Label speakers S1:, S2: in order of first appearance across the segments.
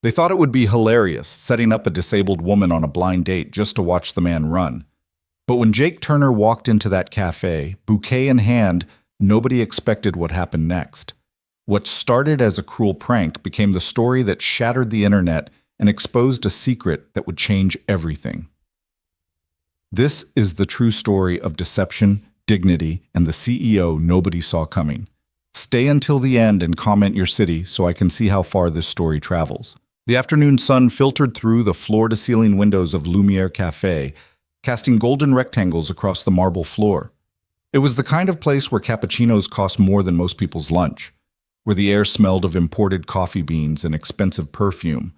S1: They thought it would be hilarious, setting up a disabled woman on a blind date just to watch the man run. But when Jake Turner walked into that cafe, bouquet in hand, nobody expected what happened next. What started as a cruel prank became the story that shattered the internet and exposed a secret that would change everything. This is the true story of deception, dignity, and the CEO nobody saw coming. Stay until the end and comment your city so I can see how far this story travels. The afternoon sun filtered through the floor-to-ceiling windows of Lumiere Café, casting golden rectangles across the marble floor. It was the kind of place where cappuccinos cost more than most people's lunch, where the air smelled of imported coffee beans and expensive perfume,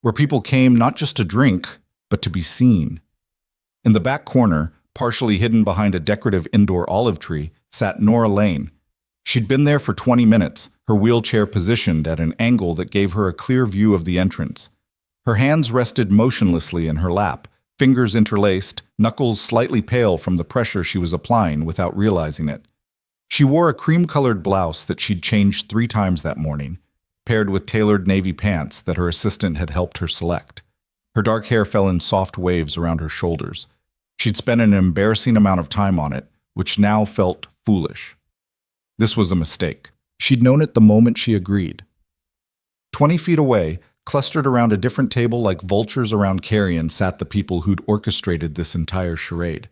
S1: where people came not just to drink, but to be seen. In the back corner, partially hidden behind a decorative indoor olive tree, sat Nora Lane. She'd been there for 20 minutes, her wheelchair positioned at an angle that gave her a clear view of the entrance. Her hands rested motionlessly in her lap, fingers interlaced, knuckles slightly pale from the pressure she was applying without realizing it. She wore a cream-colored blouse that she'd changed 3 times that morning, paired with tailored navy pants that her assistant had helped her select. Her dark hair fell in soft waves around her shoulders. She'd spent an embarrassing amount of time on it, which now felt foolish. This was a mistake. She'd known it the moment she agreed. 20 feet away, clustered around a different table like vultures around carrion, sat the people who'd orchestrated this entire charade.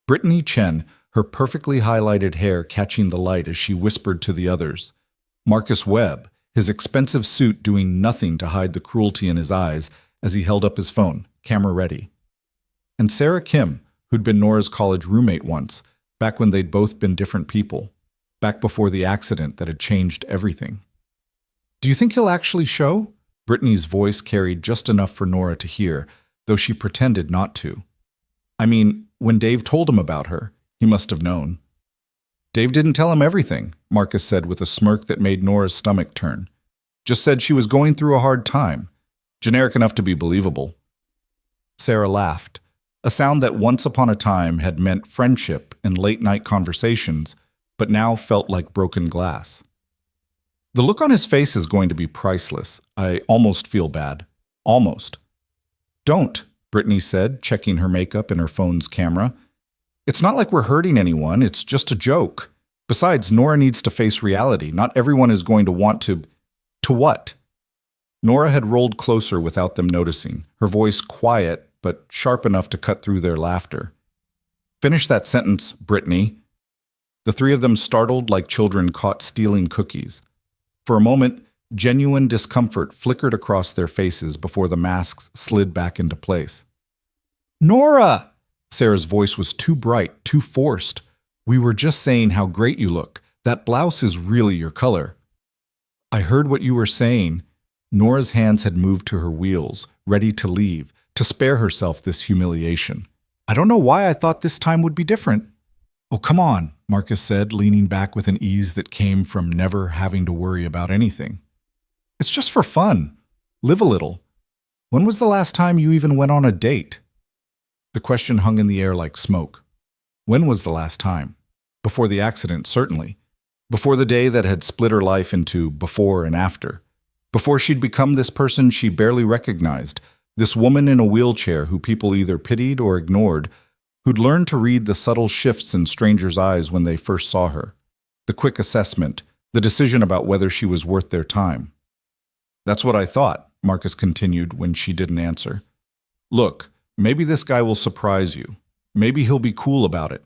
S1: Brittany Chen, her perfectly highlighted hair catching the light as she whispered to the others. Marcus Webb, his expensive suit doing nothing to hide the cruelty in his eyes as he held up his phone, camera ready. And Sarah Kim, who'd been Nora's college roommate once, back when they'd both been different people, back before the accident that had changed everything. "Do you think he'll actually show?" Brittany's voice carried just enough for Nora to hear, though she pretended not to. "I mean, when Dave told him about her, he must have known." "Dave didn't tell him everything," Marcus said with a smirk that made Nora's stomach turn. "Just said she was going through a hard time. Generic enough to be believable." Sarah laughed, a sound that once upon a time had meant friendship and late-night conversations, but now felt like broken glass. "The look on his face is going to be priceless. I almost feel bad. Almost." "Don't," Brittany said, checking her makeup in her phone's camera. "It's not like we're hurting anyone, it's just a joke. Besides, Nora needs to face reality. Not everyone is going to want to... To what?" Nora had rolled closer without them noticing, her voice quiet but sharp enough to cut through their laughter. "Finish that sentence, Brittany." The 3 of them startled like children caught stealing cookies. For a moment, genuine discomfort flickered across their faces before the masks slid back into place. "Nora!" Sarah's voice was too bright, too forced. "We were just saying how great you look. That blouse is really your color." "I heard what you were saying." Nora's hands had moved to her wheels, ready to leave, to spare herself this humiliation. "I don't know why I thought this time would be different." "Oh, come on," Marcus said, leaning back with an ease that came from never having to worry about anything. "It's just for fun. Live a little. When was the last time you even went on a date?" The question hung in the air like smoke. When was the last time? Before the accident, certainly. Before the day that had split her life into before and after. Before she'd become this person she barely recognized, this woman in a wheelchair who people either pitied or ignored, who'd learned to read the subtle shifts in strangers' eyes when they first saw her. The quick assessment, the decision about whether she was worth their time. "That's what I thought," Marcus continued when she didn't answer. "Look, maybe this guy will surprise you. Maybe he'll be cool about it."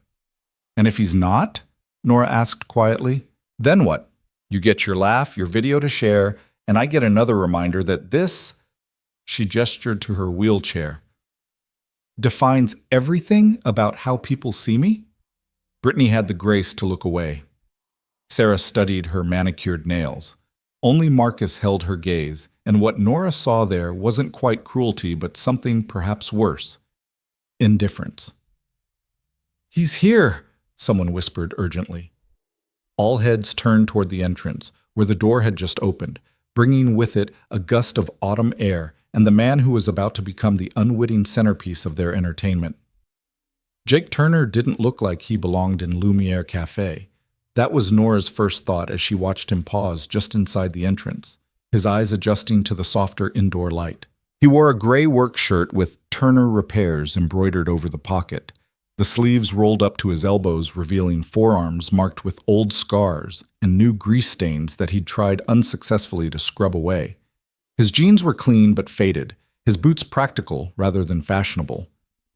S1: "And if he's not?" Nora asked quietly. "Then what? You get your laugh, your video to share, and I get another reminder that this," she gestured to her wheelchair, "defines everything about how people see me?" Brittany had the grace to look away. Sarah studied her manicured nails. Only Marcus held her gaze, and what Nora saw there wasn't quite cruelty, but something perhaps worse. Indifference. "He's here," someone whispered urgently. All heads turned toward the entrance, where the door had just opened, bringing with it a gust of autumn air and the man who was about to become the unwitting centerpiece of their entertainment. Jake Turner didn't look like he belonged in Lumiere Café. That was Nora's first thought as she watched him pause just inside the entrance. his eyes adjusting to the softer indoor light. He wore a gray work shirt with Turner Repairs embroidered over the pocket, the sleeves rolled up to his elbows, revealing forearms marked with old scars and new grease stains that he'd tried unsuccessfully to scrub away. His jeans were clean but faded, his boots practical rather than fashionable.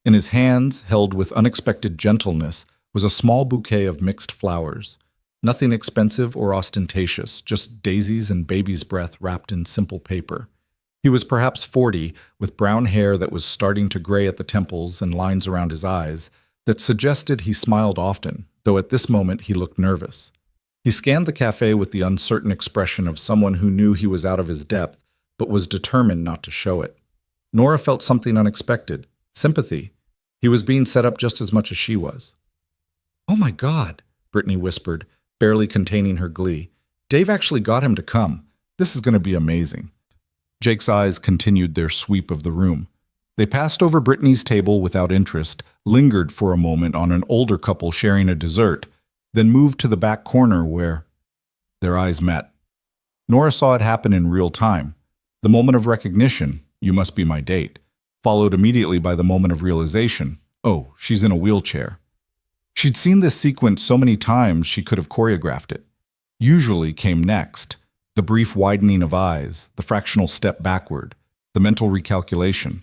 S1: In his hands, held with unexpected gentleness, was a small bouquet of mixed flowers. Nothing expensive or ostentatious, just daisies and baby's breath wrapped in simple paper. He was perhaps 40, with brown hair that was starting to gray at the temples and lines around his eyes that suggested he smiled often, though at this moment he looked nervous. He scanned the cafe with the uncertain expression of someone who knew he was out of his depth, but was determined not to show it. Nora felt something unexpected. Sympathy. He was being set up just as much as she was. "Oh my God," Brittany whispered, barely containing her glee. "Dave actually got him to come. This is going to be amazing." Jake's eyes continued their sweep of the room. They passed over Brittany's table without interest, lingered for a moment on an older couple sharing a dessert, then moved to the back corner where their eyes met. Nora saw it happen in real time. The moment of recognition, "You must be my date," followed immediately by the moment of realization, "Oh, she's in a wheelchair." She'd seen this sequence so many times she could have choreographed it. Usually came next, the brief widening of eyes, the fractional step backward, the mental recalculation.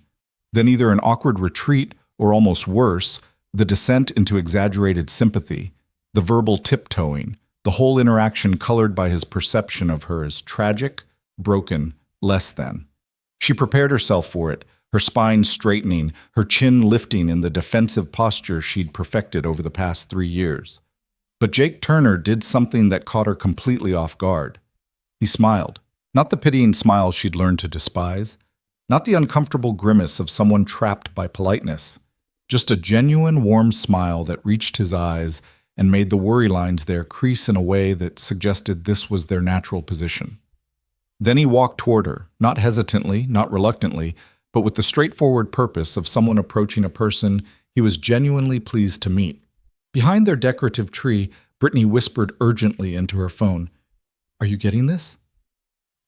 S1: Then either an awkward retreat, or almost worse, the descent into exaggerated sympathy, the verbal tiptoeing, the whole interaction colored by his perception of her as tragic, broken, less than. She prepared herself for it, her spine straightening, her chin lifting in the defensive posture she'd perfected over the past 3 years. But Jake Turner did something that caught her completely off guard. He smiled, not the pitying smile she'd learned to despise, not the uncomfortable grimace of someone trapped by politeness, just a genuine, warm smile that reached his eyes and made the worry lines there crease in a way that suggested this was their natural position. Then he walked toward her, not hesitantly, not reluctantly, but with the straightforward purpose of someone approaching a person he was genuinely pleased to meet. Behind their decorative tree, Brittany whispered urgently into her phone, "Are you getting this?"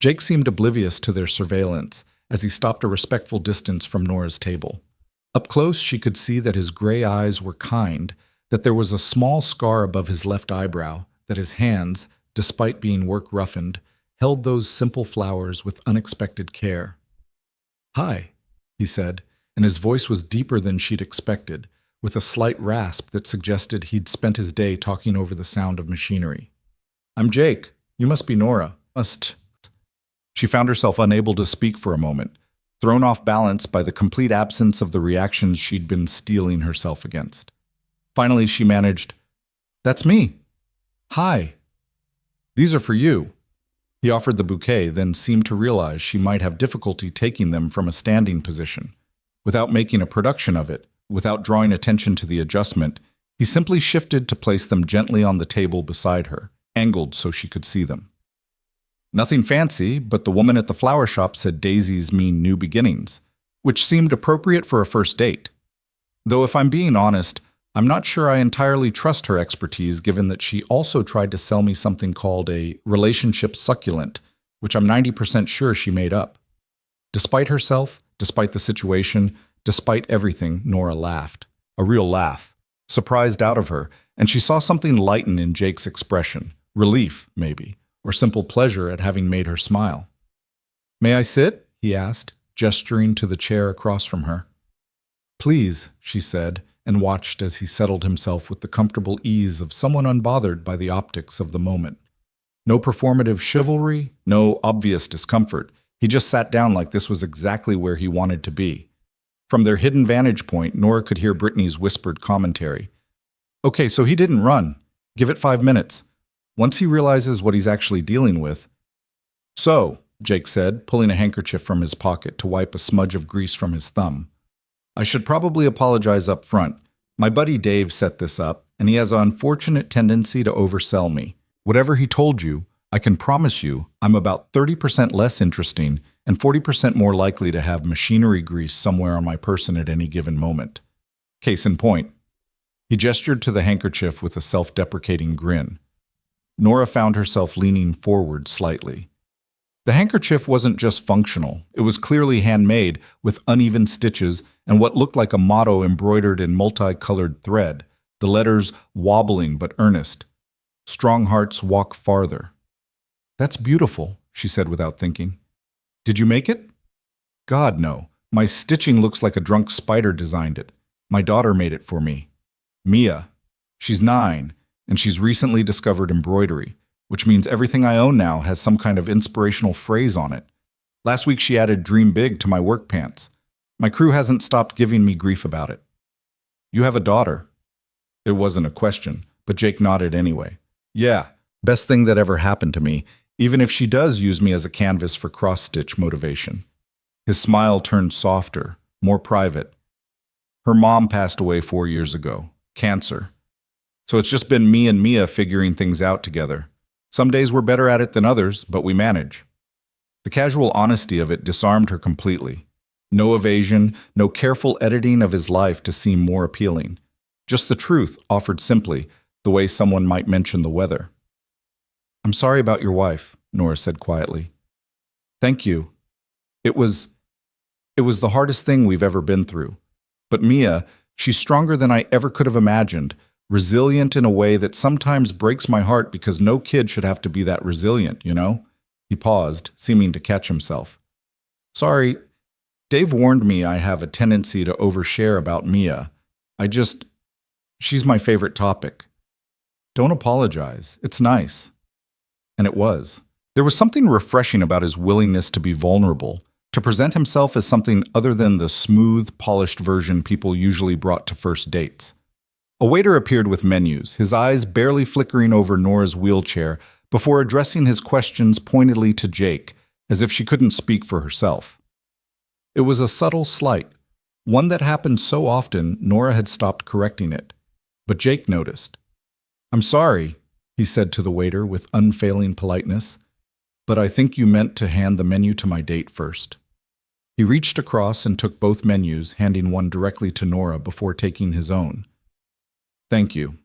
S1: Jake seemed oblivious to their surveillance as he stopped a respectful distance from Nora's table. Up close, she could see that his gray eyes were kind, that there was a small scar above his left eyebrow, that his hands, despite being work-roughened, held those simple flowers with unexpected care. "Hi," he said, and his voice was deeper than she'd expected, with a slight rasp that suggested he'd spent his day talking over the sound of machinery. "I'm Jake. You must be Nora. Must..." She found herself unable to speak for a moment, thrown off balance by the complete absence of the reactions she'd been steeling herself against. Finally, she managed, "That's me. Hi. These are for you." He offered the bouquet, then seemed to realize she might have difficulty taking them from a standing position. Without making a production of it, without drawing attention to the adjustment, he simply shifted to place them gently on the table beside her, angled so she could see them. Nothing fancy, but the woman at the flower shop said daisies mean new beginnings, which seemed appropriate for a first date. Though if I'm being honest, I'm not sure I entirely trust her expertise given that she also tried to sell me something called a relationship succulent, which I'm 90% sure she made up. Despite herself, despite the situation, despite everything, Nora laughed. A real laugh. Surprised out of her, and she saw something lighten in Jake's expression. Relief, maybe, or simple pleasure at having made her smile. "May I sit?" he asked, gesturing to the chair across from her. "Please," she said, and watched as he settled himself with the comfortable ease of someone unbothered by the optics of the moment. No performative chivalry, no obvious discomfort. He just sat down like this was exactly where he wanted to be. From their hidden vantage point, Nora could hear Brittany's whispered commentary. "Okay, so he didn't run. Give it 5 minutes. Once he realizes what he's actually dealing with..." "So," Jake said, pulling a handkerchief from his pocket to wipe a smudge of grease from his thumb. "I should probably apologize up front. My buddy Dave set this up, and he has an unfortunate tendency to oversell me. Whatever he told you, I can promise you I'm about 30% less interesting and 40% more likely to have machinery grease somewhere on my person at any given moment. Case in point." He gestured to the handkerchief with a self-deprecating grin. Nora found herself leaning forward slightly. The handkerchief wasn't just functional. It was clearly handmade, with uneven stitches and what looked like a motto embroidered in multicolored thread, the letters wobbling but earnest. Strong hearts walk farther. That's beautiful, she said without thinking. Did you make it? God, no. My stitching looks like a drunk spider designed it. My daughter made it for me. Mia. She's 9, and she's recently discovered embroidery, which means everything I own now has some kind of inspirational phrase on it. Last week she added "dream big" to my work pants. My crew hasn't stopped giving me grief about it. You have a daughter. It wasn't a question, but Jake nodded anyway. Yeah, best thing that ever happened to me, even if she does use me as a canvas for cross-stitch motivation. His smile turned softer, more private. Her mom passed away 4 years ago. Cancer. So it's just been me and Mia figuring things out together. Some days we're better at it than others, but we manage. The casual honesty of it disarmed her completely. No evasion, no careful editing of his life to seem more appealing. Just the truth, offered simply, the way someone might mention the weather. I'm sorry about your wife, Nora said quietly. Thank you. It was the hardest thing we've ever been through. But Mia, she's stronger than I ever could have imagined, resilient in a way that sometimes breaks my heart because no kid should have to be that resilient, you know? He paused, seeming to catch himself. Sorry, Dave warned me I have a tendency to overshare about Mia. She's my favorite topic. Don't apologize. It's nice. And it was. There was something refreshing about his willingness to be vulnerable, to present himself as something other than the smooth, polished version people usually brought to first dates. A waiter appeared with menus, his eyes barely flickering over Nora's wheelchair before addressing his questions pointedly to Jake, as if she couldn't speak for herself. It was a subtle slight, one that happened so often Nora had stopped correcting it. But Jake noticed. I'm sorry, he said to the waiter with unfailing politeness, but I think you meant to hand the menu to my date first. He reached across and took both menus, handing one directly to Nora before taking his own. Thank you.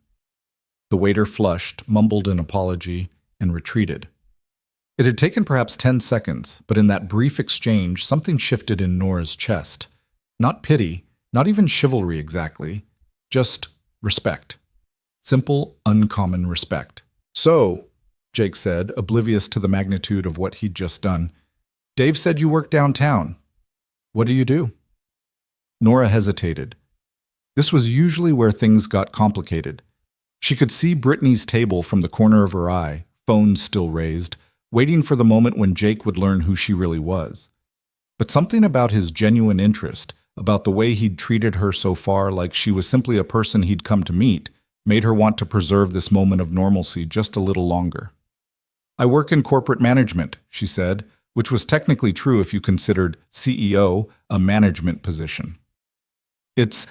S1: The waiter flushed, mumbled an apology, and retreated. It had taken perhaps 10 seconds, but in that brief exchange, something shifted in Nora's chest. Not pity, not even chivalry exactly, just respect. Simple, uncommon respect. So, Jake said, oblivious to the magnitude of what he'd just done, Dave said you work downtown. What do you do? Nora hesitated. This was usually where things got complicated. She could see Brittany's table from the corner of her eye, phone still raised, waiting for the moment when Jake would learn who she really was. But something about his genuine interest, about the way he'd treated her so far like she was simply a person he'd come to meet, made her want to preserve this moment of normalcy just a little longer. I work in corporate management, she said, which was technically true if you considered CEO a management position. It's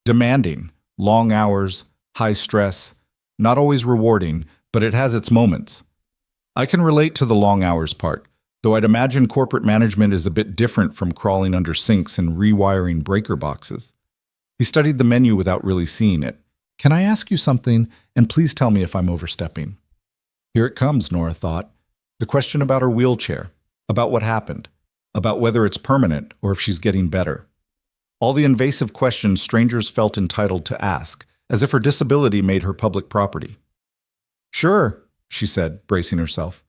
S1: demanding, long hours, high stress, not always rewarding, but it has its moments. I can relate to the long hours part, though I'd imagine corporate management is a bit different from crawling under sinks and rewiring breaker boxes. He studied the menu without really seeing it. Can I ask you something, and please tell me if I'm overstepping? Here it comes, Nora thought. The question about her wheelchair, about what happened, about whether it's permanent or if she's getting better. All the invasive questions strangers felt entitled to ask, as if her disability made her public property. Sure, she said, bracing herself.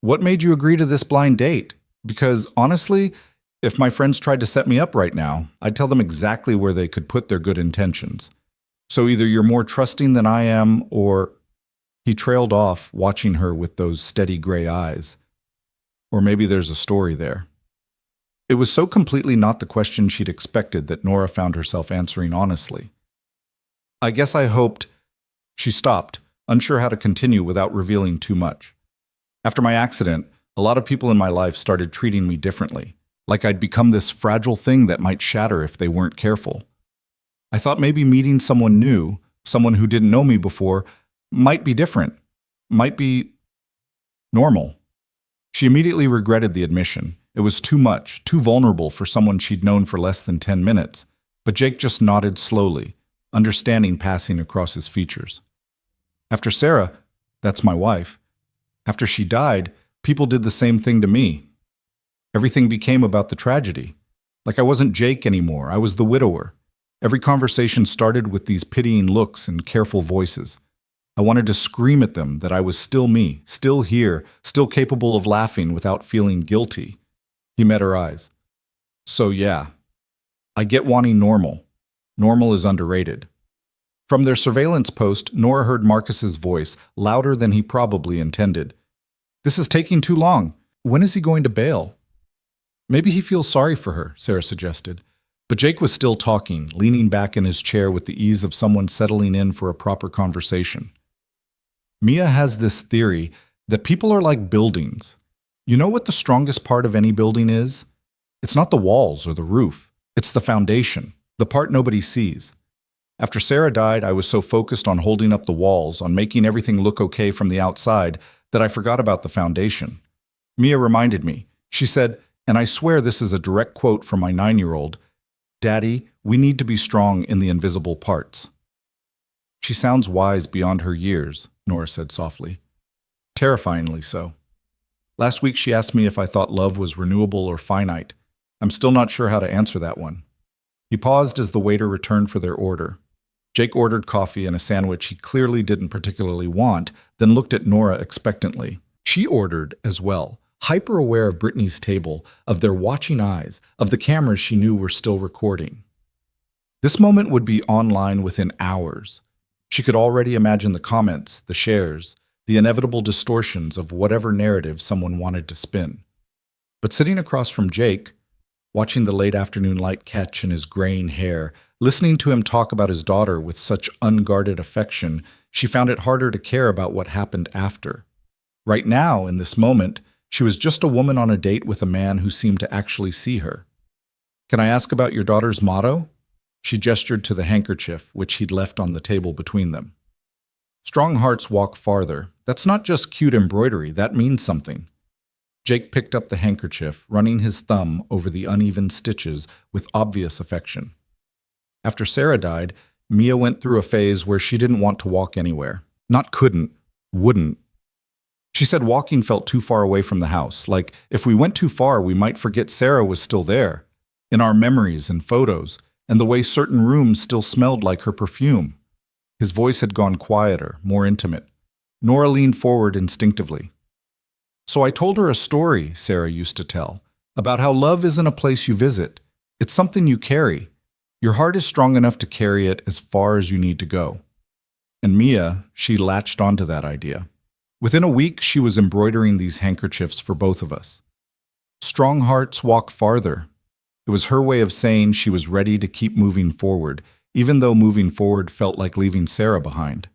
S1: What made you agree to this blind date? Because, honestly, if my friends tried to set me up right now, I'd tell them exactly where they could put their good intentions. So either you're more trusting than I am, or... He trailed off, watching her with those steady gray eyes. Or maybe there's a story there. It was so completely not the question she'd expected that Nora found herself answering honestly. I guess I hoped... She stopped, unsure how to continue without revealing too much. After my accident, a lot of people in my life started treating me differently, like I'd become this fragile thing that might shatter if they weren't careful. I thought maybe meeting someone new, someone who didn't know me before, might be different, might be normal. She immediately regretted the admission. It was too much, too vulnerable for someone she'd known for less than 10 minutes, but Jake just nodded slowly, understanding passing across his features. After Sarah, that's my wife, after she died, People did the same thing to me. Everything became about the tragedy. Like I wasn't Jake anymore, I was the widower. Every conversation started with these pitying looks and careful voices. I wanted to scream at them that I was still me, still here, still capable of laughing without feeling guilty. He met her eyes. So yeah, I get wanting normal. Normal is underrated. From their surveillance post, Nora heard Marcus's voice, louder than he probably intended. This is taking too long. When is he going to bail? Maybe he feels sorry for her, Sarah suggested. But Jake was still talking, leaning back in his chair with the ease of someone settling in for a proper conversation. Mia has this theory that people are like buildings. You know what the strongest part of any building is? It's not the walls or the roof. It's the foundation, the part nobody sees. After Sarah died, I was so focused on holding up the walls, on making everything look okay from the outside, that I forgot about the foundation. Mia reminded me. She said, and I swear this is a direct quote from my 9-year-old, "Daddy, we need to be strong in the invisible parts." She sounds wise beyond her years, Nora said softly. Terrifyingly so. Last week she asked me if I thought love was renewable or finite. I'm still not sure how to answer that one. He paused as the waiter returned for their order. Jake ordered coffee and a sandwich he clearly didn't particularly want, then looked at Nora expectantly. She ordered as well, hyper-aware of Brittany's table, of their watching eyes, of the cameras she knew were still recording. This moment would be online within hours. She could already imagine the comments, the shares, the inevitable distortions of whatever narrative someone wanted to spin. But sitting across from Jake, watching the late afternoon light catch in his graying hair, listening to him talk about his daughter with such unguarded affection, she found it harder to care about what happened after. Right now, in this moment, she was just a woman on a date with a man who seemed to actually see her. "Can I ask about your daughter's motto?" She gestured to the handkerchief, which he'd left on the table between them. "Strong hearts walk farther." That's not just cute embroidery, that means something. Jake picked up the handkerchief, running his thumb over the uneven stitches with obvious affection. After Sarah died, Mia went through a phase where she didn't want to walk anywhere. Not couldn't, wouldn't. She said walking felt too far away from the house, like if we went too far we might forget Sarah was still there, in our memories and photos, and the way certain rooms still smelled like her perfume. His voice had gone quieter, more intimate. Nora leaned forward instinctively. "So I told her a story Sarah used to tell, about how love isn't a place you visit. It's something you carry. Your heart is strong enough to carry it as far as you need to go." And Mia, she latched onto that idea. Within a week, she was embroidering these handkerchiefs for both of us. Strong hearts walk farther. It was her way of saying she was ready to keep moving forward, even though moving forward felt like leaving Sarah behind.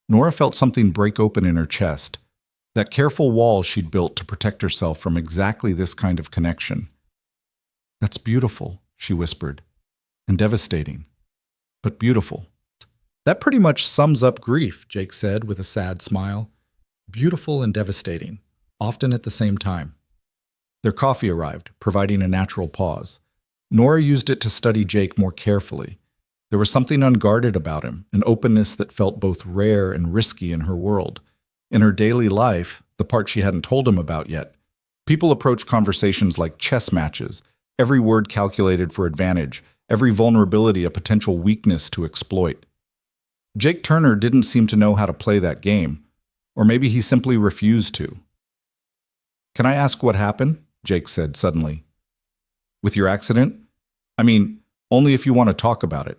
S1: Nora felt something break open in her chest, that careful wall she'd built to protect herself from exactly this kind of connection. "That's beautiful," she whispered, "and devastating, but beautiful." "That pretty much sums up grief," Jake said with a sad smile. "Beautiful and devastating, often at the same time." Their coffee arrived, providing a natural pause. Nora used it to study Jake more carefully. There was something unguarded about him, an openness that felt both rare and risky in her world. In her daily life, the part she hadn't told him about yet, people approach conversations like chess matches, every word calculated for advantage, every vulnerability a potential weakness to exploit. Jake Turner didn't seem to know how to play that game, or maybe he simply refused to. "Can I ask what happened?" Jake said suddenly. "With your accident? I mean, only if you want to talk about it.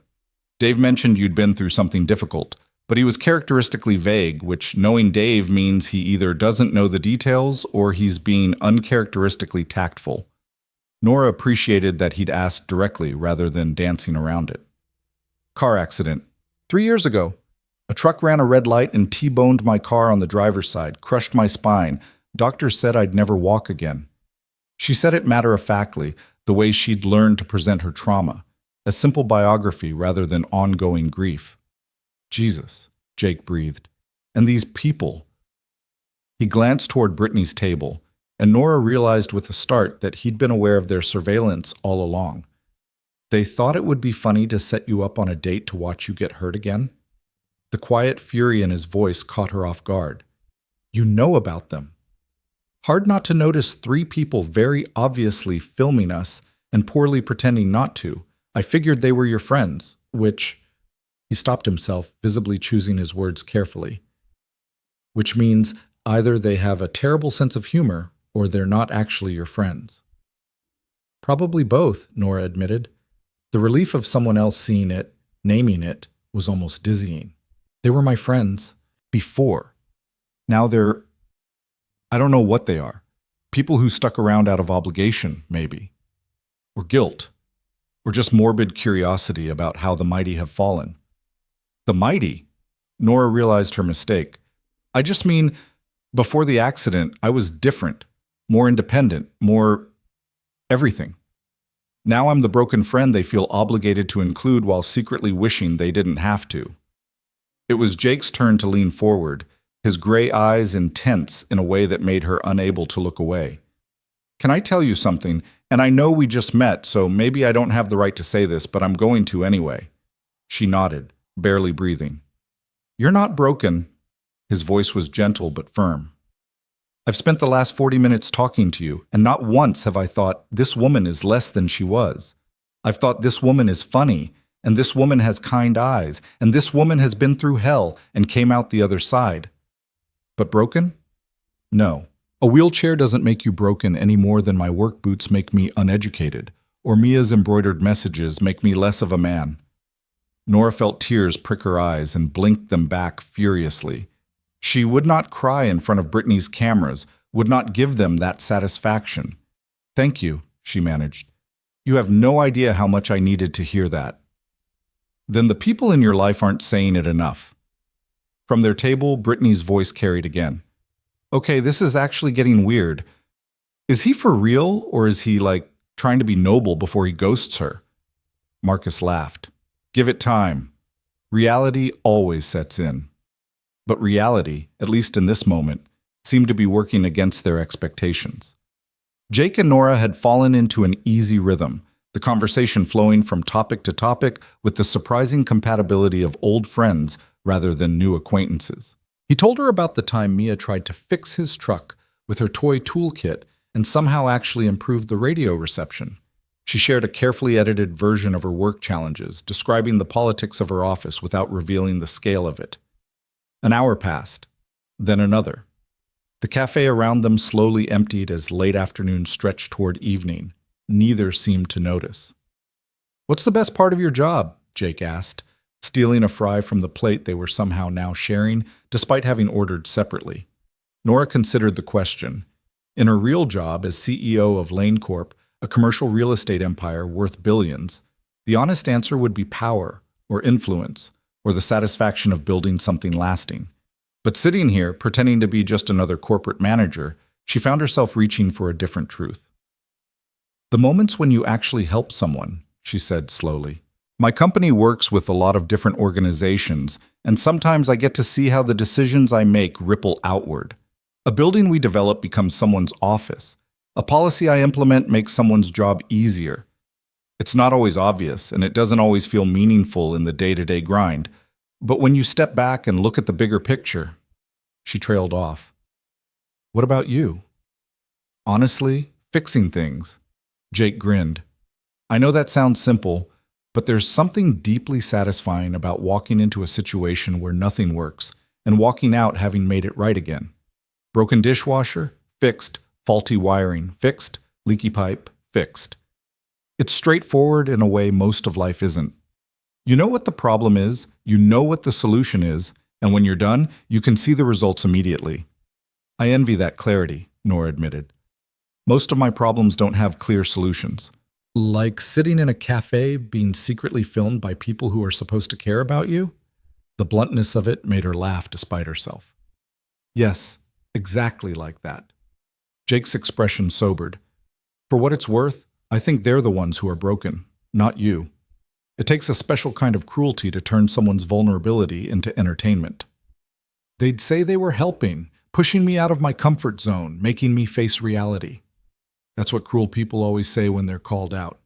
S1: Dave mentioned you'd been through something difficult, but he was characteristically vague, which, knowing Dave, means he either doesn't know the details or he's being uncharacteristically tactful." Nora appreciated that he'd asked directly rather than dancing around it. "Car accident. 3 years ago. A truck ran a red light and T-boned my car on the driver's side, crushed my spine. Doctors said I'd never walk again." She said it matter-of-factly, the way she'd learned to present her trauma, a simple biography rather than ongoing grief. "Jesus," Jake breathed. "And these people." He glanced toward Brittany's table, and Nora realized with a start that he'd been aware of their surveillance all along. "They thought it would be funny to set you up on a date to watch you get hurt again?" The quiet fury in his voice caught her off guard. "You know about them." Hard not to notice three people very obviously filming us and poorly pretending not to. I figured they were your friends, which—" he stopped himself, visibly choosing his words carefully. "Which means either they have a terrible sense of humor or they're not actually your friends." "Probably both," Nora admitted. The relief of someone else seeing it, naming it, was almost dizzying. "They were my friends. Before. Now they're— I don't know what they are. People who stuck around out of obligation, maybe. Or guilt. Or just morbid curiosity about how the mighty have fallen." "The mighty?" Nora realized her mistake. "I just mean, before the accident, I was different, more independent, more everything. Now I'm the broken friend they feel obligated to include while secretly wishing they didn't have to." It was Jake's turn to lean forward, his gray eyes intense in a way that made her unable to look away. "Can I tell you something? And I know we just met, so maybe I don't have the right to say this, but I'm going to anyway." She nodded, barely breathing. "You're not broken." His voice was gentle but firm. "I've spent the last 40 minutes talking to you, and not once have I thought, this woman is less than she was. I've thought this woman is funny, and this woman has kind eyes, and this woman has been through hell and came out the other side. But broken? No. A wheelchair doesn't make you broken any more than my work boots make me uneducated, or Mia's embroidered messages make me less of a man." Nora felt tears prick her eyes and blinked them back furiously. She would not cry in front of Brittany's cameras, would not give them that satisfaction. "Thank you," she managed. "You have no idea how much I needed to hear that." "Then the people in your life aren't saying it enough." From their table, Brittany's voice carried again. "Okay, this is actually getting weird. Is he for real, or is he, trying to be noble before he ghosts her?" Marcus laughed. "Give it time. Reality always sets in." But reality, at least in this moment, seemed to be working against their expectations. Jake and Nora had fallen into an easy rhythm, the conversation flowing from topic to topic with the surprising compatibility of old friends rather than new acquaintances. He told her about the time Mia tried to fix his truck with her toy toolkit and somehow actually improved the radio reception. She shared a carefully edited version of her work challenges, describing the politics of her office without revealing the scale of it. An hour passed, then another. The cafe around them slowly emptied as late afternoon stretched toward evening. Neither seemed to notice. "What's the best part of your job?" Jake asked, stealing a fry from the plate they were somehow now sharing, despite having ordered separately. Nora considered the question. In her real job as CEO of Lane Corp, a commercial real estate empire worth billions, the honest answer would be power, or influence, or the satisfaction of building something lasting. But sitting here, pretending to be just another corporate manager, she found herself reaching for a different truth. "The moments when you actually help someone," she said slowly. "My company works with a lot of different organizations, and sometimes I get to see how the decisions I make ripple outward. A building we develop becomes someone's office. A policy I implement makes someone's job easier. It's not always obvious, and it doesn't always feel meaningful in the day-to-day grind. But when you step back and look at the bigger picture," she trailed off. "What about you?" "Honestly, fixing things." Jake grinned. "I know that sounds simple, but there's something deeply satisfying about walking into a situation where nothing works and walking out having made it right again. Broken dishwasher? Fixed. Faulty wiring? Fixed. Leaky pipe? Fixed. It's straightforward in a way most of life isn't. You know what the problem is, you know what the solution is, and when you're done, you can see the results immediately. I envy that clarity," Nora admitted. "Most of my problems don't have clear solutions." "Like sitting in a cafe being secretly filmed by people who are supposed to care about you?" The bluntness of it made her laugh despite herself. "Yes, exactly like that." Jake's expression sobered. "For what it's worth, I think they're the ones who are broken, not you. It takes a special kind of cruelty to turn someone's vulnerability into entertainment." "They'd say they were helping, pushing me out of my comfort zone, making me face reality." That's what cruel people always say when they're called out.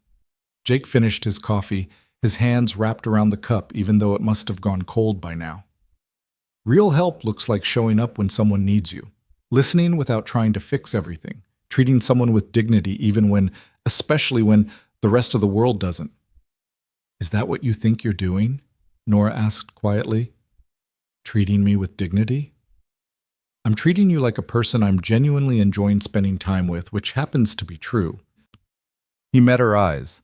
S1: Jake finished his coffee, his hands wrapped around the cup even though it must have gone cold by now. "Real help looks like showing up when someone needs you. Listening without trying to fix everything, treating someone with dignity especially when the rest of the world doesn't. Is that what you think you're doing? Nora asked quietly. Treating me with dignity? I'm treating you like a person I'm genuinely enjoying spending time with, which happens to be true. He met her eyes.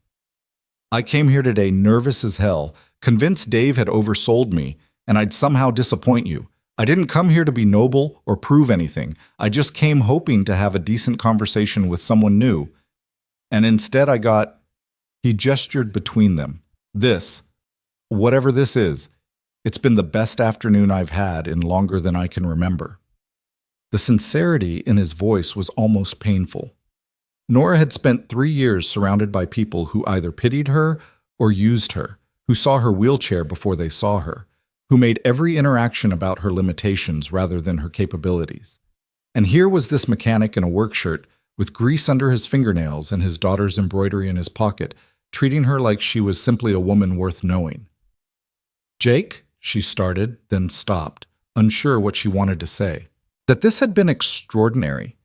S1: I came here today nervous as hell, convinced Dave had oversold me, and I'd somehow disappoint you. I didn't come here to be noble or prove anything. I just came hoping to have a decent conversation with someone new. And instead I got... He gestured between them. This, whatever this is, it's been the best afternoon I've had in longer than I can remember. The sincerity in his voice was almost painful. Nora had spent 3 years surrounded by people who either pitied her or used her, who saw her wheelchair before they saw her, who made every interaction about her limitations rather than her capabilities. And here was this mechanic in a work shirt with grease under his fingernails and his daughter's embroidery in his pocket, treating her like she was simply a woman worth knowing. Jake, she started, then stopped, unsure what she wanted to say. That this had been extraordinary,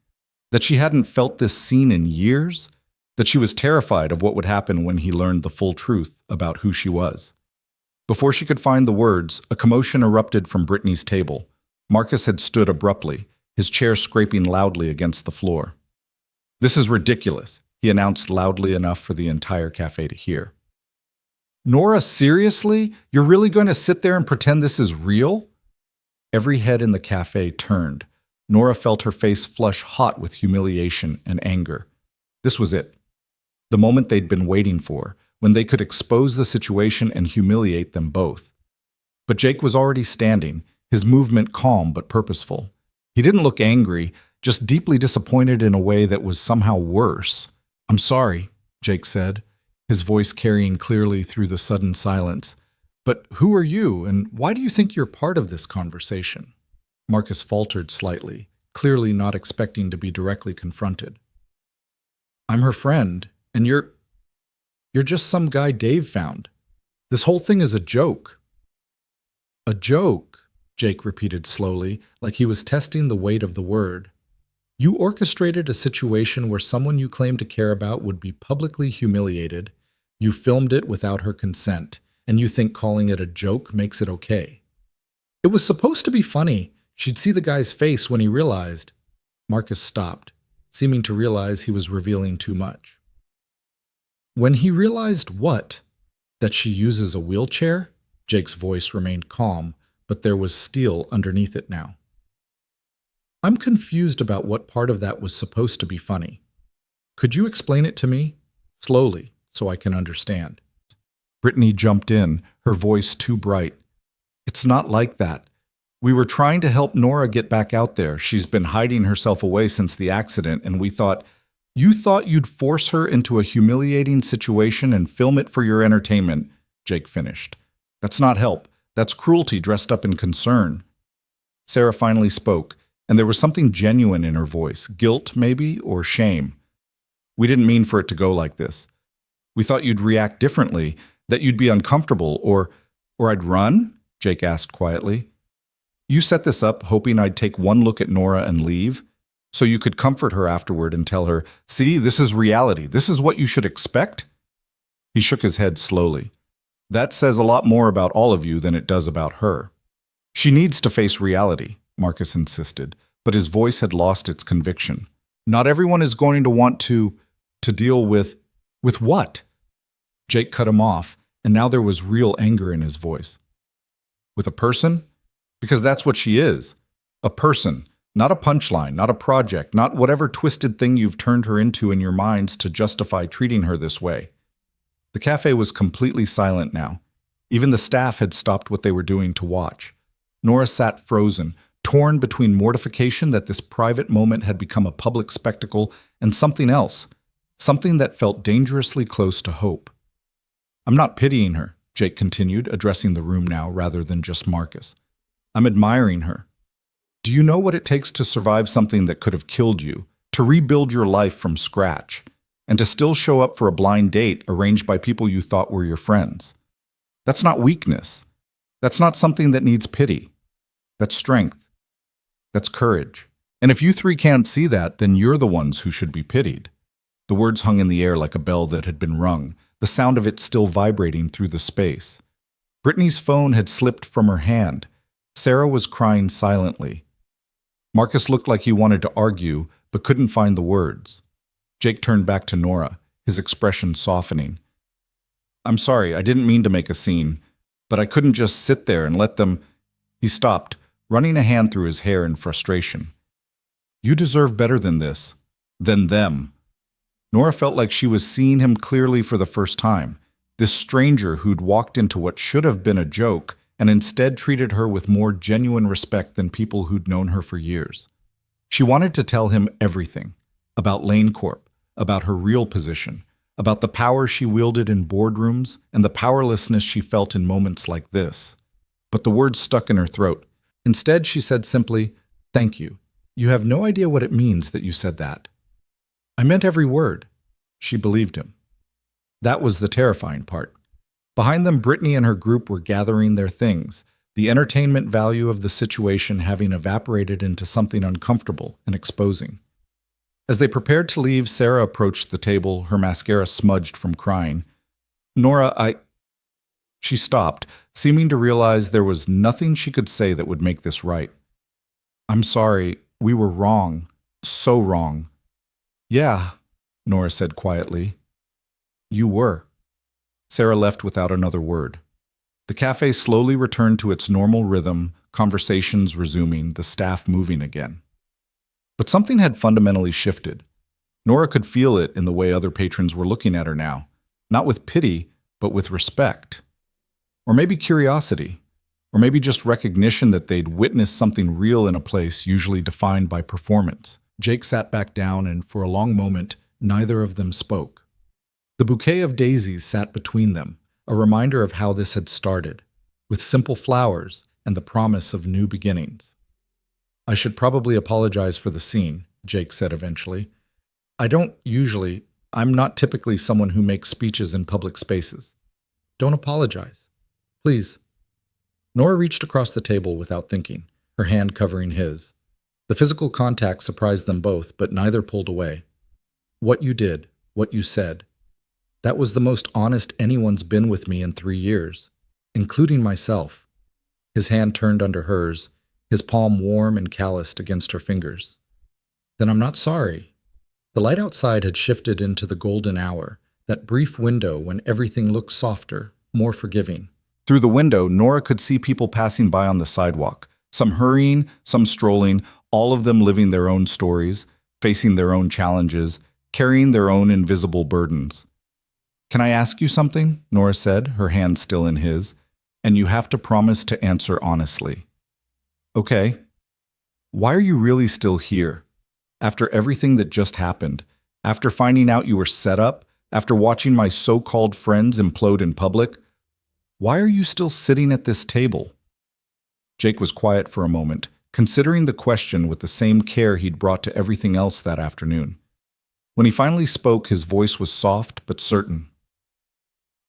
S1: that she hadn't felt this scene in years, that she was terrified of what would happen when he learned the full truth about who she was. Before she could find the words, a commotion erupted from Brittany's table. Marcus had stood abruptly, his chair scraping loudly against the floor. This is ridiculous, he announced loudly enough for the entire cafe to hear. Nora, seriously? You're really going to sit there and pretend this is real? Every head in the cafe turned. Nora felt her face flush hot with humiliation and anger. This was it. The moment they'd been waiting for, when they could expose the situation and humiliate them both. But Jake was already standing, his movement calm but purposeful. He didn't look angry, just deeply disappointed in a way that was somehow worse. I'm sorry, Jake said, his voice carrying clearly through the sudden silence. But who are you, and why do you think you're part of this conversation? Marcus faltered slightly, clearly not expecting to be directly confronted. I'm her friend, and you're just some guy Dave found. This whole thing is a joke. A joke, Jake repeated slowly, like he was testing the weight of the word. You orchestrated a situation where someone you claim to care about would be publicly humiliated. You filmed it without her consent, and you think calling it a joke makes it okay. It was supposed to be funny. She'd see the guy's face when he realized. Marcus stopped, seeming to realize he was revealing too much. When he realized what? That she uses a wheelchair? Jake's voice remained calm, but there was steel underneath it now. I'm confused about what part of that was supposed to be funny. Could you explain it to me? Slowly, so I can understand. Brittany jumped in, her voice too bright. It's not like that. We were trying to help Nora get back out there. She's been hiding herself away since the accident, and we thought, you thought you'd force her into a humiliating situation and film it for your entertainment, Jake finished. That's not help. That's cruelty dressed up in concern. Sarah finally spoke, and there was something genuine in her voice, guilt maybe, or shame. We didn't mean for it to go like this. We thought you'd react differently, that you'd be uncomfortable, or I'd run? Jake asked quietly. You set this up hoping I'd take one look at Nora and leave, so you could comfort her afterward and tell her, see, this is reality. This is what you should expect? He shook his head slowly. That says a lot more about all of you than it does about her. She needs to face reality, Marcus insisted, but his voice had lost its conviction. Not everyone is going to want to deal with what? Jake cut him off, and now there was real anger in his voice. With a person? Because that's what she is. A person, not a punchline, not a project, not whatever twisted thing you've turned her into in your minds to justify treating her this way. The cafe was completely silent now. Even the staff had stopped what they were doing to watch. Nora sat frozen, torn between mortification that this private moment had become a public spectacle and something else, something that felt dangerously close to hope. I'm not pitying her, Jake continued, addressing the room now rather than just Marcus. I'm admiring her. Do you know what it takes to survive something that could have killed you, to rebuild your life from scratch, and to still show up for a blind date arranged by people you thought were your friends? That's not weakness. That's not something that needs pity. That's strength. That's courage. And if you three can't see that, then you're the ones who should be pitied. The words hung in the air like a bell that had been rung, the sound of it still vibrating through the space. Brittany's phone had slipped from her hand. Sarah was crying silently. Marcus looked like he wanted to argue, but couldn't find the words. Jake turned back to Nora, his expression softening. I'm sorry, I didn't mean to make a scene, but I couldn't just sit there and let them... He stopped, running a hand through his hair in frustration. You deserve better than this. Than them. Nora felt like she was seeing him clearly for the first time. This stranger who'd walked into what should have been a joke and instead treated her with more genuine respect than people who'd known her for years. She wanted to tell him everything. About Lane Corp, about her real position, about the power she wielded in boardrooms and the powerlessness she felt in moments like this. But the words stuck in her throat. Instead, she said simply, "Thank you. You have no idea what it means that you said that." I meant every word. She believed him. That was the terrifying part. Behind them, Brittany and her group were gathering their things, the entertainment value of the situation having evaporated into something uncomfortable and exposing. As they prepared to leave, Sarah approached the table, her mascara smudged from crying. Nora, She stopped, seeming to realize there was nothing she could say that would make this right. I'm sorry, we were wrong. So wrong. Yeah, Nora said quietly. You were. Sarah left without another word. The cafe slowly returned to its normal rhythm, conversations resuming, the staff moving again. But something had fundamentally shifted. Nora could feel it in the way other patrons were looking at her now, not with pity, but with respect. Or maybe curiosity, or maybe just recognition that they'd witnessed something real in a place usually defined by performance. Jake sat back down, and for a long moment, neither of them spoke. The bouquet of daisies sat between them, a reminder of how this had started, with simple flowers and the promise of new beginnings. I should probably apologize for the scene, Jake said eventually. I'm not typically someone who makes speeches in public spaces. Don't apologize. Please. Nora reached across the table without thinking, her hand covering his. The physical contact surprised them both, but neither pulled away. What you did, what you said, that was the most honest anyone's been with me in 3 years, including myself. His hand turned under hers, his palm warm and calloused against her fingers. Then I'm not sorry. The light outside had shifted into the golden hour, that brief window when everything looked softer, more forgiving. Through the window, Nora could see people passing by on the sidewalk, some hurrying, some strolling, all of them living their own stories, facing their own challenges, carrying their own invisible burdens. Can I ask you something? Nora said, her hand still in his, and you have to promise to answer honestly. Okay. Why are you really still here? After everything that just happened, after finding out you were set up, after watching my so-called friends implode in public, why are you still sitting at this table? Jake was quiet for a moment, considering the question with the same care he'd brought to everything else that afternoon. When he finally spoke, his voice was soft but certain.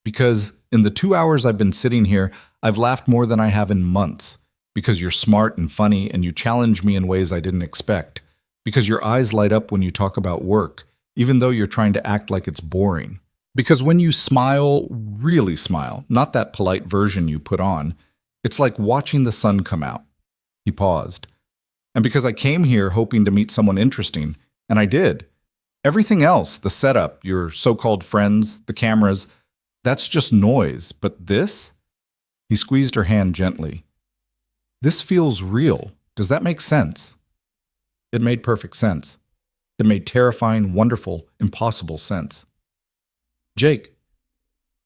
S1: Because in the 2 hours I've been sitting here, I've laughed more than I have in months. Because you're smart and funny and you challenge me in ways I didn't expect. Because your eyes light up when you talk about work, even though you're trying to act like it's boring. Because when you smile, really smile, not that polite version you put on, it's like watching the sun come out. He paused. And because I came here hoping to meet someone interesting, and I did. Everything else, the setup, your so-called friends, the cameras, that's just noise. But this? He squeezed her hand gently. This feels real. Does that make sense? It made perfect sense. It made terrifying, wonderful, impossible sense. Jake,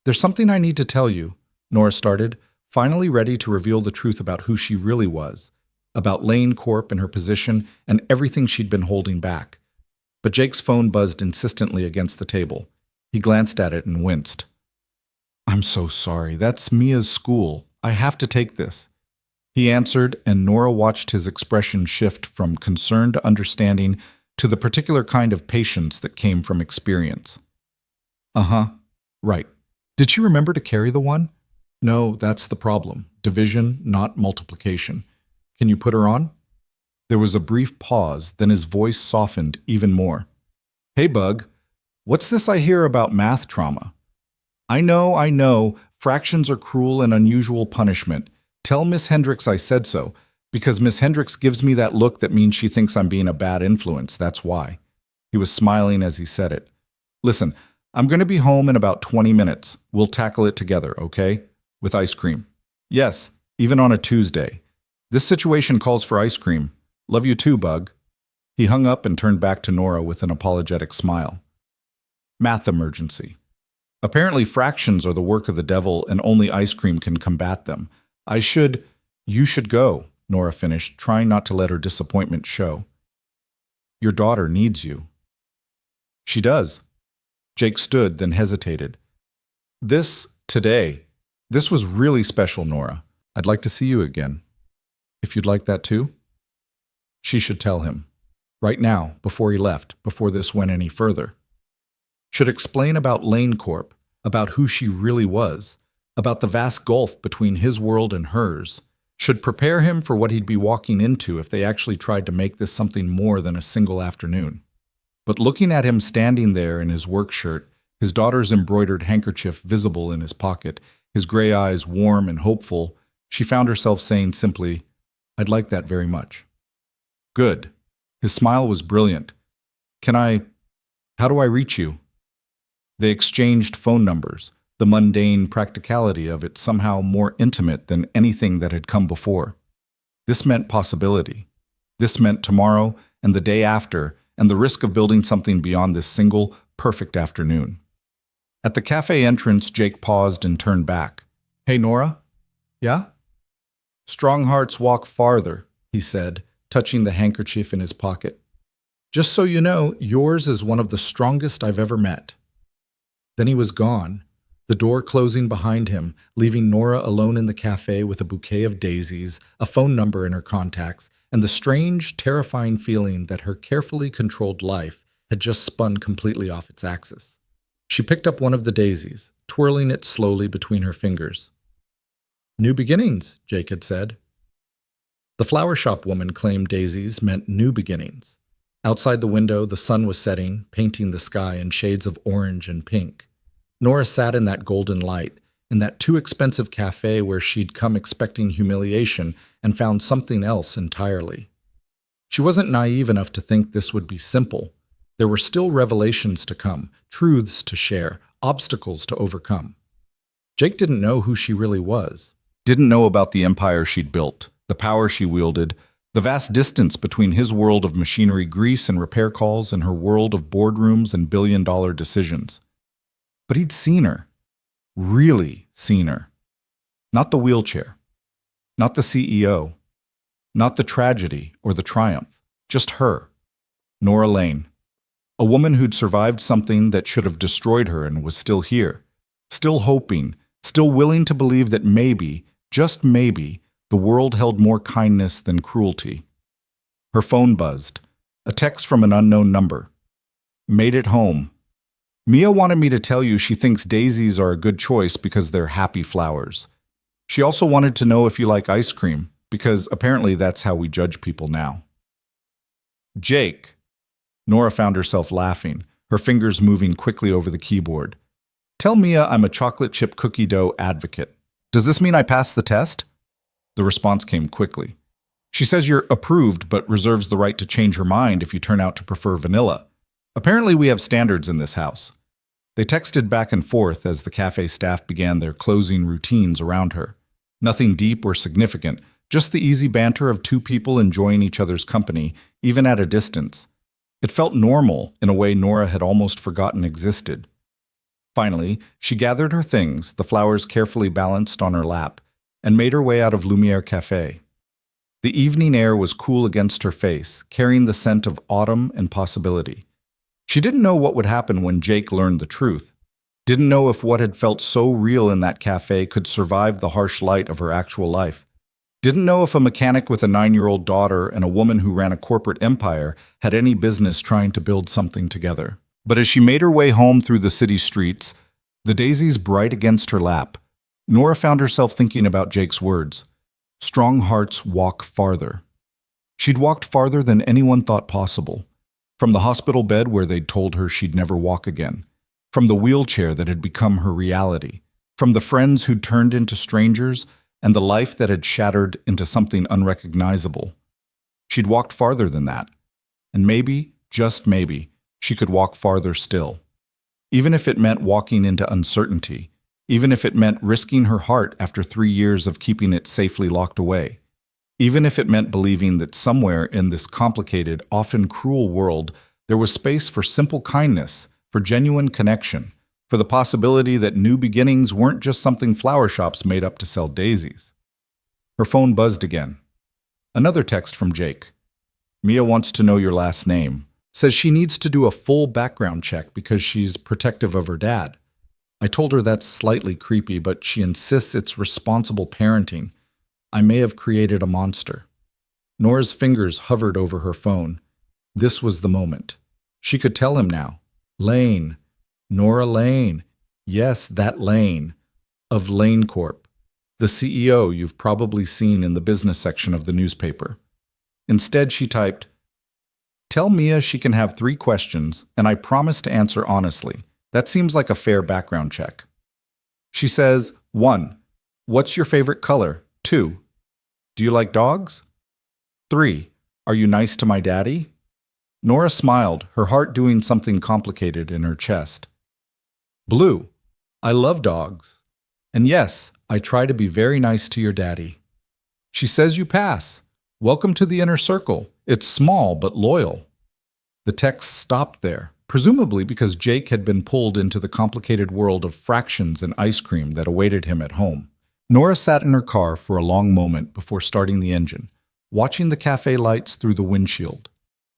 S1: there's something I need to tell you, Nora started, finally ready to reveal the truth about who she really was, about Lane Corp and her position and everything she'd been holding back. But Jake's phone buzzed insistently against the table. He glanced at it and winced. I'm so sorry. That's Mia's school. I have to take this. He answered, and Nora watched his expression shift from concern to understanding to the particular kind of patience that came from experience. Uh-huh. Right. Did she remember to carry the one? No, that's the problem. Division, not multiplication. Can you put her on? There was a brief pause, then his voice softened even more. Hey, Bug, what's this I hear about math trauma? I know, fractions are cruel and unusual punishment. Tell Miss Hendricks I said so, because Miss Hendricks gives me that look that means she thinks I'm being a bad influence, that's why. He was smiling as he said it. Listen, I'm going to be home in about 20 minutes. We'll tackle it together, okay? With ice cream. Yes, even on a Tuesday. This situation calls for ice cream. Love you too, Bug. He hung up and turned back to Nora with an apologetic smile. Math emergency. Apparently fractions are the work of the devil and only ice cream can combat them. You should go, Nora finished, trying not to let her disappointment show. Your daughter needs you. She does. Jake stood, then hesitated. This was really special, Nora. I'd like to see you again. If you'd like that too? She should tell him. Right now, before he left, before this went any further. Should explain about Lane Corp, about who she really was, about the vast gulf between his world and hers. Should prepare him for what he'd be walking into if they actually tried to make this something more than a single afternoon. But looking at him standing there in his work shirt, his daughter's embroidered handkerchief visible in his pocket, his gray eyes warm and hopeful, she found herself saying simply, I'd like that very much. Good. His smile was brilliant. How do I reach you? They exchanged phone numbers, the mundane practicality of it somehow more intimate than anything that had come before. This meant possibility. This meant tomorrow and the day after, and the risk of building something beyond this single, perfect afternoon. At the cafe entrance, Jake paused and turned back. Hey, Nora? Yeah? Strong hearts walk farther, he said, touching the handkerchief in his pocket. Just so you know, yours is one of the strongest I've ever met. Then he was gone, the door closing behind him, leaving Nora alone in the cafe with a bouquet of daisies, a phone number in her contacts, and the strange, terrifying feeling that her carefully controlled life had just spun completely off its axis. She picked up one of the daisies, twirling it slowly between her fingers. New beginnings, Jake had said. The flower shop woman claimed daisies meant new beginnings. Outside the window, the sun was setting, painting the sky in shades of orange and pink. Nora sat in that golden light, in that too-expensive cafe where she'd come expecting humiliation and found something else entirely. She wasn't naive enough to think this would be simple. There were still revelations to come, truths to share, obstacles to overcome. Jake didn't know who she really was. Didn't know about the empire she'd built, the power she wielded, the vast distance between his world of machinery grease and repair calls and her world of boardrooms and billion-dollar decisions. But he'd seen her. Really seen her. Not the wheelchair. Not the CEO. Not the tragedy or the triumph. Just her. Nora Lane. A woman who'd survived something that should have destroyed her and was still here. Still hoping. Still willing to believe that maybe, just maybe, the world held more kindness than cruelty. Her phone buzzed. A text from an unknown number. Made it home. Mia wanted me to tell you she thinks daisies are a good choice because they're happy flowers. She also wanted to know if you like ice cream, because apparently that's how we judge people now. Jake. Nora found herself laughing, her fingers moving quickly over the keyboard. Tell Mia I'm a chocolate chip cookie dough advocate. Does this mean I passed the test? The response came quickly. She says you're approved but reserves the right to change her mind if you turn out to prefer vanilla. Apparently we have standards in this house. They texted back and forth as the cafe staff began their closing routines around her. Nothing deep or significant, just the easy banter of two people enjoying each other's company, even at a distance. It felt normal in a way Nora had almost forgotten existed. Finally, she gathered her things, the flowers carefully balanced on her lap, and made her way out of Lumiere Café. The evening air was cool against her face, carrying the scent of autumn and possibility. She didn't know what would happen when Jake learned the truth. Didn't know if what had felt so real in that cafe could survive the harsh light of her actual life. Didn't know if a mechanic with a 9-year-old daughter and a woman who ran a corporate empire had any business trying to build something together. But as she made her way home through the city streets, the daisies bright against her lap, Nora found herself thinking about Jake's words. Strong hearts walk farther. She'd walked farther than anyone thought possible. From the hospital bed where they'd told her she'd never walk again. From the wheelchair that had become her reality. From the friends who'd turned into strangers, and the life that had shattered into something unrecognizable. She'd walked farther than that. And maybe, just maybe, she could walk farther still. Even if it meant walking into uncertainty. Even if it meant risking her heart after 3 years of keeping it safely locked away. Even if it meant believing that somewhere in this complicated, often cruel world, there was space for simple kindness, for genuine connection, for the possibility that new beginnings weren't just something flower shops made up to sell daisies. Her phone buzzed again. Another text from Jake. Mia wants to know your last name. Says she needs to do a full background check because she's protective of her dad. I told her that's slightly creepy, but she insists it's responsible parenting. I may have created a monster. Nora's fingers hovered over her phone. This was the moment. She could tell him now. Lane. Nora Lane. Yes, that Lane. Of Lane Corp. The CEO you've probably seen in the business section of the newspaper. Instead, she typed, Tell Mia she can have 3 questions, and I promise to answer honestly. That seems like a fair background check. She says, 1. What's your favorite color? 2. Do you like dogs? 3. Are you nice to my daddy? Nora smiled, her heart doing something complicated in her chest. Blue. I love dogs. And yes, I try to be very nice to your daddy. She says you pass. Welcome to the inner circle. It's small but loyal. The text stopped there, presumably because Jake had been pulled into the complicated world of fractions and ice cream that awaited him at home. Nora sat in her car for a long moment before starting the engine, watching the cafe lights through the windshield.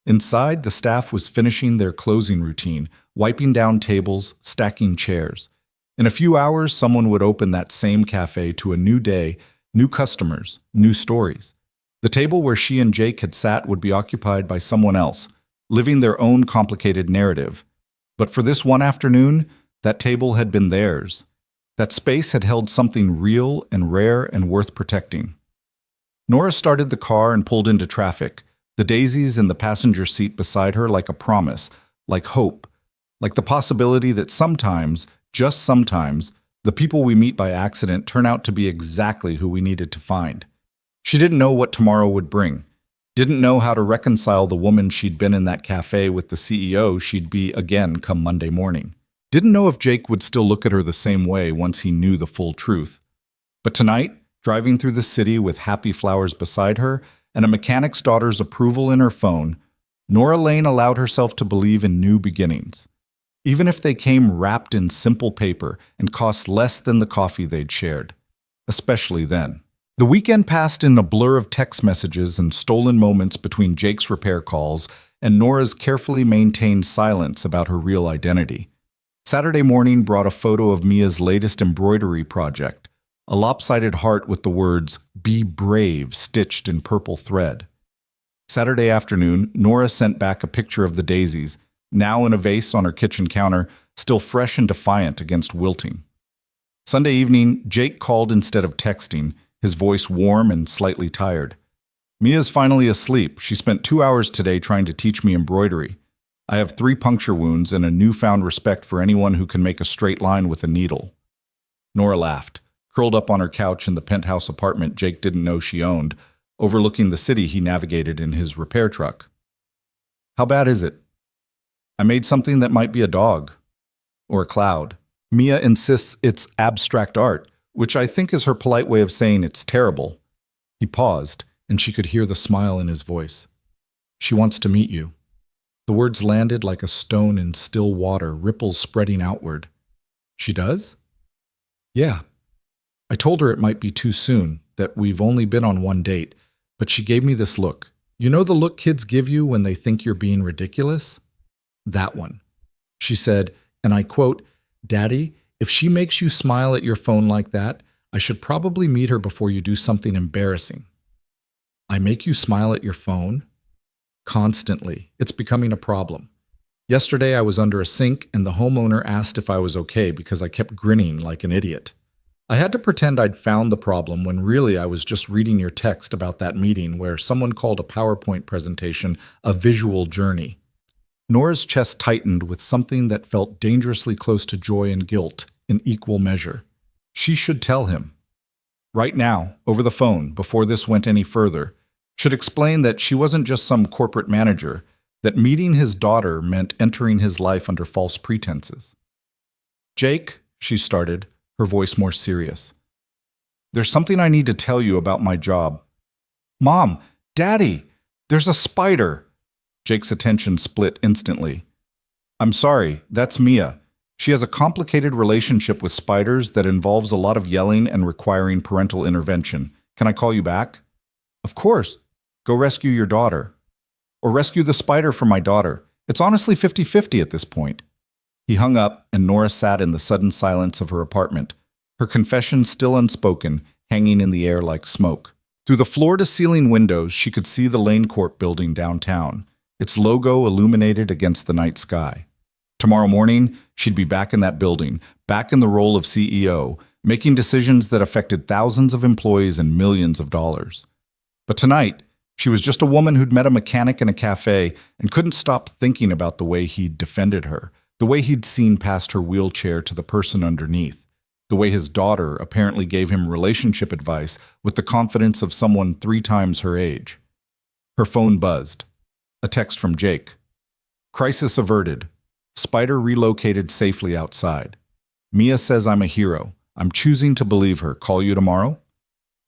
S1: Inside, the staff was finishing their closing routine, wiping down tables, stacking chairs. In a few hours, someone would open that same cafe to a new day, new customers, new stories. The table where she and Jake had sat would be occupied by someone else, living their own complicated narrative. But for this one afternoon, that table had been theirs. That space had held something real and rare and worth protecting. Nora started the car and pulled into traffic, the daisies in the passenger seat beside her like a promise, like hope, like the possibility that sometimes, just sometimes, the people we meet by accident turn out to be exactly who we needed to find. She didn't know what tomorrow would bring, didn't know how to reconcile the woman she'd been in that cafe with the CEO she'd be again come Monday morning. Didn't know if Jake would still look at her the same way once he knew the full truth. But tonight, driving through the city with happy flowers beside her and a mechanic's daughter's approval in her phone, Nora Lane allowed herself to believe in new beginnings. Even if they came wrapped in simple paper and cost less than the coffee they'd shared. Especially then. The weekend passed in a blur of text messages and stolen moments between Jake's repair calls and Nora's carefully maintained silence about her real identity. Saturday morning brought a photo of Mia's latest embroidery project, a lopsided heart with the words, "Be brave," stitched in purple thread. Saturday afternoon, Nora sent back a picture of the daisies, now in a vase on her kitchen counter, still fresh and defiant against wilting. Sunday evening, Jake called instead of texting, his voice warm and slightly tired. Mia's finally asleep. She spent 2 hours today trying to teach me embroidery. I have 3 puncture wounds and a newfound respect for anyone who can make a straight line with a needle. Nora laughed, curled up on her couch in the penthouse apartment Jake didn't know she owned, overlooking the city he navigated in his repair truck. How bad is it? I made something that might be a dog. Or a cloud. Mia insists it's abstract art, which I think is her polite way of saying it's terrible. He paused, and she could hear the smile in his voice. She wants to meet you. The words landed like a stone in still water, ripples spreading outward. She does? Yeah. I told her it might be too soon, that we've only been on 1 date, but she gave me this look. You know the look kids give you when they think you're being ridiculous? That one. She said, and I quote, "Daddy, if she makes you smile at your phone like that, I should probably meet her before you do something embarrassing." I make you smile at your phone? Constantly. It's becoming a problem. Yesterday I was under a sink and the homeowner asked if I was okay because I kept grinning like an idiot. I had to pretend I'd found the problem when really I was just reading your text about that meeting where someone called a PowerPoint presentation a visual journey. Nora's chest tightened with something that felt dangerously close to joy and guilt in equal measure. She should tell him. Right now, over the phone, before this went any further, should explain that she wasn't just some corporate manager, that meeting his daughter meant entering his life under false pretenses. Jake, she started, her voice more serious. There's something I need to tell you about my job. Mom, Daddy, there's a spider. Jake's attention split instantly. I'm sorry, that's Mia. She has a complicated relationship with spiders that involves a lot of yelling and requiring parental intervention. Can I call you back? Of course. Go rescue your daughter. Or rescue the spider from my daughter. It's honestly 50-50 at this point. He hung up, and Nora sat in the sudden silence of her apartment, her confession still unspoken, hanging in the air like smoke. Through the floor-to-ceiling windows, she could see the Lane Corp building downtown, its logo illuminated against the night sky. Tomorrow morning, she'd be back in that building, back in the role of CEO, making decisions that affected thousands of employees and millions of dollars. But tonight, she was just a woman who'd met a mechanic in a cafe and couldn't stop thinking about the way he'd defended her, the way he'd seen past her wheelchair to the person underneath, the way his daughter apparently gave him relationship advice with the confidence of someone 3 times her age. Her phone buzzed. A text from Jake. Crisis averted. Spider relocated safely outside. Mia says I'm a hero. I'm choosing to believe her. Call you tomorrow?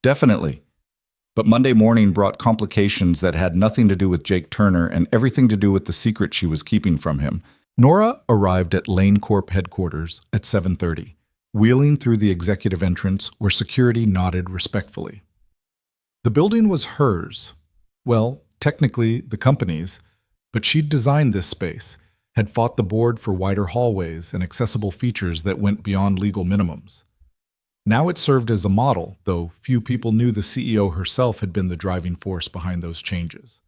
S1: Definitely. But Monday morning brought complications that had nothing to do with Jake Turner and everything to do with the secret she was keeping from him. Nora arrived at Lane Corp headquarters at 7:30, wheeling through the executive entrance where security nodded respectfully. The building was hers. Well, technically the company's, but she'd designed this space, had fought the board for wider hallways and accessible features that went beyond legal minimums. Now it served as a model, though few people knew the CEO herself had been the driving force behind those changes.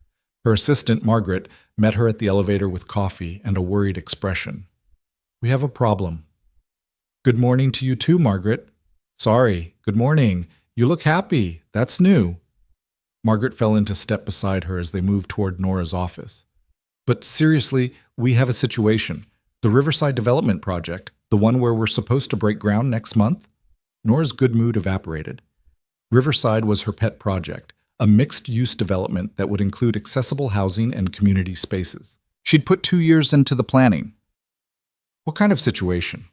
S1: Her assistant, Margaret, met her at the elevator with coffee and a worried expression. We have a problem. Good morning to you too, Margaret. Sorry, good morning. You look happy. That's new. Margaret fell into step beside her as they moved toward Nora's office. But seriously, we have a situation. The Riverside Development Project, the one where we're supposed to break ground next month? Nora's good mood evaporated. Riverside was her pet project, a mixed-use development that would include accessible housing and community spaces. She'd put 2 years into the planning. What kind of situation?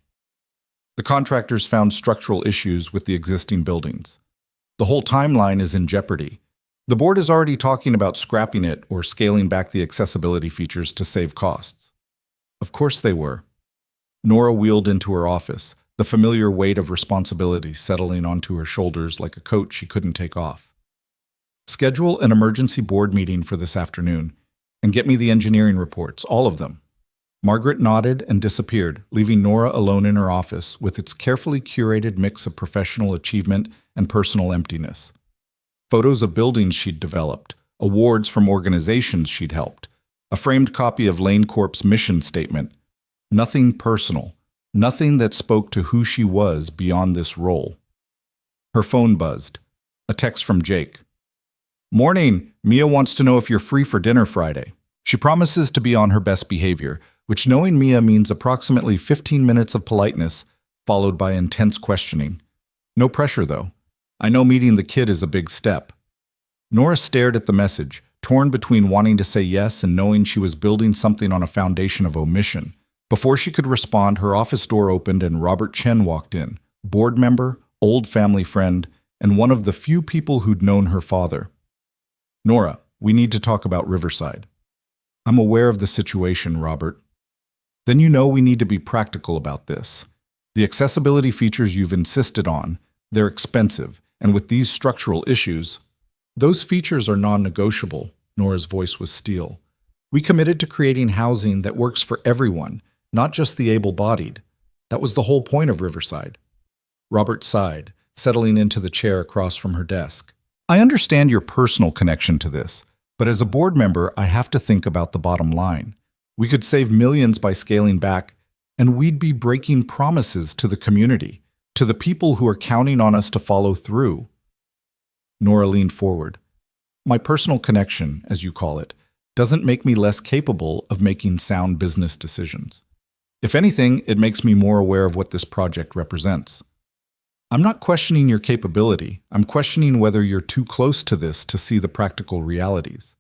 S1: The contractors found structural issues with the existing buildings. The whole timeline is in jeopardy. The board is already talking about scrapping it or scaling back the accessibility features to save costs. Of course they were. Nora wheeled into her office, the familiar weight of responsibility settling onto her shoulders like a coat she couldn't take off. Schedule an emergency board meeting for this afternoon, and get me the engineering reports, all of them. Margaret nodded and disappeared, leaving Nora alone in her office with its carefully curated mix of professional achievement and personal emptiness. Photos of buildings she'd developed, awards from organizations she'd helped, a framed copy of Lane Corp's mission statement. Nothing personal, nothing that spoke to who she was beyond this role. Her phone buzzed. A text from Jake. Morning, Mia wants to know if you're free for dinner Friday. She promises to be on her best behavior, which knowing Mia means approximately 15 minutes of politeness, followed by intense questioning. No pressure, though. I know meeting the kid is a big step. Nora stared at the message, torn between wanting to say yes and knowing she was building something on a foundation of omission. Before she could respond, her office door opened and Robert Chen walked in, board member, old family friend, and one of the few people who'd known her father. Nora, we need to talk about Riverside. I'm aware of the situation, Robert. Then you know we need to be practical about this. The accessibility features you've insisted on, they're expensive, and with these structural issues, those features are non-negotiable. Nora's voice was steel. We committed to creating housing that works for everyone, not just the able-bodied. That was the whole point of Riverside. Robert sighed, settling into the chair across from her desk. I understand your personal connection to this, but as a board member, I have to think about the bottom line. We could save millions by scaling back, and we'd be breaking promises to the community, to the people who are counting on us to follow through. Nora leaned forward. My personal connection, as you call it, doesn't make me less capable of making sound business decisions. If anything, it makes me more aware of what this project represents. I'm not questioning your capability. I'm questioning whether you're too close to this to see the practical realities.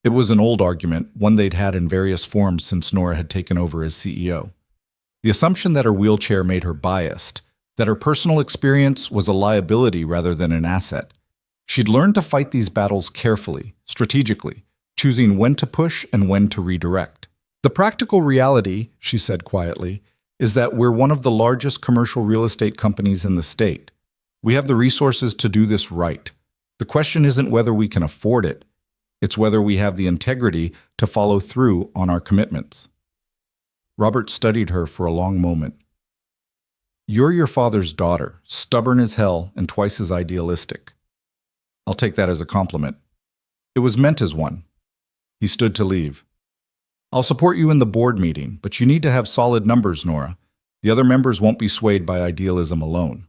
S1: It was an old argument, one they'd had in various forms since Nora had taken over as CEO. The assumption that her wheelchair made her biased, that her personal experience was a liability rather than an asset. She'd learned to fight these battles carefully, strategically, choosing when to push and when to redirect. The practical reality, she said quietly, is that we're one of the largest commercial real estate companies in the state. We have the resources to do this right. The question isn't whether we can afford it. It's whether we have the integrity to follow through on our commitments. Robert studied her for a long moment. You're your father's daughter, stubborn as hell and twice as idealistic. I'll take that as a compliment. It was meant as one. He stood to leave. I'll support you in the board meeting, but you need to have solid numbers, Nora. The other members won't be swayed by idealism alone.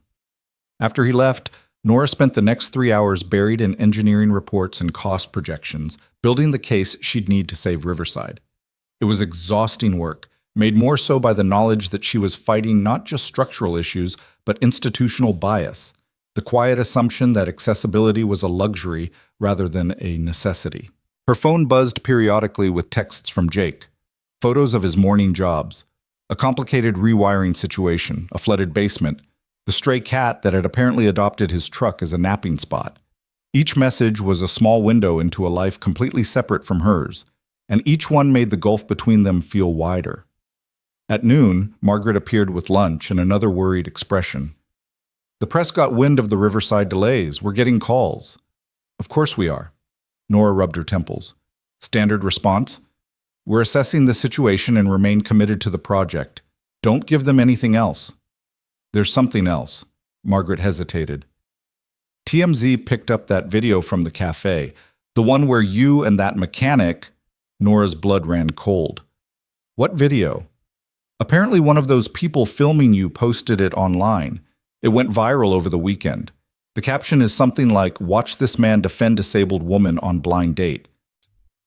S1: After he left, Nora spent the next 3 hours buried in engineering reports and cost projections, building the case she'd need to save Riverside. It was exhausting work, made more so by the knowledge that she was fighting not just structural issues, but institutional bias, the quiet assumption that accessibility was a luxury rather than a necessity. Her phone buzzed periodically with texts from Jake, photos of his morning jobs, a complicated rewiring situation, a flooded basement, the stray cat that had apparently adopted his truck as a napping spot. Each message was a small window into a life completely separate from hers, and each one made the gulf between them feel wider. At noon, Margaret appeared with lunch and another worried expression. The press got wind of the Riverside delays. We're getting calls. Of course we are. Nora rubbed her temples. Standard response? We're assessing the situation and remain committed to the project. Don't give them anything else. There's something else. Margaret hesitated. TMZ picked up that video from the café, the one where you and that mechanic. Nora's blood ran cold. What video? Apparently one of those people filming you posted it online. It went viral over the weekend. The caption is something like, "Watch this man defend disabled woman on blind date."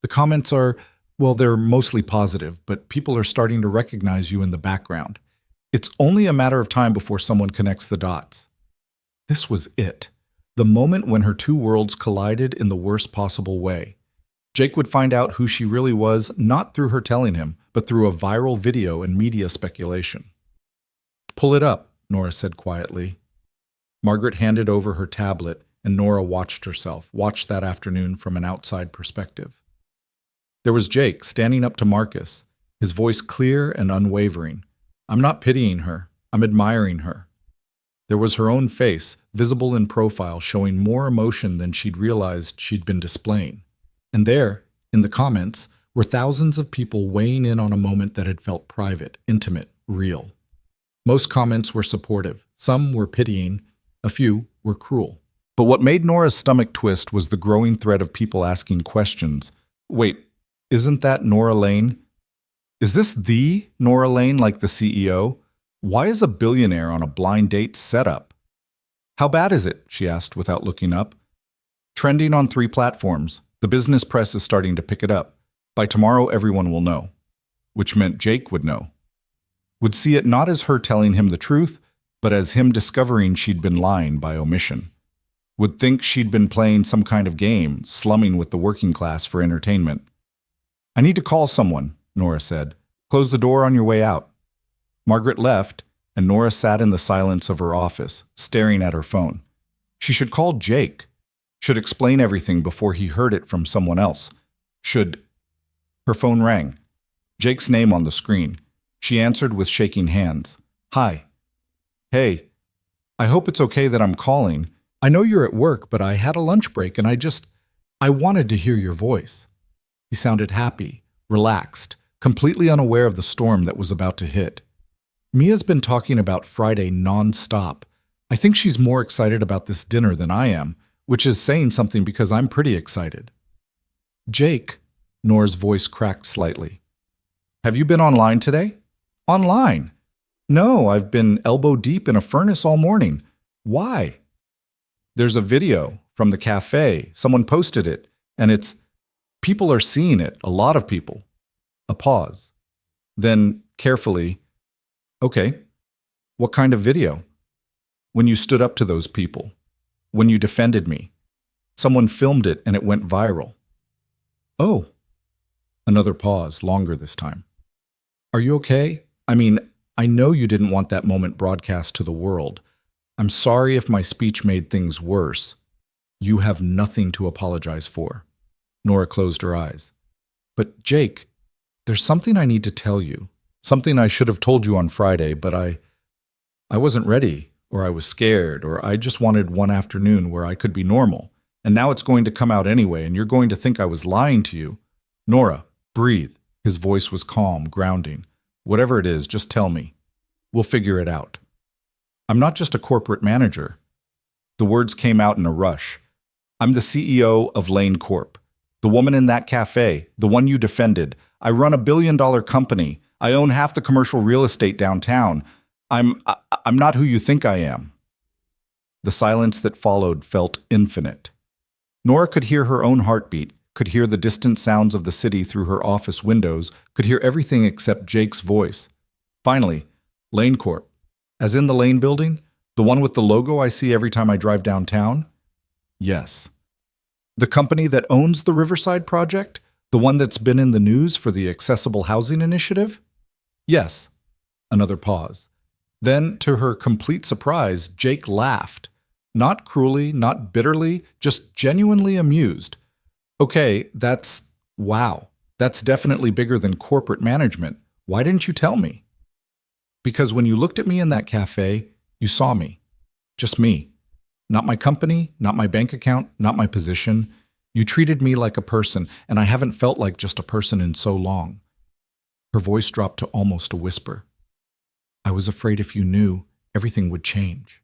S1: The comments are, well, they're mostly positive, but people are starting to recognize you in the background. It's only a matter of time before someone connects the dots. This was it. The moment when her two worlds collided in the worst possible way. Jake would find out who she really was, not through her telling him, but through a viral video and media speculation. Pull it up, Nora said quietly. Margaret handed over her tablet, and Nora watched that afternoon from an outside perspective. There was Jake standing up to Marcus, his voice clear and unwavering. I'm not pitying her. I'm admiring her. There was her own face, visible in profile, showing more emotion than she'd realized she'd been displaying. And there, in the comments, were thousands of people weighing in on a moment that had felt private, intimate, real. Most comments were supportive. Some were pitying. A few were cruel. But what made Nora's stomach twist was the growing thread of people asking questions. Wait, isn't that Nora Lane? Is this the Nora Lane like the CEO? Why is a billionaire on a blind date setup? How bad is it? She asked without looking up. Trending on 3 platforms. The business press is starting to pick it up. By tomorrow, everyone will know. Which meant Jake would know. Would see it not as her telling him the truth, but as him discovering she'd been lying by omission. Would think she'd been playing some kind of game, slumming with the working class for entertainment. I need to call someone, Nora said. Close the door on your way out. Margaret left, and Nora sat in the silence of her office, staring at her phone. She should call Jake. Should explain everything before he heard it from someone else. Her phone rang. Jake's name on the screen. She answered with shaking hands. Hi. Hey. I hope it's okay that I'm calling. I know you're at work, but I had a lunch break and I wanted to hear your voice. He sounded happy, relaxed, completely unaware of the storm that was about to hit. Mia's been talking about Friday non-stop. I think she's more excited about this dinner than I am, which is saying something because I'm pretty excited. Jake, Nora's voice cracked slightly. Have you been online today? Online? No, I've been elbow deep in a furnace all morning. Why? There's a video from the cafe. Someone posted it, and people are seeing it, a lot of people. A pause. Then, carefully, okay, what kind of video? When you stood up to those people. When you defended me. Someone filmed it and it went viral. Oh. Another pause, longer this time. Are you okay? I mean, I know you didn't want that moment broadcast to the world. I'm sorry if my speech made things worse. You have nothing to apologize for. Nora closed her eyes. But Jake, there's something I need to tell you. Something I should have told you on Friday, but I wasn't ready, or I was scared, or I just wanted one afternoon where I could be normal. And now it's going to come out anyway, and you're going to think I was lying to you. Nora, breathe. His voice was calm, grounding. Whatever it is, just tell me. We'll figure it out. I'm not just a corporate manager. The words came out in a rush. I'm the CEO of Lane Corp. The woman in that cafe, the one you defended. I run $1 billion company. I own half the commercial real estate downtown. I'm not who you think I am. The silence that followed felt infinite. Nora could hear her own heartbeat, could hear the distant sounds of the city through her office windows, could hear everything except Jake's voice. Finally, Lane Corp. As in the Lane building? The one with the logo I see every time I drive downtown? Yes. The company that owns the Riverside project? The one that's been in the news for the accessible housing initiative? Yes. Another pause. Then, to her complete surprise, Jake laughed. Not cruelly, not bitterly, just genuinely amused. Okay, wow. That's definitely bigger than corporate management. Why didn't you tell me? Because when you looked at me in that cafe, you saw me. Just me. Not my company, not my bank account, not my position. You treated me like a person, and I haven't felt like just a person in so long. Her voice dropped to almost a whisper. I was afraid if you knew, everything would change.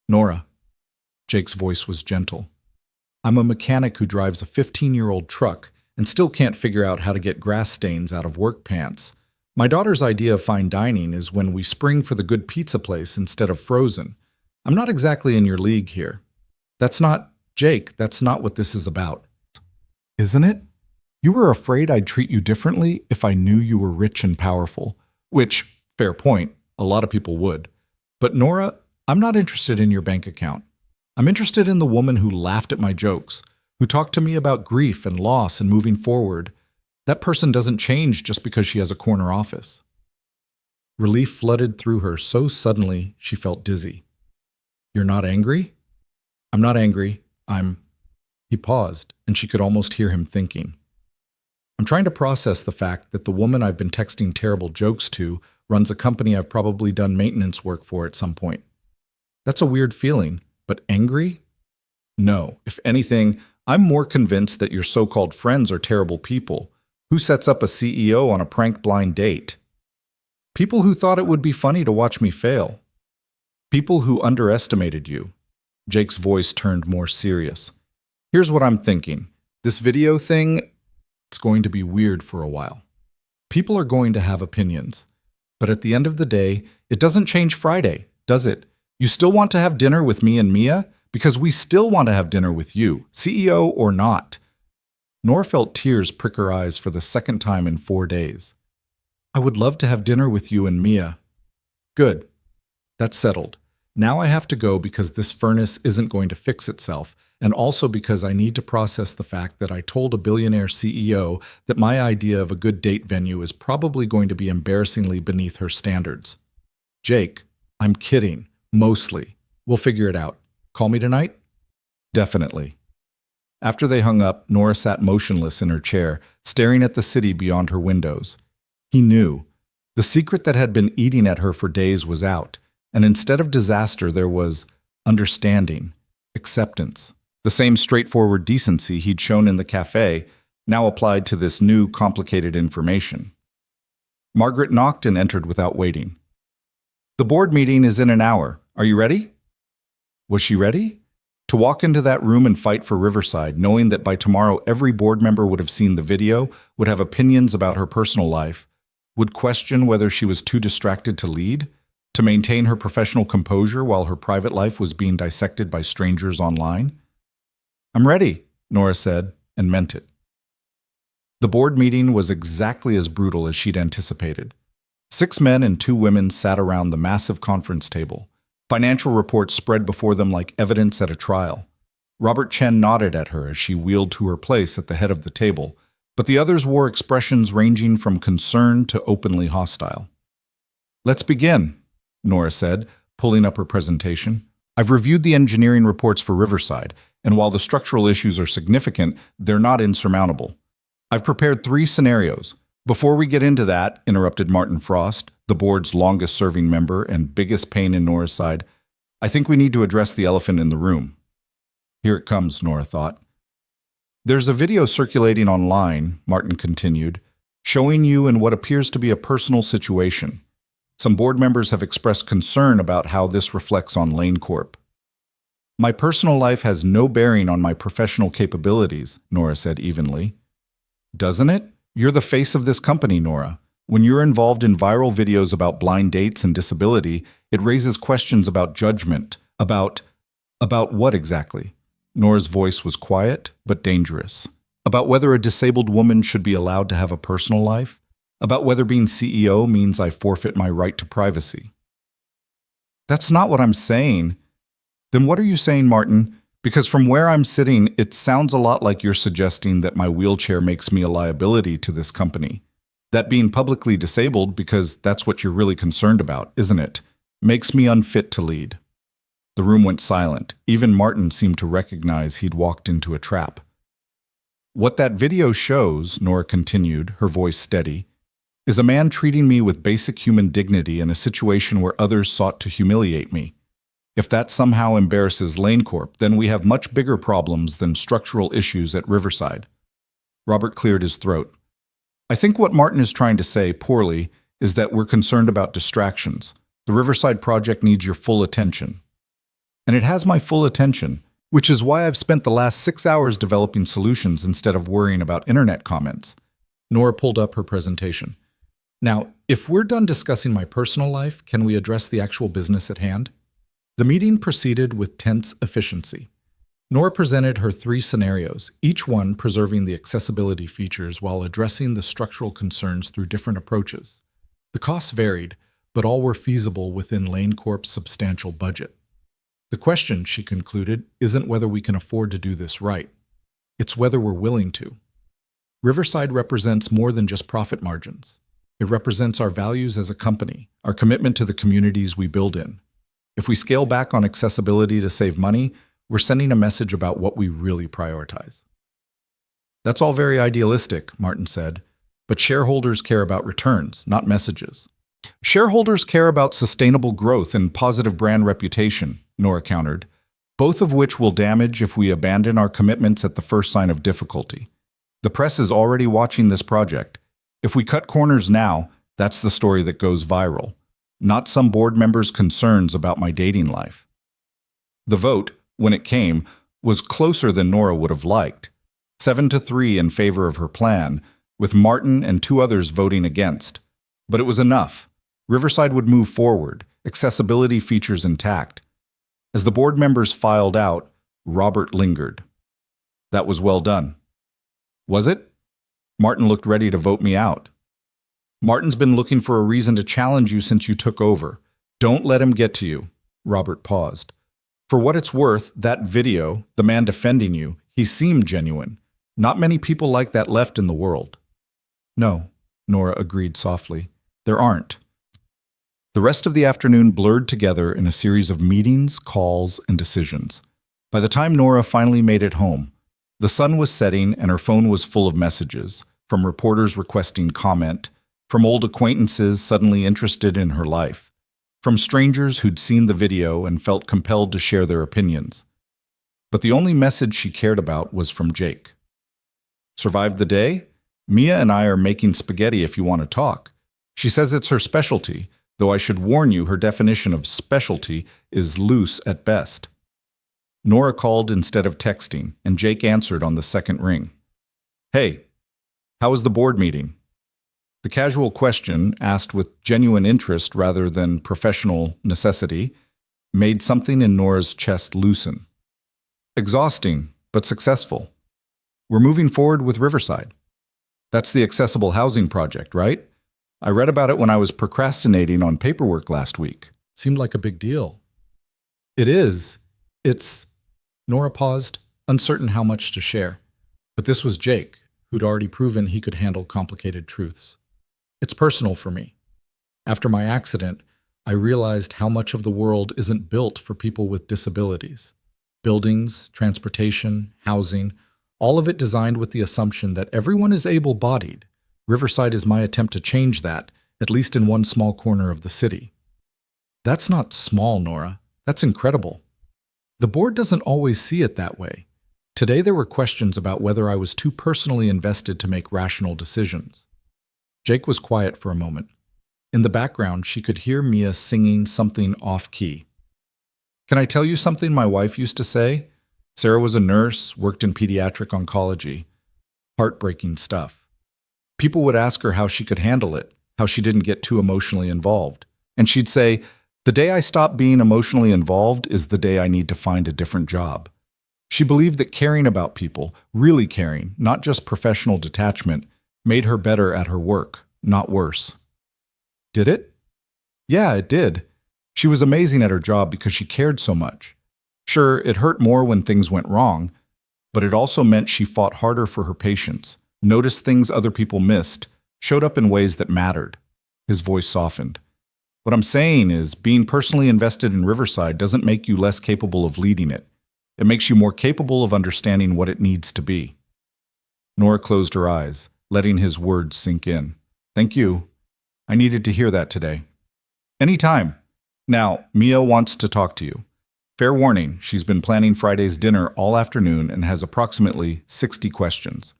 S1: Nora. Jake's voice was gentle. I'm a mechanic who drives a 15-year-old truck and still can't figure out how to get grass stains out of work pants. My daughter's idea of fine dining is when we spring for the good pizza place instead of frozen. I'm not exactly in your league here. Jake, that's not what this is about. Isn't it? You were afraid I'd treat you differently if I knew you were rich and powerful, which, fair point, a lot of people would. But Nora, I'm not interested in your bank account. I'm interested in the woman who laughed at my jokes, who talked to me about grief and loss and moving forward. That person doesn't change just because she has a corner office. Relief flooded through her so suddenly she felt dizzy. You're not angry? I'm not angry. He paused, and she could almost hear him thinking. I'm trying to process the fact that the woman I've been texting terrible jokes to runs a company I've probably done maintenance work for at some point. That's a weird feeling, but angry? No, if anything, I'm more convinced that your so-called friends are terrible people. Who sets up a CEO on a prank blind date? People who thought it would be funny to watch me fail. People who underestimated you. Jake's voice turned more serious. Here's what I'm thinking. This video thing, it's going to be weird for a while. People are going to have opinions. But at the end of the day, it doesn't change Friday, does it? You still want to have dinner with me and Mia? Because we still want to have dinner with you, CEO or not. Nora felt tears prick her eyes for the second time in 4 days. I would love to have dinner with you and Mia. Good. That's settled. Now I have to go because this furnace isn't going to fix itself, and also because I need to process the fact that I told a billionaire CEO that my idea of a good date venue is probably going to be embarrassingly beneath her standards. Jake, I'm kidding. Mostly. We'll figure it out. Call me tonight? Definitely. After they hung up, Nora sat motionless in her chair, staring at the city beyond her windows. He knew. The secret that had been eating at her for days was out, and instead of disaster there was understanding, acceptance. The same straightforward decency he'd shown in the cafe, now applied to this new, complicated information. Margaret knocked and entered without waiting. The board meeting is in an hour. Are you ready? Was she ready? To walk into that room and fight for Riverside, knowing that by tomorrow every board member would have seen the video, would have opinions about her personal life. would question whether she was too distracted to lead, to maintain her professional composure while her private life was being dissected by strangers online? "I'm ready," Nora said, and meant it. The board meeting was exactly as brutal as she'd anticipated. 6 men and 2 women sat around the massive conference table. Financial reports spread before them like evidence at a trial. Robert Chen nodded at her as she wheeled to her place at the head of the table, but the others wore expressions ranging from concern to openly hostile. "Let's begin," Nora said, pulling up her presentation. "I've reviewed the engineering reports for Riverside, and while the structural issues are significant, they're not insurmountable. I've prepared 3 scenarios. Before we get into that," interrupted Martin Frost, the board's longest-serving member and biggest pain in Nora's side, "I think we need to address the elephant in the room." Here it comes, Nora thought. "There's a video circulating online," Martin continued, "showing you in what appears to be a personal situation. Some board members have expressed concern about how this reflects on Lane Corp." "My personal life has no bearing on my professional capabilities," Nora said evenly. "Doesn't it? You're the face of this company, Nora. When you're involved in viral videos about blind dates and disability, it raises questions about judgment, about what exactly?" Nora's voice was quiet, but dangerous. "About whether a disabled woman should be allowed to have a personal life? About whether being CEO means I forfeit my right to privacy?" "That's not what I'm saying." "Then what are you saying, Martin? Because from where I'm sitting, it sounds a lot like you're suggesting that my wheelchair makes me a liability to this company. That being publicly disabled, because that's what you're really concerned about, isn't it, makes me unfit to lead." The room went silent. Even Martin seemed to recognize he'd walked into a trap. "What that video shows," Nora continued, her voice steady, "is a man treating me with basic human dignity in a situation where others sought to humiliate me. If that somehow embarrasses Lane Corp, then we have much bigger problems than structural issues at Riverside." Robert cleared his throat. "I think what Martin is trying to say, poorly, is that we're concerned about distractions. The Riverside project needs your full attention." "And it has my full attention, which is why I've spent the last 6 hours developing solutions instead of worrying about internet comments." Nora pulled up her presentation. "Now, if we're done discussing my personal life, can we address the actual business at hand?" The meeting proceeded with tense efficiency. Nora presented her 3 scenarios, each one preserving the accessibility features while addressing the structural concerns through different approaches. The costs varied, but all were feasible within Lane Corp's substantial budget. The question, she concluded, isn't whether we can afford to do this right. It's whether we're willing to. Riverside represents more than just profit margins. It represents our values as a company, our commitment to the communities we build in. If we scale back on accessibility to save money, we're sending a message about what we really prioritize. "That's all very idealistic," Martin said, "but shareholders care about returns, not messages." "Shareholders care about sustainable growth and positive brand reputation," Nora countered, "both of which will damage if we abandon our commitments at the first sign of difficulty. The press is already watching this project. If we cut corners now, that's the story that goes viral, not some board member's concerns about my dating life." The vote, when it came, was closer than Nora would have liked. 7-3 in favor of her plan, with Martin and 2 others voting against. But it was enough. Riverside would move forward, accessibility features intact. As the board members filed out, Robert lingered. "That was well done." "Was it?" Martin looked ready to vote me out. "Martin's been looking for a reason to challenge you since you took over. Don't let him get to you." Robert paused. "For what it's worth, that video, the man defending you, he seemed genuine. Not many people like that left in the world." "No," Nora agreed softly. "There aren't." The rest of the afternoon blurred together in a series of meetings, calls, and decisions. By the time Nora finally made it home, the sun was setting and her phone was full of messages, from reporters requesting comment, from old acquaintances suddenly interested in her life, from strangers who'd seen the video and felt compelled to share their opinions. But the only message she cared about was from Jake. "Survived the day? Mia and I are making spaghetti if you want to talk. She says it's her specialty, though I should warn you her definition of specialty is loose at best." Nora called instead of texting, and Jake answered on the second ring. "Hey, how was the board meeting?" The casual question, asked with genuine interest rather than professional necessity, made something in Nora's chest loosen. Exhausting, but successful. We're moving forward with Riverside. That's the accessible housing project, right? I read about it when I was procrastinating on paperwork last week.
S2: Seemed like a big deal. It is. It's... Nora paused, uncertain how much to share. But this was Jake, who'd already proven he could handle complicated truths. It's personal for me. After my accident, I realized how much of the world isn't built for people with disabilities. Buildings, transportation, housing, all of it designed with the assumption that everyone is able-bodied. Riverside is my attempt to change that, at least in one small corner of the city. That's not small, Nora. That's incredible. The board doesn't always see it that way. Today there were questions about whether I was too personally invested to make rational decisions. Jake was quiet for a moment. In the background, she could hear Mia singing something off-key. Can I tell you something my wife used to say? Sarah was a nurse, worked in pediatric oncology. Heartbreaking stuff. People would ask her how she could handle it, how she didn't get too emotionally involved. And she'd say, "The day I stop being emotionally involved is the day I need to find a different job." She believed that caring about people, really caring, not just professional detachment, made her better at her work, not worse. Did it? Yeah, it did. She was amazing at her job because she cared so much. Sure, it hurt more when things went wrong, but it also meant she fought harder for her patients, noticed things other people missed, showed up in ways that mattered. His voice softened. What I'm saying is, being personally invested in Riverside doesn't make you less capable of leading it. It makes you more capable of understanding what it needs to be. Nora closed her eyes, letting his words sink in. Thank you. I needed to hear that today. Anytime. Now, Mia wants to talk to you. Fair warning, she's been planning Friday's dinner all afternoon and has approximately 60 questions.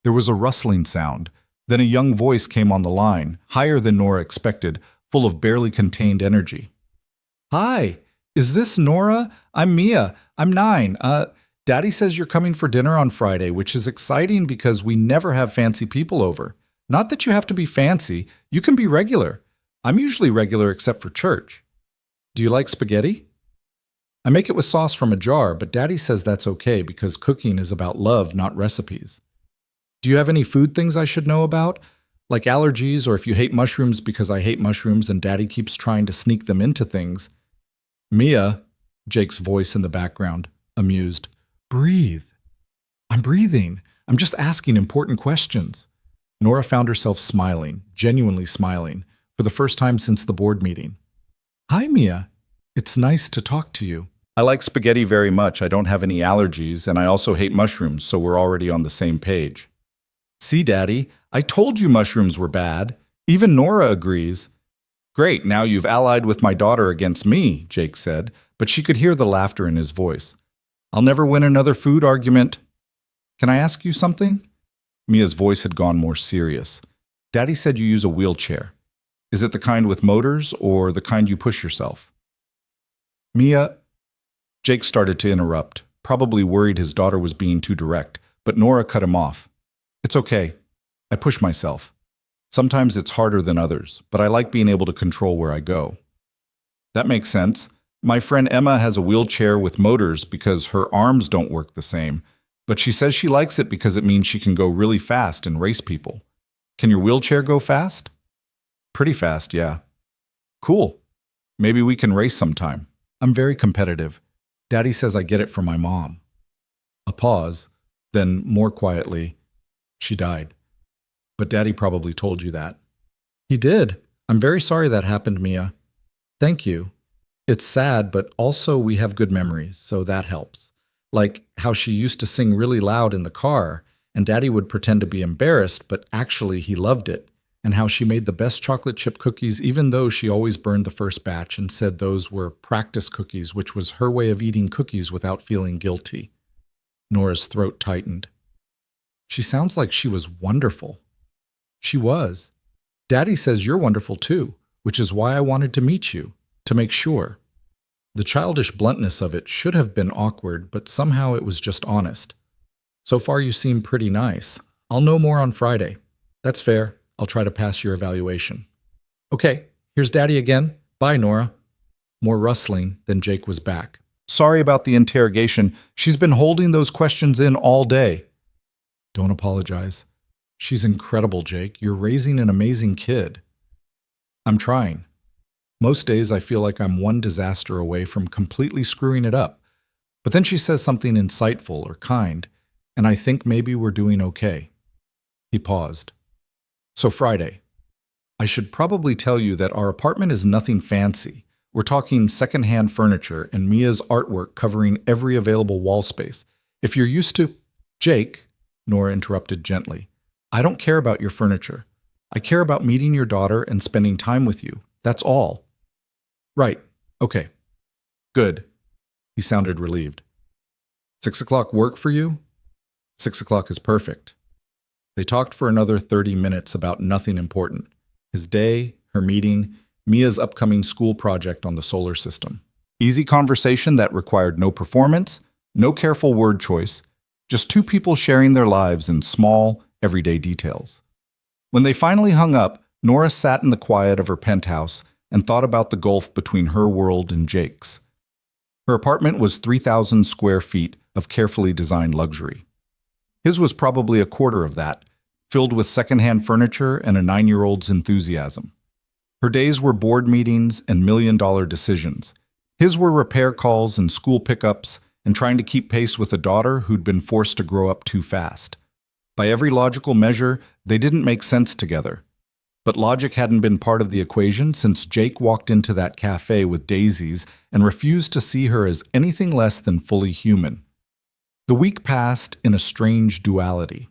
S2: There was a rustling sound. Then a young voice came on the line, higher than Nora expected, full of barely contained energy. Hi, is this Nora? I'm Mia. I'm 9. Daddy says you're coming for dinner on Friday, which is exciting because we never have fancy people over. Not that you have to be fancy. You can be regular. I'm usually regular except for church. Do you like spaghetti? I make it with sauce from a jar, but Daddy says that's okay because cooking is about love, not recipes. Do you have any food things I should know about? Like allergies, or if you hate mushrooms because I hate mushrooms and Daddy keeps trying to sneak them into things. Mia, Jake's voice in the background, amused. Breathe. I'm breathing. I'm just asking important questions. Nora found herself smiling, genuinely smiling, for the first time since the board meeting. Hi, Mia. It's nice to talk to you. I like spaghetti very much. I don't have any allergies, and I also hate mushrooms, so we're already on the same page. See, Daddy, I told you mushrooms were bad. Even Nora agrees. Great, now you've allied with my daughter against me, Jake said, but she could hear the laughter in his voice. I'll never win another food argument. Can I ask you something? Mia's voice had gone more serious. Daddy said you use a wheelchair. Is it the kind with motors or the kind you push yourself? Mia... Jake started to interrupt, probably worried his daughter was being too direct, but Nora cut him off. It's okay. I push myself. Sometimes it's harder than others, but I like being able to control where I go. That makes sense. My friend Emma has a wheelchair with motors because her arms don't work the same, but she says she likes it because it means she can go really fast and race people. Can your wheelchair go fast? Pretty fast, yeah. Cool. Maybe we can race sometime. I'm very competitive. Daddy says I get it from my mom. A pause, then more quietly, she died. But Daddy probably told you that. He did. I'm very sorry that happened, Mia. Thank you. It's sad, but also we have good memories, so that helps. Like how she used to sing really loud in the car, and Daddy would pretend to be embarrassed, but actually he loved it. And how she made the best chocolate chip cookies even though she always burned the first batch and said those were practice cookies, which was her way of eating cookies without feeling guilty. Nora's throat tightened. She sounds like she was wonderful. She was. Daddy says you're wonderful too, which is why I wanted to meet you, to make sure. The childish bluntness of it should have been awkward, but somehow it was just honest. So far you seem pretty nice. I'll know more on Friday. That's fair. I'll try to pass your evaluation. Okay, here's Daddy again. Bye, Nora. More rustling, then Jake was back.
S1: Sorry about the interrogation. She's been holding those questions in all day.
S2: Don't apologize. She's incredible, Jake. You're raising an amazing kid. I'm trying. Most days I feel like I'm one disaster away from completely screwing it up. But then she says something insightful or kind, and I think maybe we're doing okay. He paused. So Friday. I should probably tell you that our apartment is nothing fancy. We're talking secondhand furniture and Mia's artwork covering every available wall space. If you're used to... Jake, Nora interrupted gently, I don't care about your furniture. I care about meeting your daughter and spending time with you. That's all. Right. Okay. Good. He sounded relieved. 6 o'clock work for you? 6 o'clock is perfect. They talked for another 30 minutes about nothing important. His day, her meeting, Mia's upcoming school project on the solar system.
S1: Easy conversation that required no performance, no careful word choice, just two people sharing their lives in small, everyday details. When they finally hung up, Nora sat in the quiet of her penthouse and thought about the gulf between her world and Jake's. Her apartment was 3,000 square feet of carefully designed luxury. His was probably a quarter of that, filled with secondhand furniture and a 9-year-old's enthusiasm. Her days were board meetings and million-dollar decisions. His were repair calls and school pickups and trying to keep pace with a daughter who'd been forced to grow up too fast. By every logical measure, they didn't make sense together. But logic hadn't been part of the equation since Jake walked into that café with daisies and refused to see her as anything less than fully human. The week passed in a strange duality.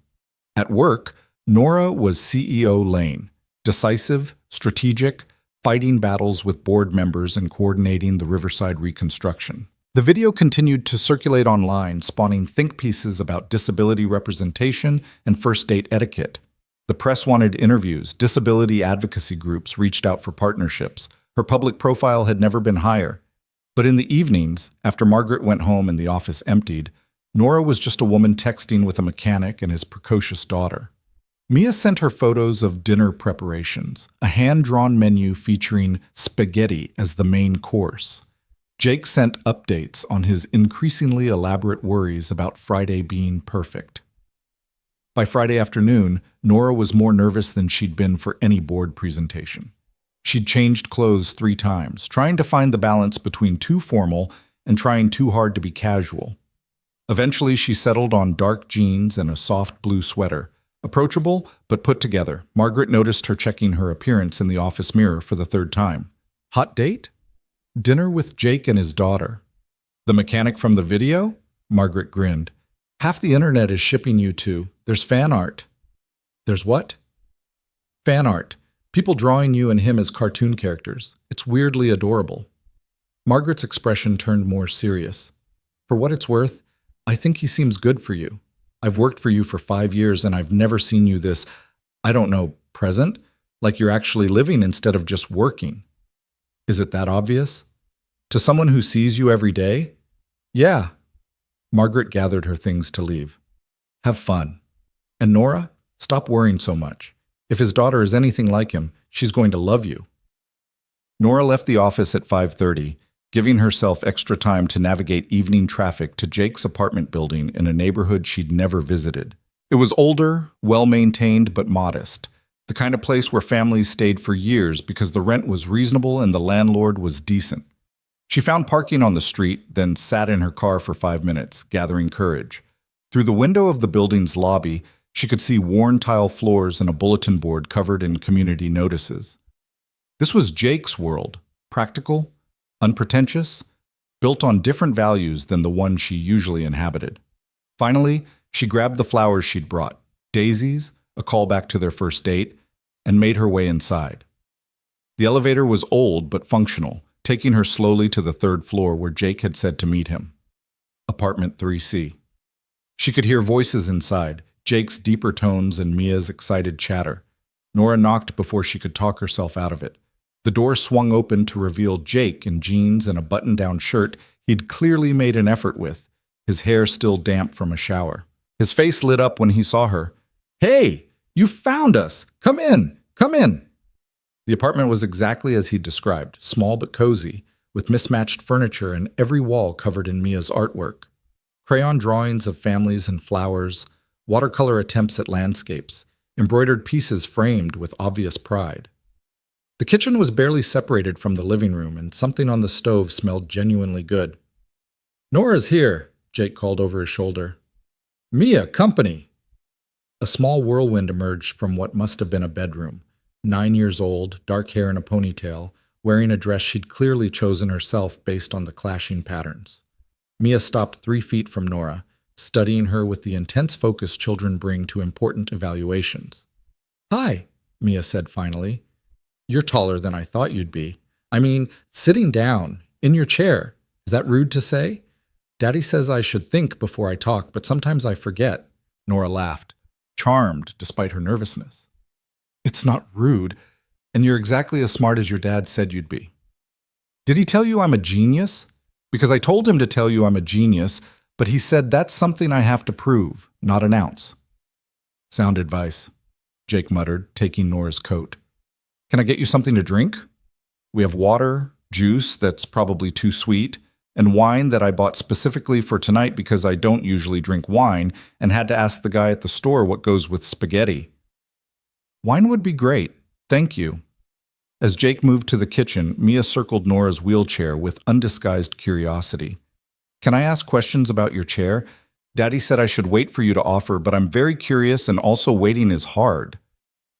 S1: At work, Nora was CEO Lane, decisive, strategic, fighting battles with board members and coordinating the Riverside reconstruction. The video continued to circulate online, spawning think pieces about disability representation and first date etiquette. The press wanted interviews, disability advocacy groups reached out for partnerships. Her public profile had never been higher. But in the evenings, after Margaret went home and the office emptied, Nora was just a woman texting with a mechanic and his precocious daughter. Mia sent her photos of dinner preparations, a hand-drawn menu featuring spaghetti as the main course. Jake sent updates on his increasingly elaborate worries about Friday being perfect. By Friday afternoon, Nora was more nervous than she'd been for any board presentation. She'd changed clothes 3 times, trying to find the balance between too formal and trying too hard to be casual. Eventually, she settled on dark jeans and a soft blue sweater. Approachable, but put together, Margaret noticed her checking her appearance in the office mirror for the 3rd time. Hot date? Dinner with Jake and his daughter. The mechanic from the video? Margaret grinned. Half the internet is shipping you two. There's fan art. There's what? Fan art. People drawing you and him as cartoon characters. It's weirdly adorable. Margaret's expression turned more serious. For what it's worth, I think he seems good for you. I've worked for you for 5 years and I've never seen you this, I don't know, present? Like you're actually living instead of just working. Is it that obvious? To someone who sees you every day? Yeah. Margaret gathered her things to leave. Have fun. And Nora, stop worrying so much. If his daughter is anything like him, she's going to love you. Nora left the office at 5:30, giving herself extra time to navigate evening traffic to Jake's apartment building in a neighborhood she'd never visited. It was older, well-maintained, but modest, the kind of place where families stayed for years because the rent was reasonable and the landlord was decent. She found parking on the street, then sat in her car for 5 minutes, gathering courage. Through the window of the building's lobby, she could see worn tile floors and a bulletin board covered in community notices. This was Jake's world, practical, unpretentious, built on different values than the one she usually inhabited. Finally, she grabbed the flowers she'd brought, daisies, a callback to their first date, and made her way inside. The elevator was old but functional, taking her slowly to the 3rd floor where Jake had said to meet him. Apartment 3C. She could hear voices inside, Jake's deeper tones and Mia's excited chatter. Nora knocked before she could talk herself out of it. The door swung open to reveal Jake in jeans and a button-down shirt he'd clearly made an effort with, his hair still damp from a shower. His face lit up when he saw her. "Hey,
S2: You found us! Come in! Come in! The apartment was exactly as he'd described, small but cozy, with mismatched furniture and every wall covered in Mia's artwork. Crayon drawings of families and flowers, watercolor attempts at landscapes, embroidered pieces framed with obvious pride. The kitchen was barely separated from the living room, and something on the stove smelled genuinely good. "Nora's here," Jake called over his shoulder. "Mia, company!" A small whirlwind emerged from what must have been a bedroom. 9 years old, dark hair in a ponytail, wearing a dress she'd clearly chosen herself based on the clashing patterns. Mia stopped 3 feet from Nora, studying her with the intense focus children bring to important evaluations. "Hi," Mia said finally. "You're taller than I thought you'd be. I mean, sitting down, in your chair. Is that rude to say? Daddy says I should think before I talk, but sometimes I forget."
S1: Nora laughed, charmed despite her nervousness. "It's not rude, and you're exactly as smart as your dad said you'd be." "Did he tell you I'm a genius?" "Because I told him to tell you I'm a genius, but he said that's something I have to prove, not announce." "Sound advice," Jake muttered, taking Nora's coat. "Can I get you something to drink? We have water, juice that's probably too sweet, and wine that I bought specifically for tonight because I don't usually drink wine and had to ask the guy at the store what goes with spaghetti." "Wine would be great, thank you." As Jake moved to the kitchen, Mia circled Nora's wheelchair with undisguised curiosity. "Can I ask questions about your chair? Daddy said I should wait for you to offer, but I'm very curious and also waiting is hard."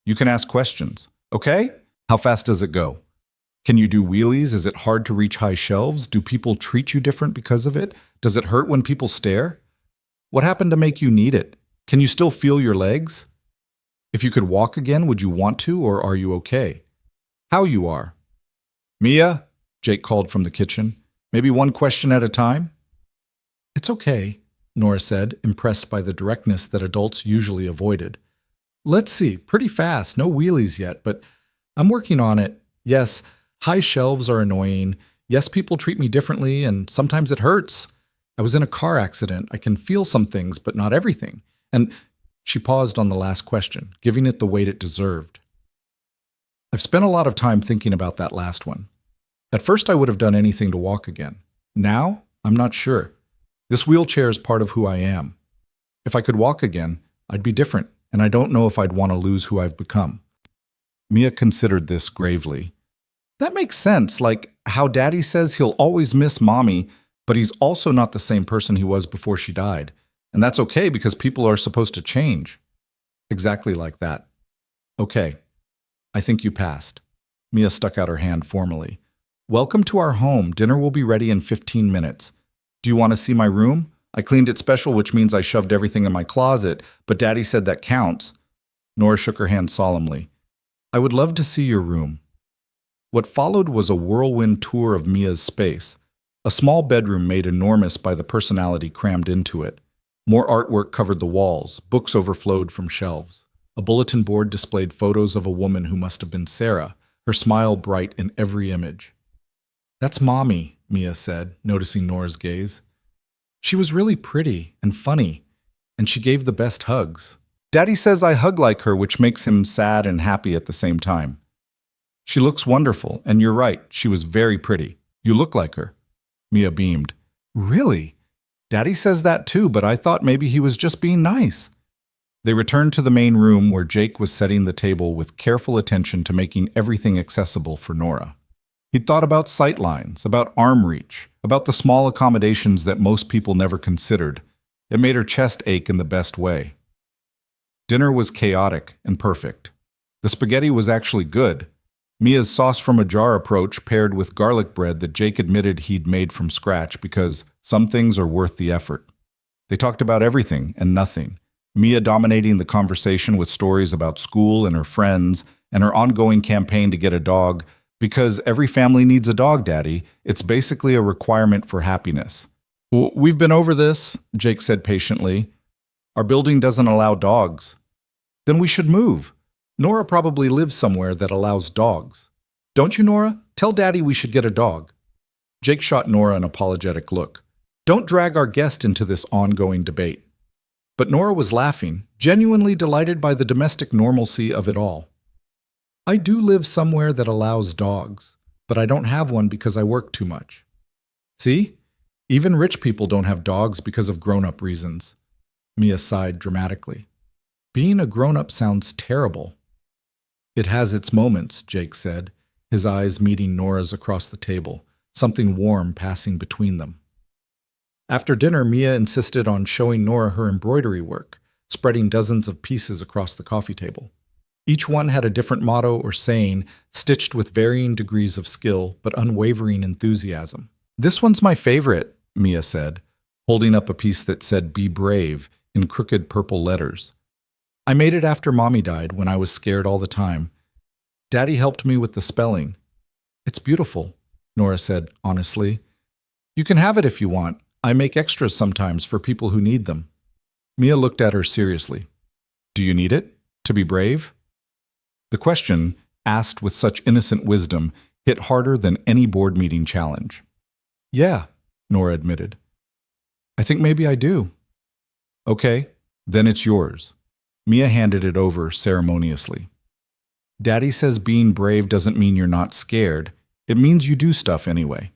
S1: "You can ask questions. Okay? How fast does it go? Can you do wheelies? Is it hard to reach high shelves? Do people treat you different because of it? Does it hurt when people stare? What happened to make you need it? Can you still feel your legs? If you could walk again, would you want to, or are you okay? How you are?" "Mia," Jake called from the kitchen, "maybe one question at a time?" "It's okay," Nora said, impressed by the directness that adults usually avoided. "Let's see, pretty fast, no wheelies yet, but I'm working on it. Yes, high shelves are annoying. Yes, people treat me differently, and sometimes it hurts. I was in a car accident. I can feel some things, but not everything." And she paused on the last question, giving it the weight it deserved. "I've spent a lot of time thinking about that last one. At first, I would have done anything to walk again. Now, I'm not sure. This wheelchair is part of who I am. If I could walk again, I'd be different, and I don't know if I'd want to lose who I've become." Mia considered this gravely. "That makes sense, like how Daddy says he'll always miss Mommy, but he's also not the same person he was before she died. And that's okay because people are supposed to change." "Exactly like that." "Okay. I think you passed." Mia stuck out her hand formally. "Welcome to our home. Dinner will be ready in 15 minutes. Do you want to see my room? I cleaned it special, which means I shoved everything in my closet, but Daddy said that counts." Nora shook her hand solemnly. "I would love to see your room." What followed was a whirlwind tour of Mia's space, a small bedroom made enormous by the personality crammed into it. More artwork covered the walls, books overflowed from shelves. A bulletin board displayed photos of a woman who must have been Sarah, her smile bright in every image. "That's Mommy," Mia said, noticing Nora's gaze. "She was really pretty and funny, and she gave the best hugs. Daddy says I hug like her, which makes him sad and happy at the same time. She looks wonderful, and you're right, she was very pretty. You look like her." Mia beamed. "Really? Daddy says that too, but I thought maybe he was just being nice." They returned to the main room where Jake was setting the table with careful attention to making everything accessible for Nora. He'd thought about sight lines, about arm reach, about the small accommodations that most people never considered. It made her chest ache in the best way. Dinner was chaotic and perfect. The spaghetti was actually good. Mia's sauce from a jar approach paired with garlic bread that Jake admitted he'd made from scratch because some things are worth the effort. They talked about everything and nothing. Mia dominating the conversation with stories about school and her friends and her ongoing campaign to get a dog, because every family needs a dog, Daddy. It's basically a requirement for happiness. "We've been over this," Jake said patiently. "Our building doesn't allow dogs." "Then we should move. Nora probably lives somewhere that allows dogs. Don't you, Nora? Tell Daddy we should get a dog." Jake shot Nora an apologetic look. "Don't drag our guest into this ongoing debate."
S2: But Nora was laughing, genuinely delighted by the domestic normalcy of it all. I do live somewhere that allows dogs, but I don't have one because I work too much. See? Even rich people don't have dogs because of grown-up reasons. Mia sighed dramatically. Being a grown-up sounds terrible. It has its moments, Jake said, his eyes meeting Nora's across the table, something warm passing between them. After dinner, Mia insisted on showing Nora her embroidery work, spreading dozens of pieces across the coffee table. Each one had a different motto or saying, stitched with varying degrees of skill but unwavering enthusiasm. "This one's my favorite," Mia said, holding up a piece that said, "Be brave," in crooked purple letters. "I made it after Mommy died when I was scared all the time. Daddy helped me with the spelling." "It's beautiful," Nora said honestly. "You can have it if you want. I make extras sometimes for people who need them." Mia looked at her seriously. "Do you need it? To be brave?" The question, asked with such innocent wisdom, hit harder than any board meeting challenge. "Yeah," Nora admitted. "I think maybe I do." "Okay, then it's yours." Mia handed it over ceremoniously. "Daddy says being brave doesn't mean you're not scared. It means you do stuff anyway."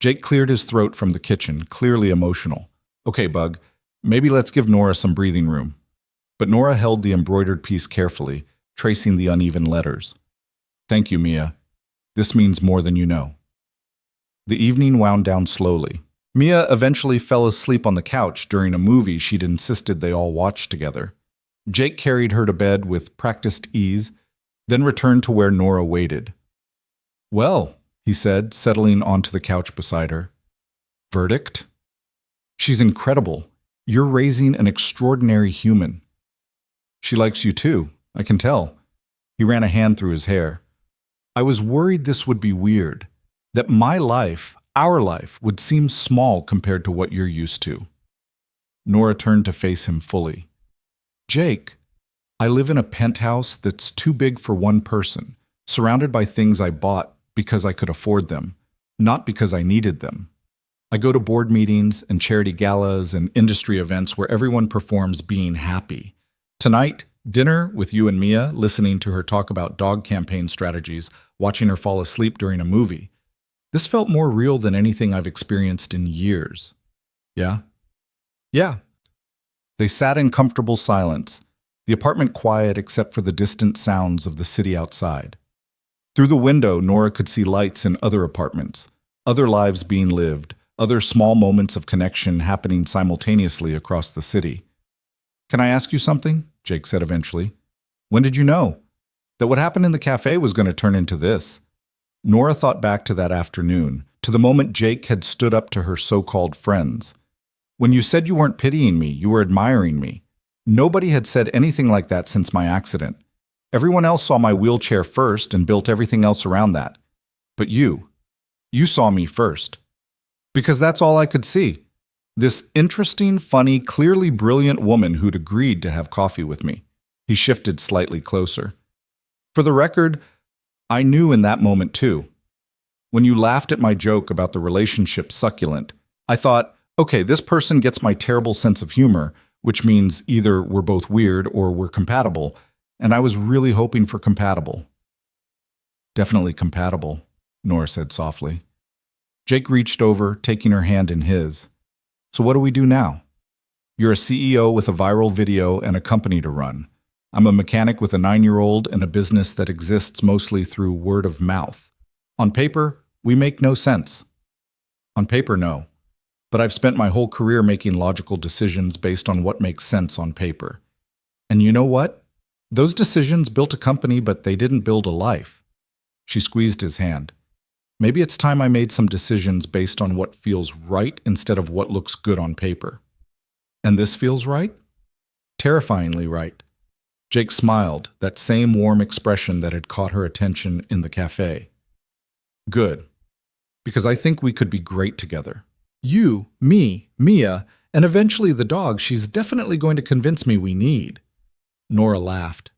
S2: Jake cleared his throat from the kitchen, clearly emotional. "Okay, Bug, maybe let's give Nora some breathing room." But Nora held the embroidered piece carefully, tracing the uneven letters. "Thank you, Mia. This means more than you know." The evening wound down slowly. Mia eventually fell asleep on the couch during a movie she'd insisted they all watch together. Jake carried her to bed with practiced ease, then returned to where Nora waited. "Well," he said, settling onto the couch beside her. "Verdict?" "She's incredible. You're raising an extraordinary human." "She likes you too, I can tell." He ran a hand through his hair. "I was worried this would be weird, that my life, our life, would seem small compared to what you're used to." Nora turned to face him fully. "Jake, I live in a penthouse that's too big for one person, surrounded by things I bought because I could afford them, not because I needed them. I go to board meetings and charity galas and industry events where everyone performs being happy. Tonight, dinner with you and Mia, listening to her talk about dog campaign strategies, watching her fall asleep during a movie. This felt more real than anything I've experienced in years." "Yeah?" "Yeah." They sat in comfortable silence, the apartment quiet except for the distant sounds of the city outside. Through the window, Nora could see lights in other apartments, other lives being lived, other small moments of connection happening simultaneously across the city. "Can I ask you something?" Jake said eventually. "When did you know that what happened in the cafe was going to turn into this?" Nora thought back to that afternoon, to the moment Jake had stood up to her so-called friends. "When you said you weren't pitying me, you were admiring me. Nobody had said anything like that since my accident. Everyone else saw my wheelchair first and built everything else around that. But you saw me first. Because that's all I could see. This interesting, funny, clearly brilliant woman who'd agreed to have coffee with me." He shifted slightly closer. "For the record, I knew in that moment too. When you laughed at my joke about the relationship succulent, I thought, okay, this person gets my terrible sense of humor, which means either we're both weird or we're compatible, and I was really hoping for compatible." "Definitely compatible," Nora said softly. Jake reached over, taking her hand in his. "So what do we do now? You're a CEO with a viral video and a company to run. I'm a mechanic with a 9-year-old and a business that exists mostly through word of mouth. On paper, we make no sense." "On paper, no. But I've spent my whole career making logical decisions based on what makes sense on paper. And you know what? Those decisions built a company, but they didn't build a life." She squeezed his hand. "Maybe it's time I made some decisions based on what feels right instead of what looks good on paper." "And this feels right?" "Terrifyingly right." Jake smiled, that same warm expression that had caught her attention in the cafe. "Good. Because I think we could be great together. You, me, Mia, and eventually the dog she's definitely going to convince me we need." Nora laughed.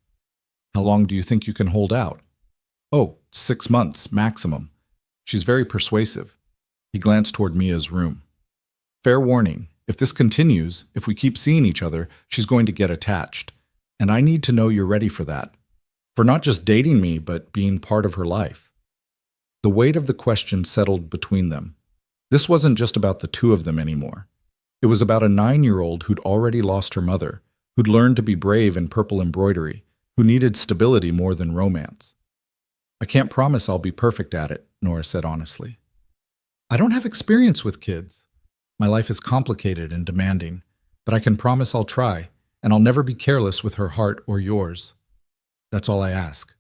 S2: "How long do you think you can hold out?" "Oh, 6 months, maximum. She's very persuasive." He glanced toward Mia's room. "Fair warning, If this continues, if we keep seeing each other, she's going to get attached. And I need to know you're ready for that. For not just dating me, but being part of her life. The weight of the question settled between them. This wasn't just about the two of them anymore. It was about a 9-year-old who'd already lost her mother, who'd learned to be brave in purple embroidery, who needed stability more than romance. I can't promise I'll be perfect at it, Nora said honestly. I don't have experience with kids. My life is complicated and demanding, but I can promise I'll try, and I'll never be careless with her heart or yours. That's all I ask.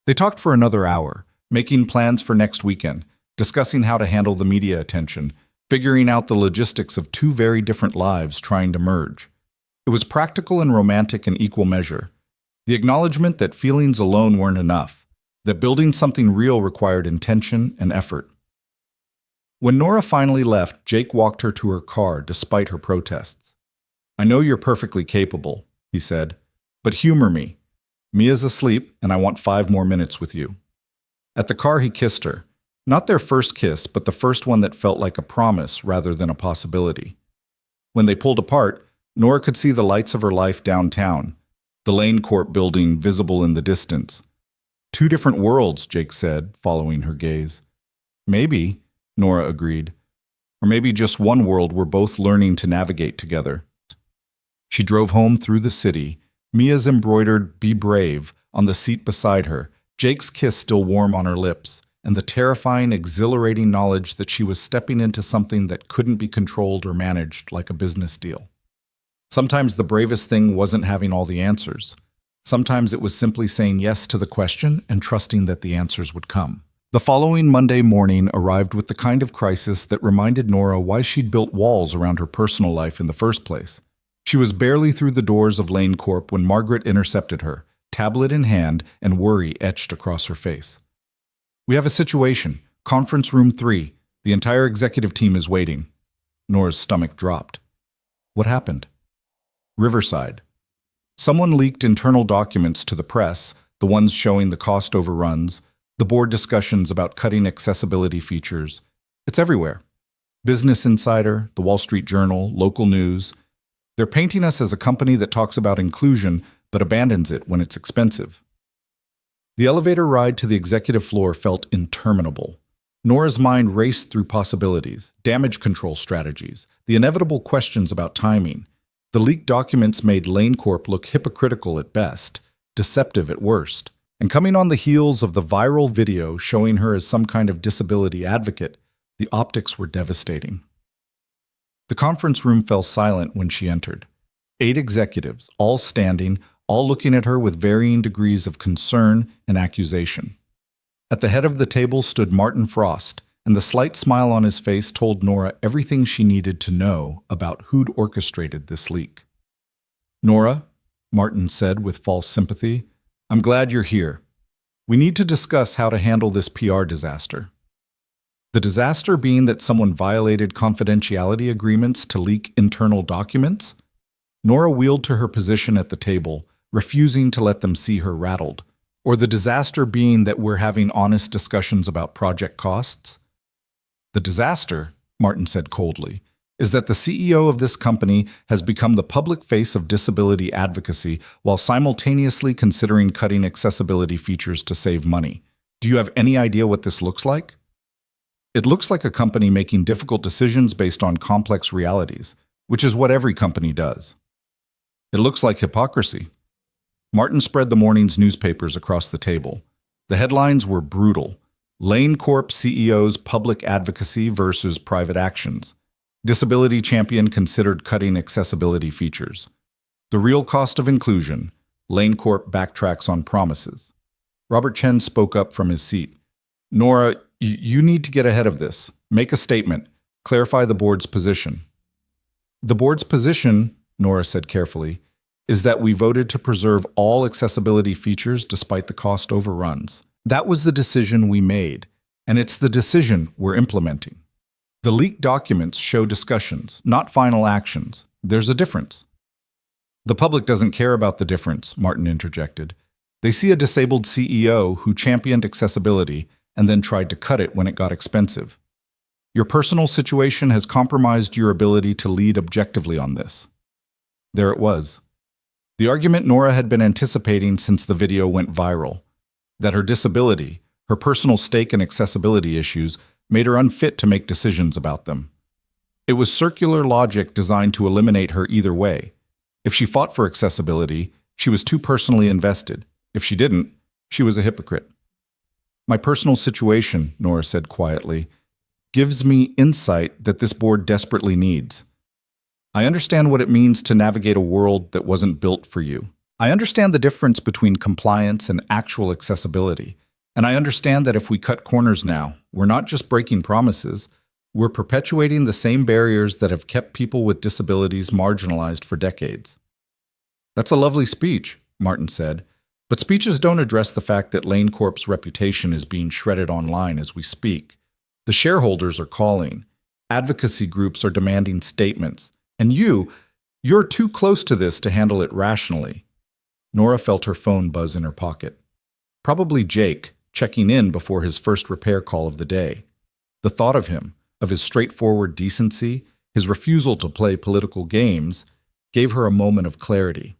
S1: They talked for another hour, making plans for next weekend, discussing how to handle the media attention, figuring out the logistics of two very different lives trying to merge. It was practical and romantic in equal measure. The acknowledgement that feelings alone weren't enough, that building something real required intention and effort. When Nora finally left, Jake walked her to her car despite her protests. I know you're perfectly capable, he said, but humor me. Mia's asleep, and I want 5 more minutes with you. At the car, he kissed her. Not their first kiss, but the first one that felt like a promise rather than a possibility. When they pulled apart, Nora could see the lights of her life downtown, the Lane Corp building visible in the distance. 2 different worlds, Jake said, following her gaze. Maybe, Nora agreed. Or maybe just one world we're both learning to navigate together. She drove home through the city, Mia's embroidered "Be Brave" on the seat beside her, Jake's kiss still warm on her lips, and the terrifying, exhilarating knowledge that she was stepping into something that couldn't be controlled or managed like a business deal. Sometimes the bravest thing wasn't having all the answers. Sometimes it was simply saying yes to the question and trusting that the answers would come. The following Monday morning arrived with the kind of crisis that reminded Nora why she'd built walls around her personal life in the first place. She was barely through the doors of Lane Corp when Margaret intercepted her, tablet in hand and worry etched across her face. We have a situation. Conference room 3. The entire executive team is waiting. Nora's stomach dropped. What happened? Riverside. Someone leaked internal documents to the press, the ones showing the cost overruns, the board discussions about cutting accessibility features. It's everywhere. Business Insider, the Wall Street Journal, local news. They're painting us as a company that talks about inclusion but abandons it when it's expensive. The elevator ride to the executive floor felt interminable. Nora's mind raced through possibilities, damage control strategies, the inevitable questions about timing. The leaked documents made Lane Corp look hypocritical at best, deceptive at worst. And coming on the heels of the viral video showing her as some kind of disability advocate, the optics were devastating. The conference room fell silent when she entered. 8 executives, all standing, all looking at her with varying degrees of concern and accusation. At the head of the table stood Martin Frost, and the slight smile on his face told Nora everything she needed to know about who'd orchestrated this leak. Nora, Martin said with false sympathy, I'm glad you're here. We need to discuss how to handle this PR disaster. The disaster being that someone violated confidentiality agreements to leak internal documents? Nora wheeled to her position at the table, refusing to let them see her rattled. Or the disaster being that we're having honest discussions about project costs? The disaster, Martin said coldly, is that the CEO of this company has become the public face of disability advocacy while simultaneously considering cutting accessibility features to save money. Do you have any idea what this looks like? It looks like a company making difficult decisions based on complex realities, which is what every company does. It looks like hypocrisy. Martin spread the morning's newspapers across the table. The headlines were brutal. Lane Corp CEO's public advocacy versus private actions. Disability champion considered cutting accessibility features. The real cost of inclusion. Lane Corp backtracks on promises. Robert Chen spoke up from his seat. Nora, you need to get ahead of this. Make a statement. Clarify the board's position. The board's position, Nora said carefully, is that we voted to preserve all accessibility features despite the cost overruns. That was the decision we made, and it's the decision we're implementing. The leaked documents show discussions, not final actions. There's a difference. The public doesn't care about the difference, Martin interjected. They see a disabled CEO who championed accessibility and then tried to cut it when it got expensive. Your personal situation has compromised your ability to lead objectively on this. There it was. The argument Nora had been anticipating since the video went viral. That her disability, her personal stake in accessibility issues, made her unfit to make decisions about them. It was circular logic designed to eliminate her either way. If she fought for accessibility, she was too personally invested. If she didn't, she was a hypocrite. My personal situation, Nora said quietly, gives me insight that this board desperately needs. I understand what it means to navigate a world that wasn't built for you. I understand the difference between compliance and actual accessibility. And I understand that if we cut corners now, we're not just breaking promises, we're perpetuating the same barriers that have kept people with disabilities marginalized for decades. That's a lovely speech, Martin said, but speeches don't address the fact that Lane Corp's reputation is being shredded online as we speak. The shareholders are calling. Advocacy groups are demanding statements. And you're too close to this to handle it rationally. Nora felt her phone buzz in her pocket. Probably Jake, checking in before his first repair call of the day. The thought of him, of his straightforward decency, his refusal to play political games, gave her a moment of clarity.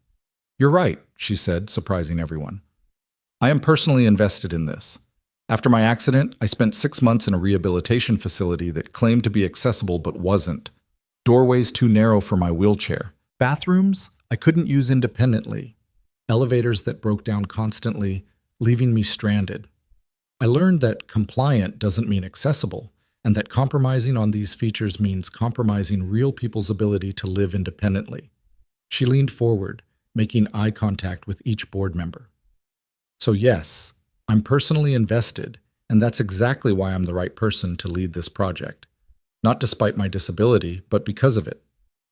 S1: You're right, she said, surprising everyone. I am personally invested in this. After my accident, I spent 6 months in a rehabilitation facility that claimed to be accessible but wasn't. Doorways too narrow for my wheelchair. Bathrooms I couldn't use independently. Elevators that broke down constantly, leaving me stranded. I learned that compliant doesn't mean accessible, and that compromising on these features means compromising real people's ability to live independently. She leaned forward, making eye contact with each board member. So yes, I'm personally invested, and that's exactly why I'm the right person to lead this project. Not despite my disability, but because of it.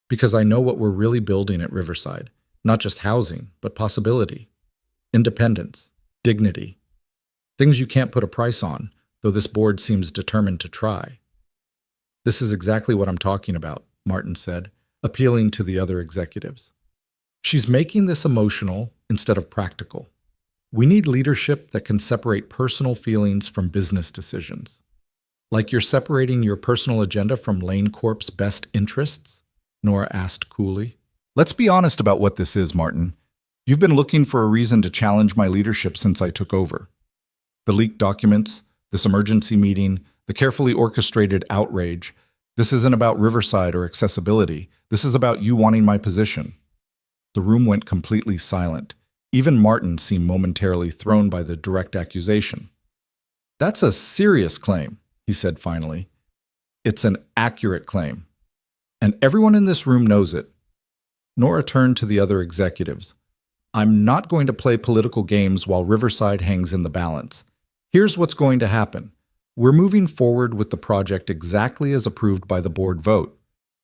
S1: Because I know what we're really building at Riverside. Not just housing, but possibility. Independence. Dignity. Things you can't put a price on, though this board seems determined to try. This is exactly what I'm talking about, Martin said, appealing to the other executives. She's making this emotional instead of practical. We need leadership that can separate personal feelings from business decisions. Like you're separating your personal agenda from Lane Corp's best interests? Nora asked coolly. Let's be honest about what this is, Martin. You've been looking for a reason to challenge my leadership since I took over. The leaked documents, this emergency meeting, the carefully orchestrated outrage. This isn't about Riverside or accessibility. This is about you wanting my position. The room went completely silent. Even Martin seemed momentarily thrown by the direct accusation. That's a serious claim, he said finally. It's an accurate claim. And everyone in this room knows it. Nora turned to the other executives. I'm not going to play political games while Riverside hangs in the balance. Here's what's going to happen. We're moving forward with the project exactly as approved by the board vote.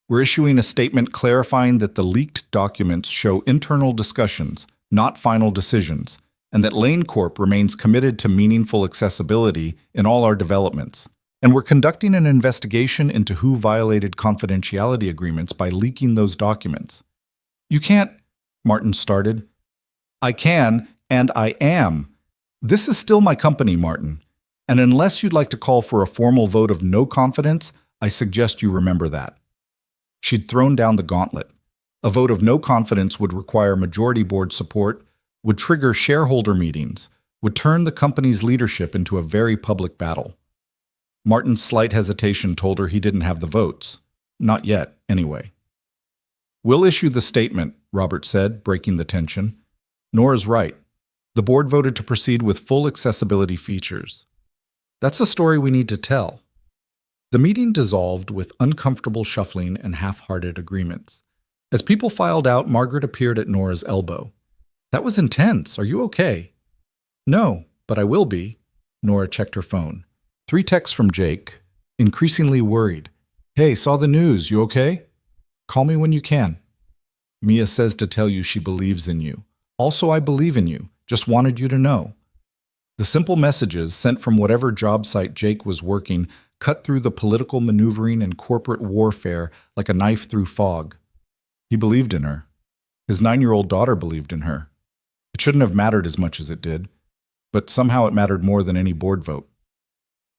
S1: We're issuing a statement clarifying that the leaked documents show internal discussions, not final decisions, and that Lane Corp remains committed to meaningful accessibility in all our developments. And we're conducting an investigation into who violated confidentiality agreements by leaking those documents. You can't, Martin started. I can, and I am. This is still my company, Martin. And unless you'd like to call for a formal vote of no confidence, I suggest you remember that. She'd thrown down the gauntlet. A vote of no confidence would require majority board support, would trigger shareholder meetings, would turn the company's leadership into a very public battle. Martin's slight hesitation told her he didn't have the votes. Not yet, anyway. We'll issue the statement, Robert said, breaking the tension. Nora's right. The board voted to proceed with full accessibility features. That's the story we need to tell. The meeting dissolved with uncomfortable shuffling and half-hearted agreements. As people filed out, Margaret appeared at Nora's elbow. That was intense. Are you okay? No, but I will be. Nora checked her phone. 3 texts from Jake, increasingly worried. Hey, saw the news. You okay? Call me when you can. Mia says to tell you she believes in you. Also, I believe in you. Just wanted you to know. The simple messages sent from whatever job site Jake was working cut through the political maneuvering and corporate warfare like a knife through fog. He believed in her. His 9-year-old daughter believed in her. It shouldn't have mattered as much as it did, but somehow it mattered more than any board vote.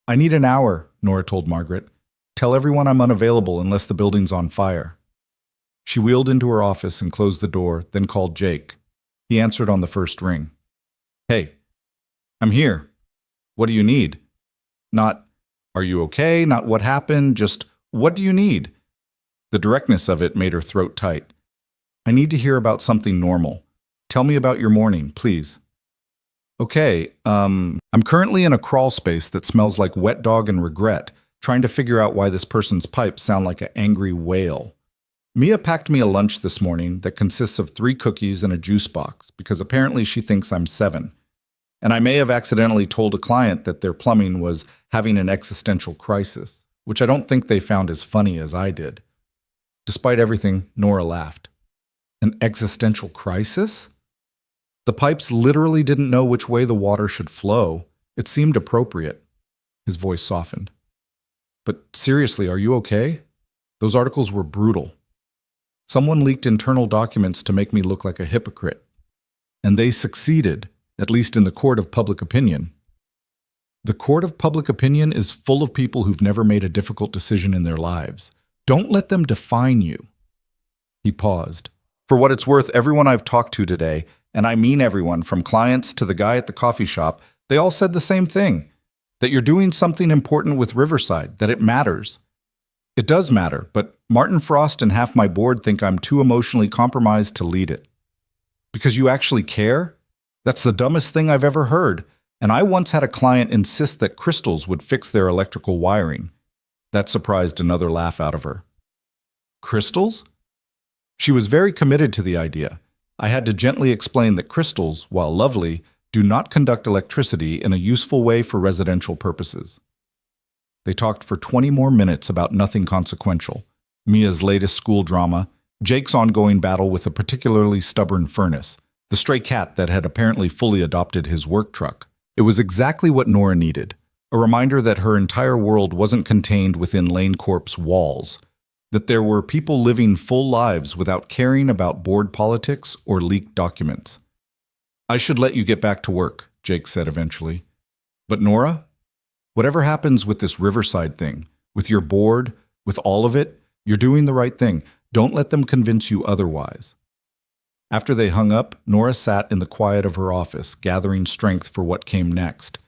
S1: I need an hour, Nora told Margaret. Tell everyone I'm unavailable unless the building's on fire." She wheeled into her office and closed the door, then called Jake. He answered on the first ring. "Hey, I'm here. What do you need?" Not, "Are you okay?" Not, "What happened?" Just, "What do you need?" The directness of it made her throat tight. "I need to hear about something normal. Tell me about your morning, please." "Okay, I'm currently in a crawl space that smells like wet dog and regret, trying to figure out why this person's pipes sound like an angry whale. Mia packed me a lunch this morning that consists of 3 cookies and a juice box, because apparently she thinks I'm 7. And I may have accidentally told a client that their plumbing was having an existential crisis, which I don't think they found as funny as I did." Despite everything, Nora laughed. "An existential crisis?" The pipes literally didn't know which way the water should flow. It seemed appropriate. His voice softened. "But seriously, are you okay? Those articles were brutal. Someone leaked internal documents to make me look like a hypocrite. And they succeeded, at least in the court of public opinion. The court of public opinion is full of people who've never made a difficult decision in their lives. Don't let them define you." He paused. "For what it's worth, everyone I've talked to today, and I mean everyone, from clients to the guy at the coffee shop, they all said the same thing. That you're doing something important with Riverside, that it matters. It does matter, but Martin Frost and half my board think I'm too emotionally compromised to lead it." "Because you actually care? That's the dumbest thing I've ever heard. And I once had a client insist that crystals would fix their electrical wiring." That surprised another laugh out of her. "Crystals?" She was very committed to the idea. I had to gently explain that crystals, while lovely, do not conduct electricity in a useful way for residential purposes. They talked for 20 more minutes about nothing consequential. Mia's latest school drama, Jake's ongoing battle with a particularly stubborn furnace, the stray cat that had apparently fully adopted his work truck. It was exactly what Nora needed, a reminder that her entire world wasn't contained within Lane Corp's walls, that there were people living full lives without caring about board politics or leaked documents. "I should let you get back to work," Jake said eventually. "But Nora, whatever happens with this Riverside thing, with your board, with all of it, you're doing the right thing. Don't let them convince you otherwise." After they hung up, Nora sat in the quiet of her office, gathering strength for what came next.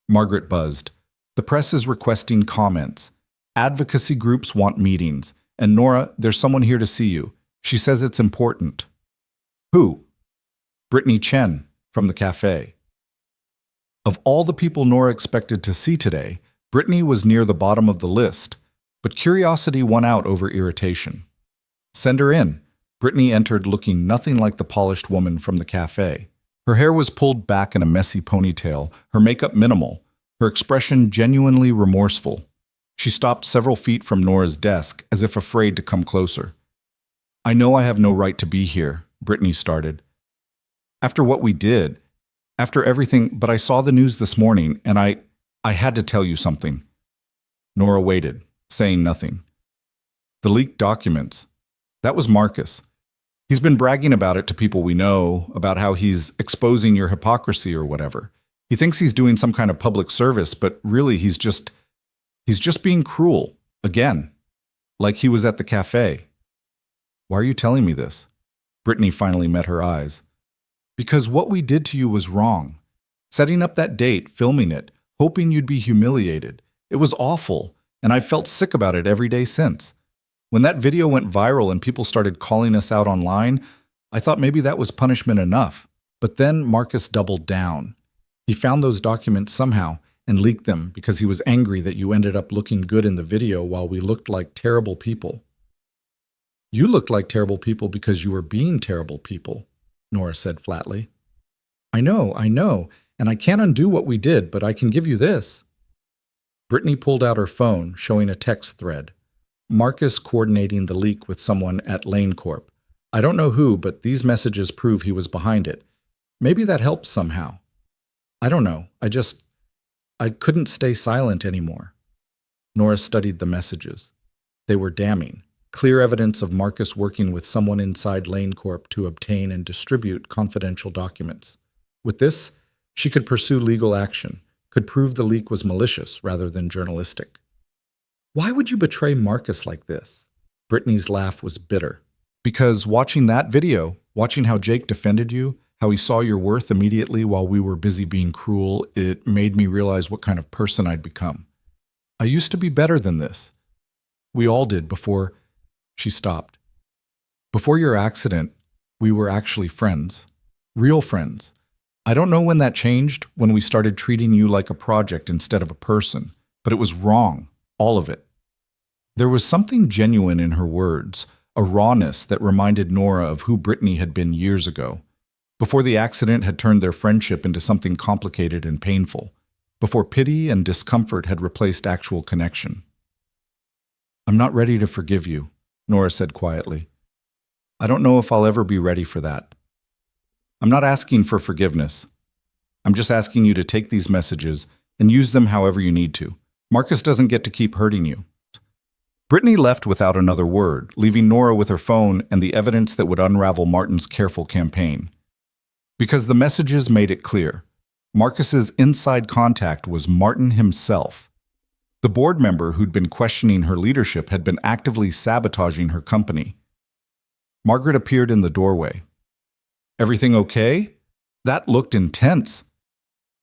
S1: Margaret buzzed. "The press is requesting comments. Advocacy groups want meetings. And Nora, there's someone here to see you. She says it's important." "Who?" "Brittany Chen, from the café." Of all the people Nora expected to see today, Brittany was near the bottom of the list, but curiosity won out over irritation. "Send her in." Brittany entered looking nothing like the polished woman from the café. Her hair was pulled back in a messy ponytail, her makeup minimal, her expression genuinely remorseful. She stopped several feet from Nora's desk, as if afraid to come closer. "I know I have no right to be here," Brittany started. "After what we did, after everything, but I saw the news this morning, and I had to tell you something." Nora waited, saying nothing. "The leaked documents. That was Marcus. He's been bragging about it to people we know, about how he's exposing your hypocrisy or whatever. He thinks he's doing some kind of public service, but really he's just being cruel, again, like he was at the café." "Why are you telling me this?" Brittany finally met her eyes. "Because what we did to you was wrong. Setting up that date, filming it, hoping you'd be humiliated. It was awful, and I've felt sick about it every day since. When that video went viral and people started calling us out online, I thought maybe that was punishment enough. But then Marcus doubled down. He found those documents somehow and leaked them because he was angry that you ended up looking good in the video while we looked like terrible people." "You looked like terrible people because you were being terrible people," Nora said flatly. I know, and I can't undo what we did, but I can give you this." Brittany pulled out her phone, showing a text thread. Marcus coordinating the leak with someone at Lane Corp. I don't know who, but these messages prove he was behind it. Maybe that helps somehow. I don't know. I couldn't stay silent anymore. Nora studied the messages. They were damning. Clear evidence of Marcus working with someone inside Lane Corp to obtain and distribute confidential documents. With this, she could pursue legal action, could prove the leak was malicious rather than journalistic.
S2: Why would you betray Marcus like this? Brittany's laugh was bitter.
S1: Because watching that video, watching how Jake defended you, how he saw your worth immediately while we were busy being cruel, it made me realize what kind of person I'd become. I used to be better than this. We all did before she stopped. Before your accident, we were actually friends. Real friends. I don't know when that changed, when we started treating you like a project instead of a person, but it was wrong, all of it. There was something genuine in her words, a rawness that reminded Nora of who Brittany had been years ago, before the accident had turned their friendship into something complicated and painful, before pity and discomfort had replaced actual connection. I'm not ready to forgive you, Nora said quietly. I don't know if I'll ever be ready for that. I'm not asking for forgiveness. I'm just asking you to take these messages and use them however you need to. Marcus doesn't get to keep hurting you. Brittany left without another word, leaving Nora with her phone and the evidence that would unravel Martin's careful campaign. Because the messages made it clear. Marcus's inside contact was Martin himself. The board member who'd been questioning her leadership had been actively sabotaging her company. Margaret appeared in the doorway. Everything okay? That looked intense.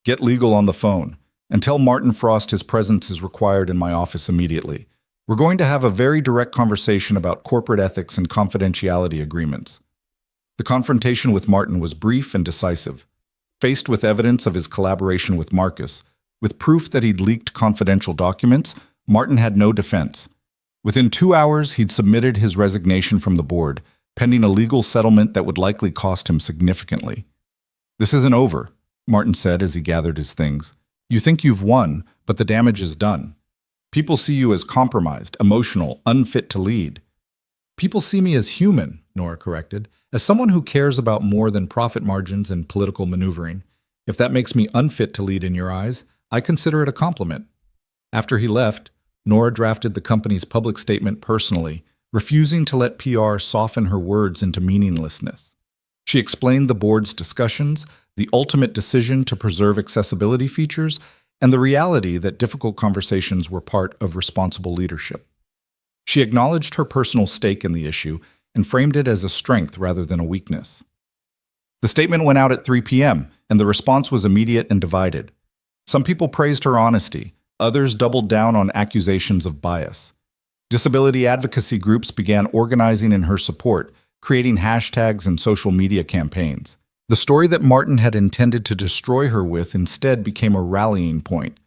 S1: Get legal on the phone and tell Martin Frost his presence is required in my office immediately. We're going to have a very direct conversation about corporate ethics and confidentiality agreements. The confrontation with Martin was brief and decisive. Faced with evidence of his collaboration with Marcus, with proof that he'd leaked confidential documents, Martin had no defense. Within 2 hours, he'd submitted his resignation from the board, pending a legal settlement that would likely cost him significantly. This isn't over, Martin said as he gathered his things. You think you've won, but the damage is done. People see you as compromised, emotional, unfit to lead. People see me as human, Nora corrected, as someone who cares about more than profit margins and political maneuvering. If that makes me unfit to lead in your eyes, I consider it a compliment. After he left, Nora drafted the company's public statement personally, refusing to let PR soften her words into meaninglessness. She explained the board's discussions, the ultimate decision to preserve accessibility features, and the reality that difficult conversations were part of responsible leadership. She acknowledged her personal stake in the issue and framed it as a strength rather than a weakness. The statement went out at 3 p.m., and the response was immediate and divided. Some people praised her honesty, others doubled down on accusations of bias. Disability advocacy groups began organizing in her support, creating hashtags and social media campaigns. The story that Martin had intended to destroy her with instead became a rallying point.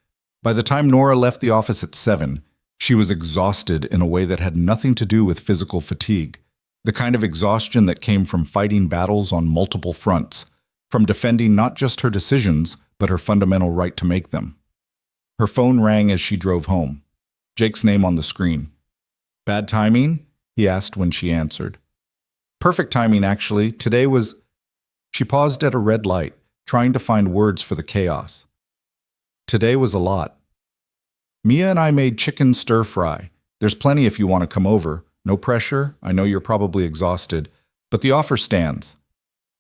S1: By the time Nora left the office at 7, she was exhausted in a way that had nothing to do with physical fatigue, the kind of exhaustion that came from fighting battles on multiple fronts, from defending not just her decisions, but her fundamental right to make them. Her phone rang as she drove home. Jake's name on the screen. Bad timing? He asked when she answered. Perfect timing, actually. Today was... She paused at a red light, trying to find words for the chaos. Today was a lot. Mia and I made chicken stir-fry. There's plenty if you want to come over. No pressure. I know you're probably exhausted, but the offer stands.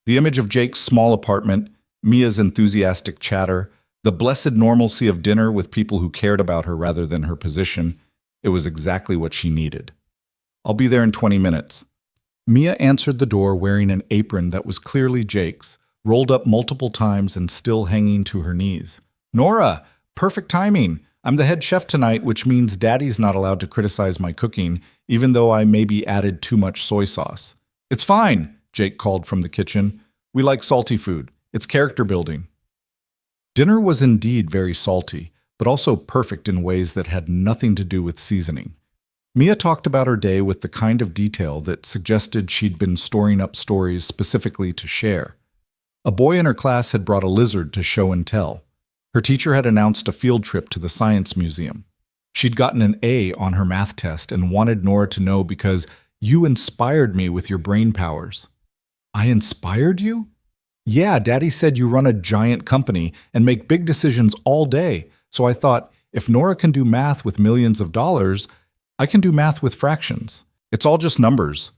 S1: The image of Jake's small apartment, Mia's enthusiastic chatter, the blessed normalcy of dinner with people who cared about her rather than her position, it was exactly what she needed. I'll be there in 20 minutes. Mia answered the door wearing an apron that was clearly Jake's, rolled up multiple times and still hanging to her knees. Nora, perfect timing. I'm the head chef tonight, which means Daddy's not allowed to criticize my cooking, even though I maybe added too much soy sauce. It's fine, Jake called from the kitchen. We like salty food. It's character building. Dinner was indeed very salty, but also perfect in ways that had nothing to do with seasoning. Mia talked about her day with the kind of detail that suggested she'd been storing up stories specifically to share. A boy in her class had brought a lizard to show and tell. Her teacher had announced a field trip to the science museum. She'd gotten an A on her math test and wanted Nora to know because you inspired me with your brain powers. I inspired you? Yeah, Daddy said you run a giant company and make big decisions all day, so I thought, if Nora can do math with millions of dollars, I can do math with fractions. It's all just numbers.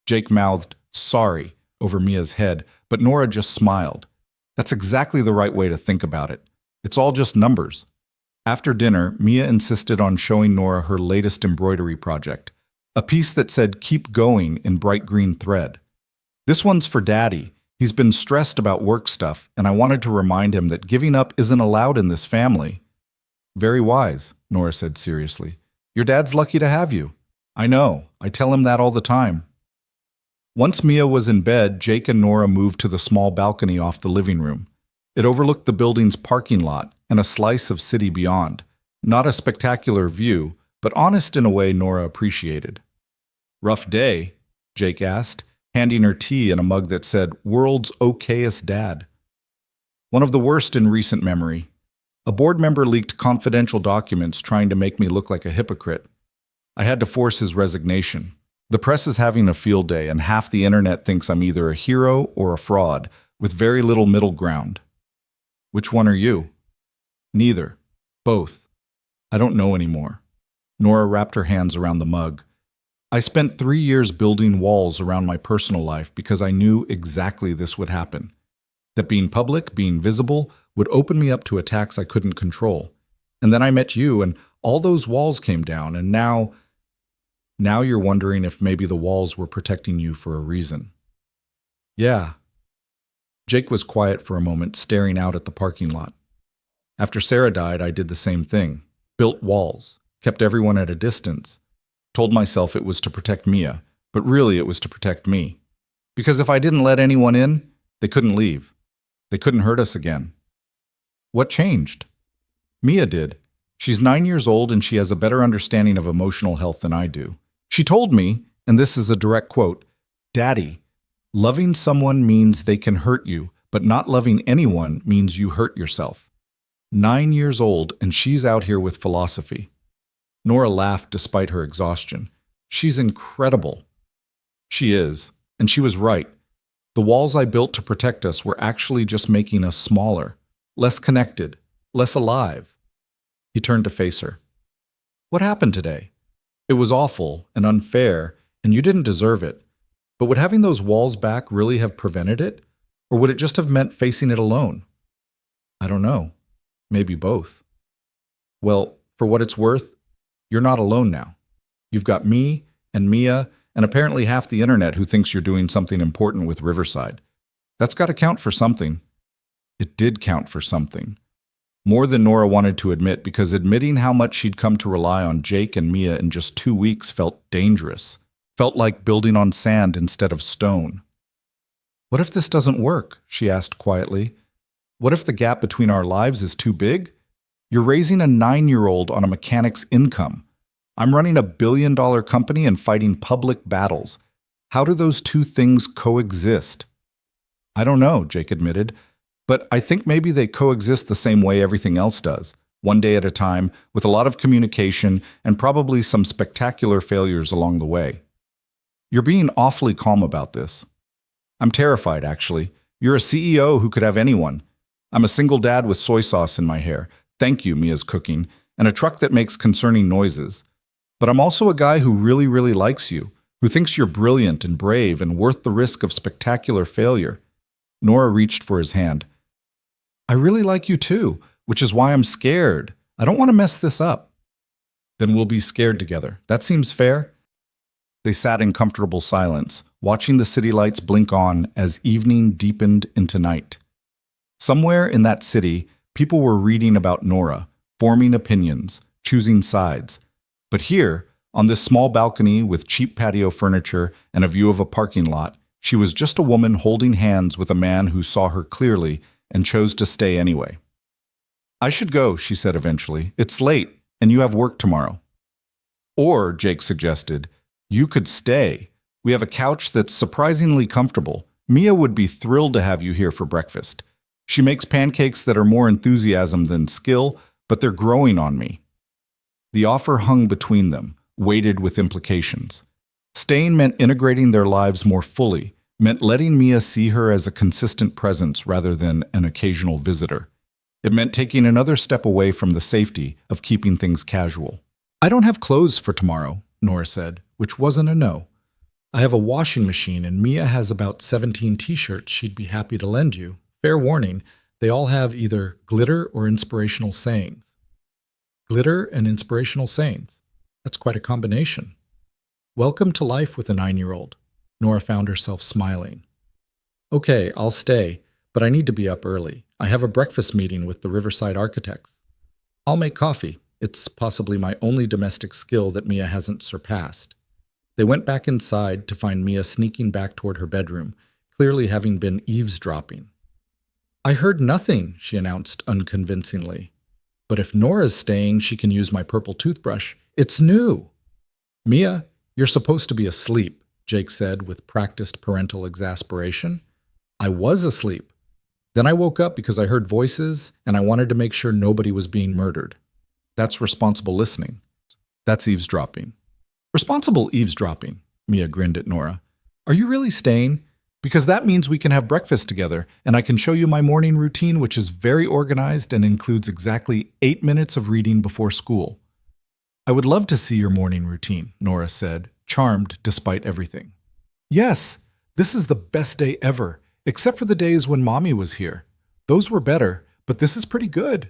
S1: Jake mouthed, sorry, over Mia's head, but Nora just smiled. That's exactly the right way to think about it. It's all just numbers. After dinner, Mia insisted on showing Nora her latest embroidery project, a piece that said "Keep Going" in bright green thread. "This one's for Daddy. He's been stressed about work stuff, and I wanted to remind him that giving up isn't allowed in this family." "Very wise," Nora said seriously. "Your dad's lucky to have you." "I know. I tell him that all the time." Once Mia was in bed, Jake and Nora moved to the small balcony off the living room. It overlooked the building's parking lot and a slice of city beyond. Not a spectacular view, but honest in a way Nora appreciated. "Rough day?" Jake asked, handing her tea in a mug that said, "World's okayest dad." "One of the worst in recent memory. A board member leaked confidential documents trying to make me look like a hypocrite. I had to force his resignation. The press is having a field day, and half the internet thinks I'm either a hero or a fraud, with very little middle ground." "Which one are you?" "Neither. Both. I don't know anymore." Nora wrapped her hands around the mug. "I spent 3 years building walls around my personal life because I knew exactly this would happen. That being public, being visible, would open me up to attacks I couldn't control. And then I met you, and all those walls came down, and now you're wondering if maybe the walls were protecting you for a reason." "Yeah." Jake was quiet for a moment, staring out at the parking lot. "After Sarah died, I did the same thing. Built walls, kept everyone at a distance. Told myself it was to protect Mia, but really it was to protect me. Because if I didn't let anyone in, they couldn't leave. They couldn't hurt us again." "What changed?" "Mia did. She's 9 years old and she has a better understanding of emotional health than I do. She told me, and this is a direct quote, 'Daddy, loving someone means they can hurt you, but not loving anyone means you hurt yourself.' 9 years old, and she's out here with philosophy." Nora laughed despite her exhaustion. "She's incredible." "She is, and she was right. The walls I built to protect us were actually just making us smaller, less connected, less alive." He turned to face her. "What happened today? It was awful and unfair, and you didn't deserve it. But would having those walls back really have prevented it? Or would it just have meant facing it alone?" "I don't know. Maybe both." "Well, for what it's worth, you're not alone now. You've got me and Mia and apparently half the internet who thinks you're doing something important with Riverside. That's got to count for something." It did count for something. More than Nora wanted to admit, because admitting how much she'd come to rely on Jake and Mia in just 2 weeks felt dangerous. Felt like building on sand instead of stone. "What if this doesn't work?" she asked quietly. "What if the gap between our lives is too big? You're raising a 9-year-old on a mechanic's income. I'm running a billion-dollar company and fighting public battles. How do those two things coexist?" "I don't know," Jake admitted, "but I think maybe they coexist the same way everything else does, one day at a time, with a lot of communication and probably some spectacular failures along the way." "You're being awfully calm about this." "I'm terrified, actually. You're a CEO who could have anyone. I'm a single dad with soy sauce in my hair. Thank you, Mia's cooking, and a truck that makes concerning noises. But I'm also a guy who really, really likes you, who thinks you're brilliant and brave and worth the risk of spectacular failure." Nora reached for his hand. "I really like you too, which is why I'm scared. I don't want to mess this up." "Then we'll be scared together. That seems fair." They sat in comfortable silence, watching the city lights blink on as evening deepened into night. Somewhere in that city, people were reading about Nora, forming opinions, choosing sides. But here, on this small balcony with cheap patio furniture and a view of a parking lot, she was just a woman holding hands with a man who saw her clearly and chose to stay anyway. "I should go," she said eventually. "It's late, and you have work tomorrow." "Or," Jake suggested, "you could stay. We have a couch that's surprisingly comfortable. Mia would be thrilled to have you here for breakfast. She makes pancakes that are more enthusiasm than skill, but they're growing on me." The offer hung between them, weighted with implications. Staying meant integrating their lives more fully, meant letting Mia see her as a consistent presence rather than an occasional visitor. It meant taking another step away from the safety of keeping things casual. "I don't have clothes for tomorrow," Nora said, which wasn't a no. "I have a washing machine, and Mia has about 17 t-shirts she'd be happy to lend you. Fair warning, they all have either glitter or inspirational sayings."
S2: Glitter and inspirational sayings. That's quite a combination. Welcome to life with a 9-year-old. Nora found herself smiling. Okay, I'll stay, but I need to be up early. I have a breakfast meeting with the Riverside architects. I'll make coffee. It's possibly my only domestic skill that Mia hasn't surpassed. They went back inside to find Mia sneaking back toward her bedroom, clearly having been eavesdropping. I heard nothing, she announced unconvincingly. But if Nora's staying, she can use my purple toothbrush. It's new. Mia, you're supposed to be asleep, Jake said with practiced parental exasperation. I was asleep. Then I woke up because I heard voices and I wanted to make sure nobody was being murdered. That's responsible listening. That's eavesdropping. Responsible eavesdropping, Mia grinned at Nora. Are you really staying? Because that means we can have breakfast together, and I can show you my morning routine, which is very organized and includes exactly 8 minutes of reading before school. I would love to see your morning routine, Nora said, charmed despite everything. Yes, this is the best day ever, except for the days when Mommy was here. Those were better, but this is pretty good.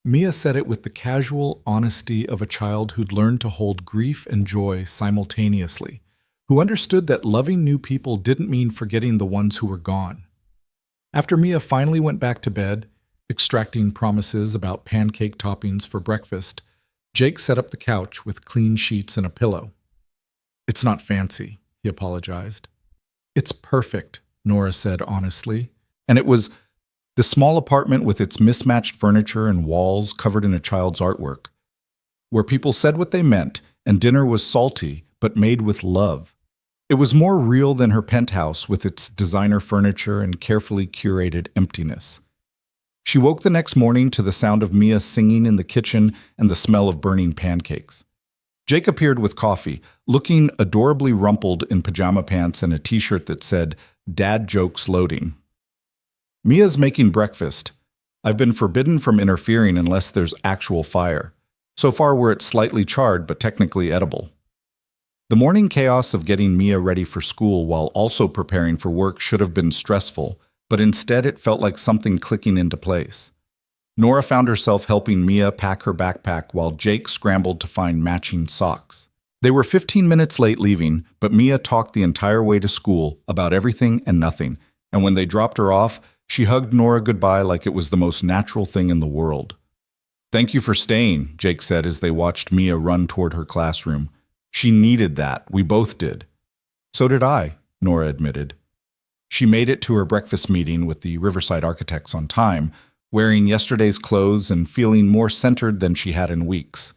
S2: Mia said it with the casual honesty of a child who'd learned to hold grief and joy simultaneously, who understood that loving new people didn't mean forgetting the ones who were gone. After Mia finally went back to bed, extracting promises about pancake toppings for breakfast, Jake set up the couch with clean sheets and a pillow. It's not fancy, he apologized. It's perfect, Nora said honestly, and it was the small apartment with its mismatched furniture and walls covered in a child's artwork, where people said what they meant and dinner was salty but made with love. It was more real than her penthouse with its designer furniture and carefully curated emptiness. She woke the next morning to the sound of Mia singing in the kitchen and the smell of burning pancakes. Jake appeared with coffee, looking adorably rumpled in pajama pants and a t-shirt that said, "Dad jokes loading." Mia's making breakfast. I've been forbidden from interfering unless there's actual fire. So far we're at slightly charred but technically edible. The morning chaos of getting Mia ready for school while also preparing for work should have been stressful, but instead it felt like something clicking into place. Nora found herself helping Mia pack her backpack while Jake scrambled to find matching socks. They were 15 minutes late leaving, but Mia talked the entire way to school about everything and nothing, and when they dropped her off, she hugged Nora goodbye like it was the most natural thing in the world. "Thank you for staying," Jake said as they watched Mia run toward her classroom. "She needed that. We both did." "So did I," Nora admitted. She made it to her breakfast meeting with the Riverside architects on time, wearing yesterday's clothes and feeling more centered than she had in weeks.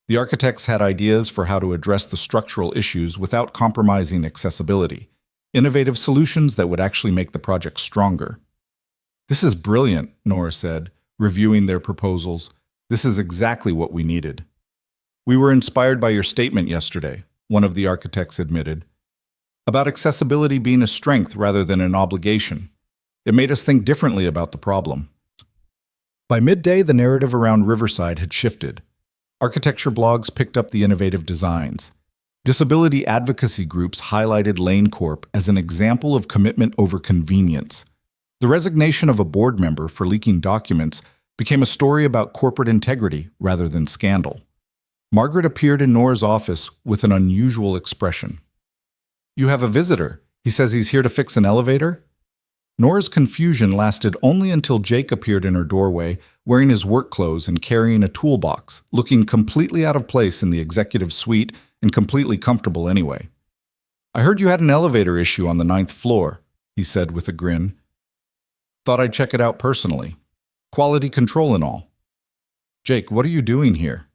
S2: The architects had ideas for how to address the structural issues without compromising accessibility, innovative solutions that would actually make the project stronger. "This is brilliant," Nora said, reviewing their proposals. "This is exactly what we needed." "We were inspired by your statement yesterday," one of the architects admitted, "about accessibility being a strength rather than an obligation. It made us think differently about the problem." By midday, the narrative around Riverside had shifted. Architecture blogs picked up the innovative designs. Disability advocacy groups highlighted Lane Corp as an example of commitment over convenience. The resignation of a board member for leaking documents became a story about corporate integrity rather than scandal. Margaret appeared in Nora's office with an unusual expression. "You have a visitor. He says he's here to fix an elevator?" Nora's confusion lasted only until Jake appeared in her doorway, wearing his work clothes and carrying a toolbox, looking completely out of place in the executive suite and completely comfortable anyway. "I heard you had an elevator issue on the 9th floor," he said with a grin. "Thought I'd check it out personally. Quality control and all." "Jake, what are you doing here?"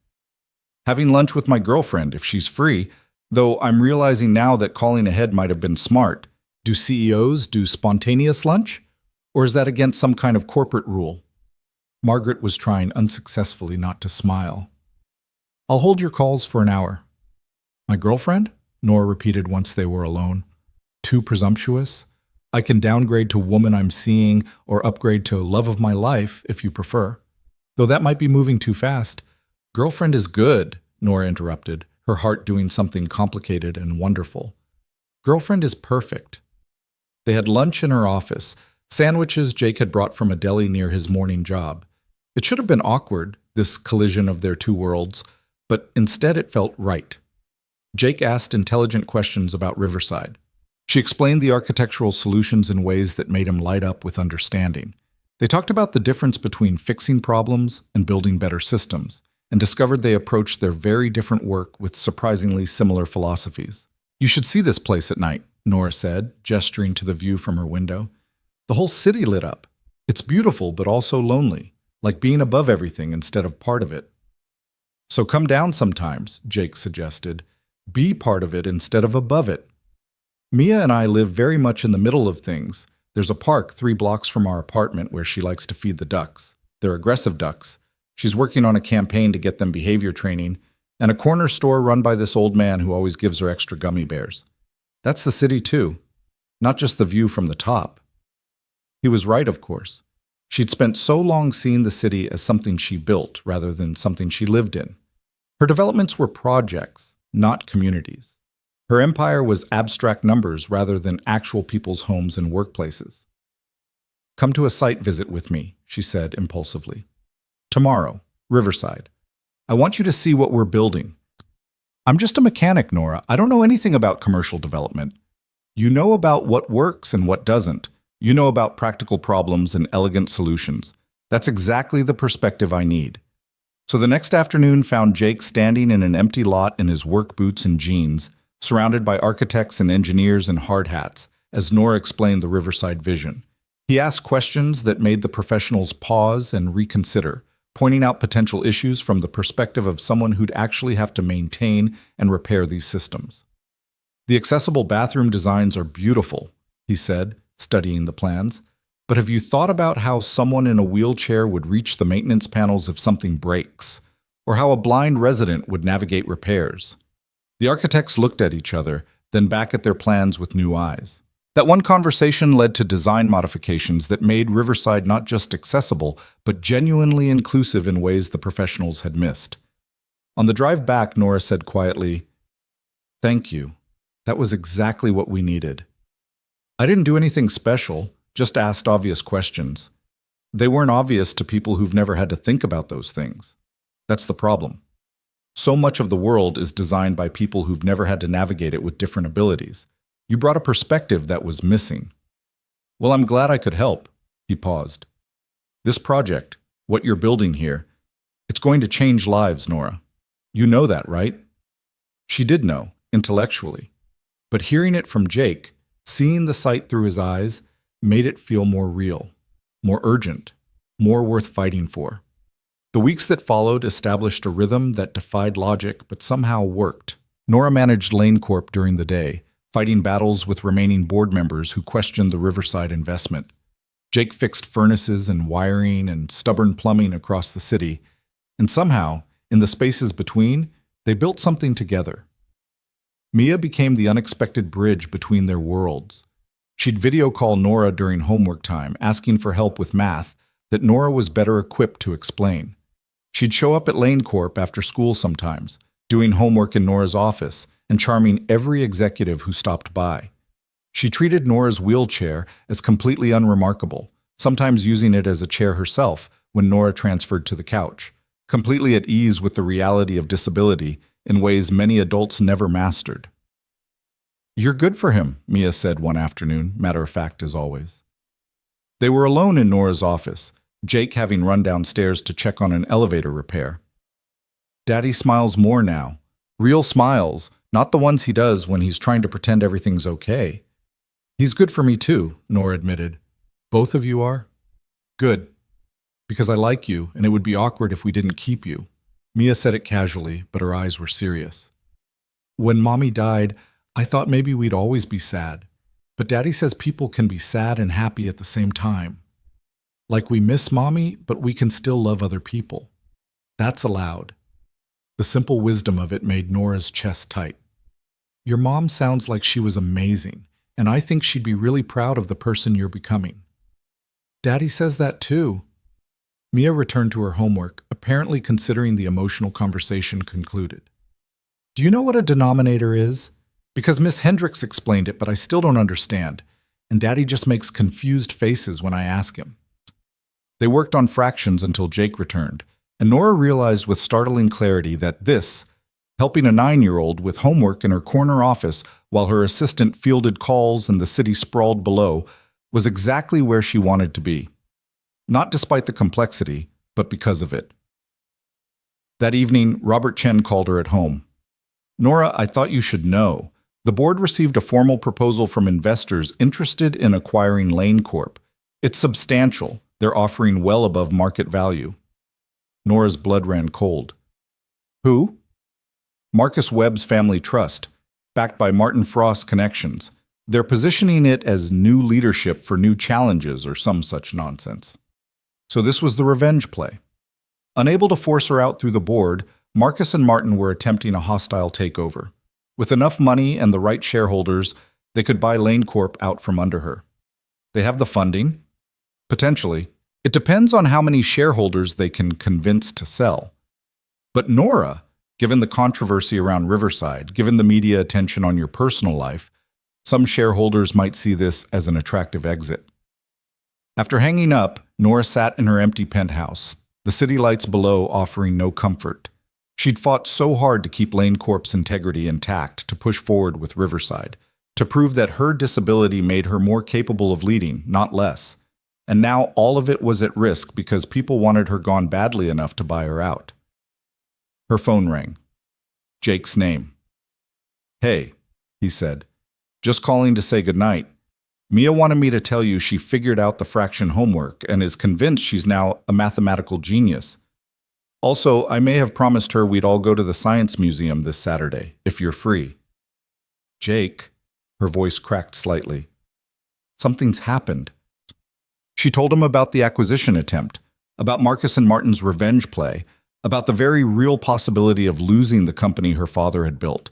S2: "Having lunch with my girlfriend, if she's free, though I'm realizing now that calling ahead might have been smart. Do CEOs do spontaneous lunch? Or is that against some kind of corporate rule?" Margaret was trying unsuccessfully not to smile. "I'll hold your calls for an hour." "My girlfriend?" Nora repeated once they were alone. "Too presumptuous? I can downgrade to woman I'm seeing or upgrade to love of my life, if you prefer. Though that might be moving too fast." "Girlfriend is good," Nora interrupted, her heart doing something complicated and wonderful. "Girlfriend is perfect." They had lunch in her office, sandwiches Jake had brought from a deli near his morning job. It should have been awkward, this collision of their two worlds, but instead it felt right. Jake asked intelligent questions about Riverside. She explained the architectural solutions in ways that made him light up with understanding. They talked about the difference between fixing problems and building better systems, and discovered they approached their very different work with surprisingly similar philosophies. "You should see this place at night," Nora said, gesturing to the view from her window. "The whole city lit up. It's beautiful, but also lonely, like being above everything instead of part of it." "So come down sometimes," Jake suggested. "Be part of it instead of above it." "Mia and I live very much in the middle of things. There's a park 3 blocks from our apartment where she likes to feed the ducks. They're aggressive ducks. She's working on a campaign to get them behavior training, and a corner store run by this old man who always gives her extra gummy bears. That's the city too, not just the view from the top." He was right, of course. She'd spent so long seeing the city as something she built rather than something she lived in. Her developments were projects, not communities. Her empire was abstract numbers rather than actual people's homes and workplaces. "Come to a site visit with me," she said impulsively. "Tomorrow, Riverside. I want you to see what we're building." "I'm just a mechanic, Nora. I don't know anything about commercial development." "You know about what works and what doesn't. You know about practical problems and elegant solutions. That's exactly the perspective I need." So the next afternoon found Jake standing in an empty lot in his work boots and jeans, surrounded by architects and engineers in hard hats, as Nora explained the Riverside vision. He asked questions that made the professionals pause and reconsider, pointing out potential issues from the perspective of someone who'd actually have to maintain and repair these systems. "The accessible bathroom designs are beautiful," he said, studying the plans. "But have you thought about how someone in a wheelchair would reach the maintenance panels if something breaks? Or how a blind resident would navigate repairs?" The architects looked at each other, then back at their plans with new eyes. That one conversation led to design modifications that made Riverside not just accessible, but genuinely inclusive in ways the professionals had missed. On the drive back, Nora said quietly, "Thank you. That was exactly what we needed. I didn't do anything special, just asked obvious questions. They weren't obvious to people who've never had to think about those things. That's the problem. So much of the world is designed by people who've never had to navigate it with different abilities. You brought a perspective that was missing." "Well, I'm glad I could help." He paused. "This project, what you're building here, it's going to change lives, Nora. You know that, right?" She did know, intellectually. But hearing it from Jake, seeing the sight through his eyes, made it feel more real, more urgent, more worth fighting for. The weeks that followed established a rhythm that defied logic but somehow worked. Nora managed Lane Corp during the day, fighting battles with remaining board members who questioned the Riverside investment. Jake fixed furnaces and wiring and stubborn plumbing across the city, and somehow, in the spaces between, they built something together. Mia became the unexpected bridge between their worlds. She'd video call Nora during homework time, asking for help with math that Nora was better equipped to explain. She'd show up at Lane Corp after school sometimes, doing homework in Nora's office, and charming every executive who stopped by. She treated Nora's wheelchair as completely unremarkable, sometimes using it as a chair herself when Nora transferred to the couch, completely at ease with the reality of disability in ways many adults never mastered. "You're good for him," Mia said one afternoon, matter-of-fact as always. They were alone in Nora's office, Jake having run downstairs to check on an elevator repair. "Daddy smiles more now. Real smiles, not the ones he does when he's trying to pretend everything's okay." "He's good for me too," Nora admitted. "Both of you are?" "Good. Because I like you, and it would be awkward if we didn't keep you." Mia said it casually, but her eyes were serious. "When Mommy died, I thought maybe we'd always be sad. But Daddy says people can be sad and happy at the same time. Like we miss Mommy, but we can still love other people. That's allowed." The simple wisdom of it made Nora's chest tight. "Your mom sounds like she was amazing, and I think she'd be really proud of the person you're becoming." "Daddy says that too." Mia returned to her homework, apparently considering the emotional conversation concluded. "Do you know what a denominator is? Because Miss Hendricks explained it, but I still don't understand, and Daddy just makes confused faces when I ask him." They worked on fractions until Jake returned,
S1: and Nora realized with startling clarity that this, helping a 9-year-old with homework in her corner office while her assistant fielded calls and the city sprawled below, was exactly where she wanted to be. Not despite the complexity, but because of it. That evening, Robert Chen called her at home. "Nora, I thought you should know. The board received a formal proposal from investors interested in acquiring Lane Corp. It's substantial. They're offering well above market value." Nora's blood ran cold. "Who?" "Marcus Webb's Family Trust, backed by Martin Frost's connections. They're positioning it as new leadership for new challenges or some such nonsense." So this was the revenge play. Unable to force her out through the board, Marcus and Martin were attempting a hostile takeover. With enough money and the right shareholders, they could buy Lane Corp out from under her. They have the funding? Potentially. It depends on how many shareholders they can convince to sell. But Nora, given the controversy around Riverside, given the media attention on your personal life, some shareholders might see this as an attractive exit. After hanging up, Nora sat in her empty penthouse, the city lights below offering no comfort. She'd fought so hard to keep Lane Corp's integrity intact, to push forward with Riverside, to prove that her disability made her more capable of leading, not less. And now all of it was at risk because people wanted her gone badly enough to buy her out. Her phone rang. Jake's name. "Hey," he said. "Just calling to say goodnight. Mia wanted me to tell you she figured out the fraction homework and is convinced she's now a mathematical genius. Also, I may have promised her we'd all go to the Science Museum this Saturday, if you're free." "Jake," her voice cracked slightly. "Something's happened." She told him about the acquisition attempt, about Marcus and Martin's revenge play, about the very real possibility of losing the company her father had built,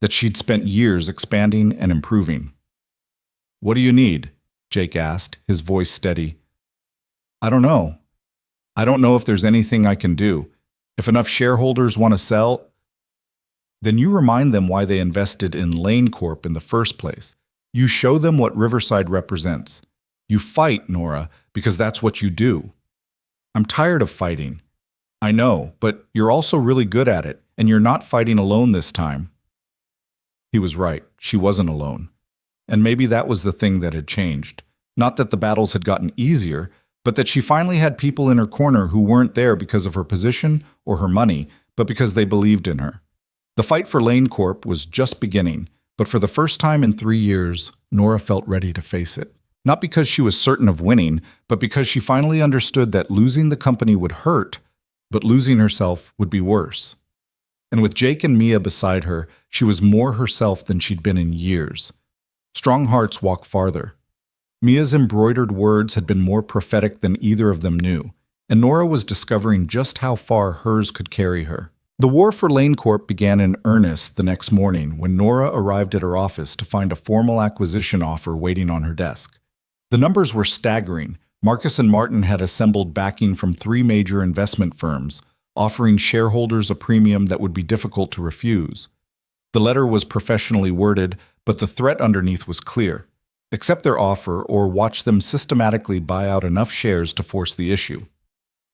S1: that she'd spent years expanding and improving. "What do you need?" Jake asked, his voice steady. "I don't know. I don't know if there's anything I can do. If enough shareholders want to sell, then you remind them why they invested in Lane Corp in the first place. You show them what Riverside represents. You fight, Nora, because that's what you do." "I'm tired of fighting." "I know, but you're also really good at it, and you're not fighting alone this time." He was right. She wasn't alone. And maybe that was the thing that had changed. Not that the battles had gotten easier, but that she finally had people in her corner who weren't there because of her position or her money, but because they believed in her. The fight for Lane Corp was just beginning, but for the first time in 3 years, Nora felt ready to face it. Not because she was certain of winning, but because she finally understood that losing the company would hurt, but losing herself would be worse. And with Jake and Mia beside her, she was more herself than she'd been in years. Strong hearts walk farther. Mia's embroidered words had been more prophetic than either of them knew, and Nora was discovering just how far hers could carry her. The war for Lane Corp began in earnest the next morning when Nora arrived at her office to find a formal acquisition offer waiting on her desk. The numbers were staggering. Marcus and Martin had assembled backing from 3 major investment firms, offering shareholders a premium that would be difficult to refuse. The letter was professionally worded, but the threat underneath was clear. Accept their offer or watch them systematically buy out enough shares to force the issue.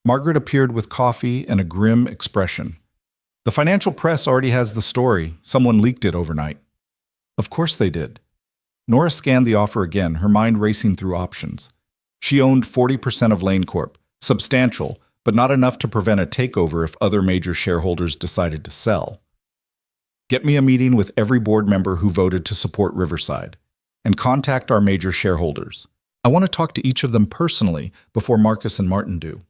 S1: Margaret appeared with coffee and a grim expression. "The financial press already has the story. Someone leaked it overnight." Of course they did. Nora scanned the offer again, her mind racing through options. She owned 40% of Lane Corp, substantial, but not enough to prevent a takeover if other major shareholders decided to sell. "Get me a meeting with every board member who voted to support Riverside, and contact our major shareholders. I want to talk to each of them personally before Marcus and Martin do."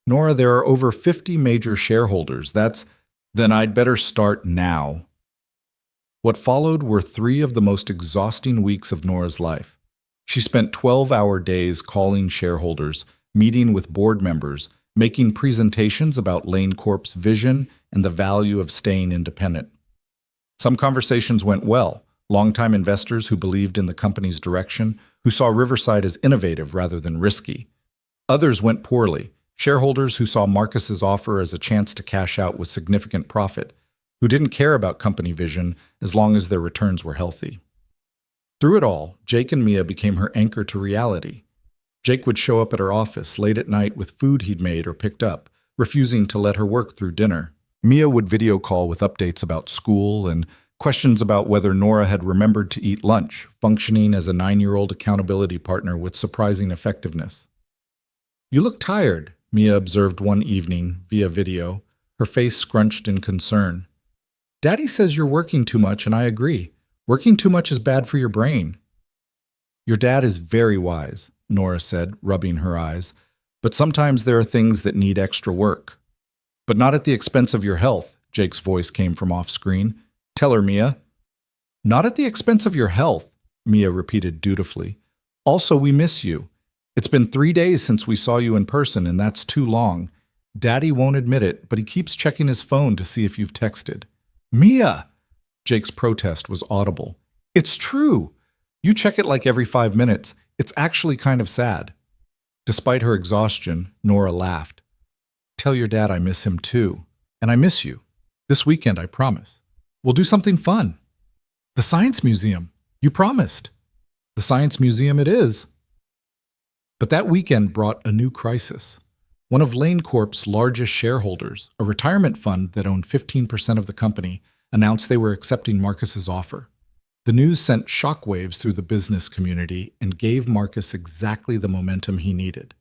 S1: "Nora, there are over 50 major shareholders. Then I'd better start now." What followed were 3 of the most exhausting weeks of Nora's life. She spent 12-hour days calling shareholders, meeting with board members, making presentations about Lane Corp's vision and the value of staying independent. Some conversations went well. Longtime investors who believed in the company's direction, who saw Riverside as innovative rather than risky. Others went poorly. Shareholders who saw Marcus's offer as a chance to cash out with significant profit, who didn't care about company vision as long as their returns were healthy. Through it all, Jake and Mia became her anchor to reality. Jake would show up at her office late at night with food he'd made or picked up,
S2: refusing to let her work through dinner.
S1: Mia would video call with updates about school and questions about whether Nora had remembered to eat lunch.
S2: Functioning as a 9-year-old accountability partner with surprising effectiveness. "You look tired," Mia observed one evening via video, her face scrunched in concern. "Daddy says you're working too much, and I agree. Working too much is bad for your brain."
S1: "Your dad is very wise," Nora said, rubbing her eyes, "but sometimes there are things that need extra work." "But not at the expense of your health," Jake's voice came from off-screen. "Tell her, Mia." "Not at the expense of your health," Mia repeated dutifully. "Also, we miss you. It's been 3 days since we saw you in person, and that's too long. Daddy won't admit it, but he keeps checking his phone to see if you've texted." "Mia!" Jake's protest was audible. "It's true. You check it like every 5 minutes. It's actually kind of sad." Despite her exhaustion, Nora laughed. "Tell your dad I miss him too. And I miss you. This weekend, I promise. We'll do something fun." "The Science Museum. You promised." "The Science Museum it is." But that weekend brought a new crisis. One of Lane Corp's largest shareholders, a retirement fund that owned 15% of the company, announced they were accepting Marcus's offer. The news sent shockwaves through the business community and gave Marcus exactly the momentum he needed.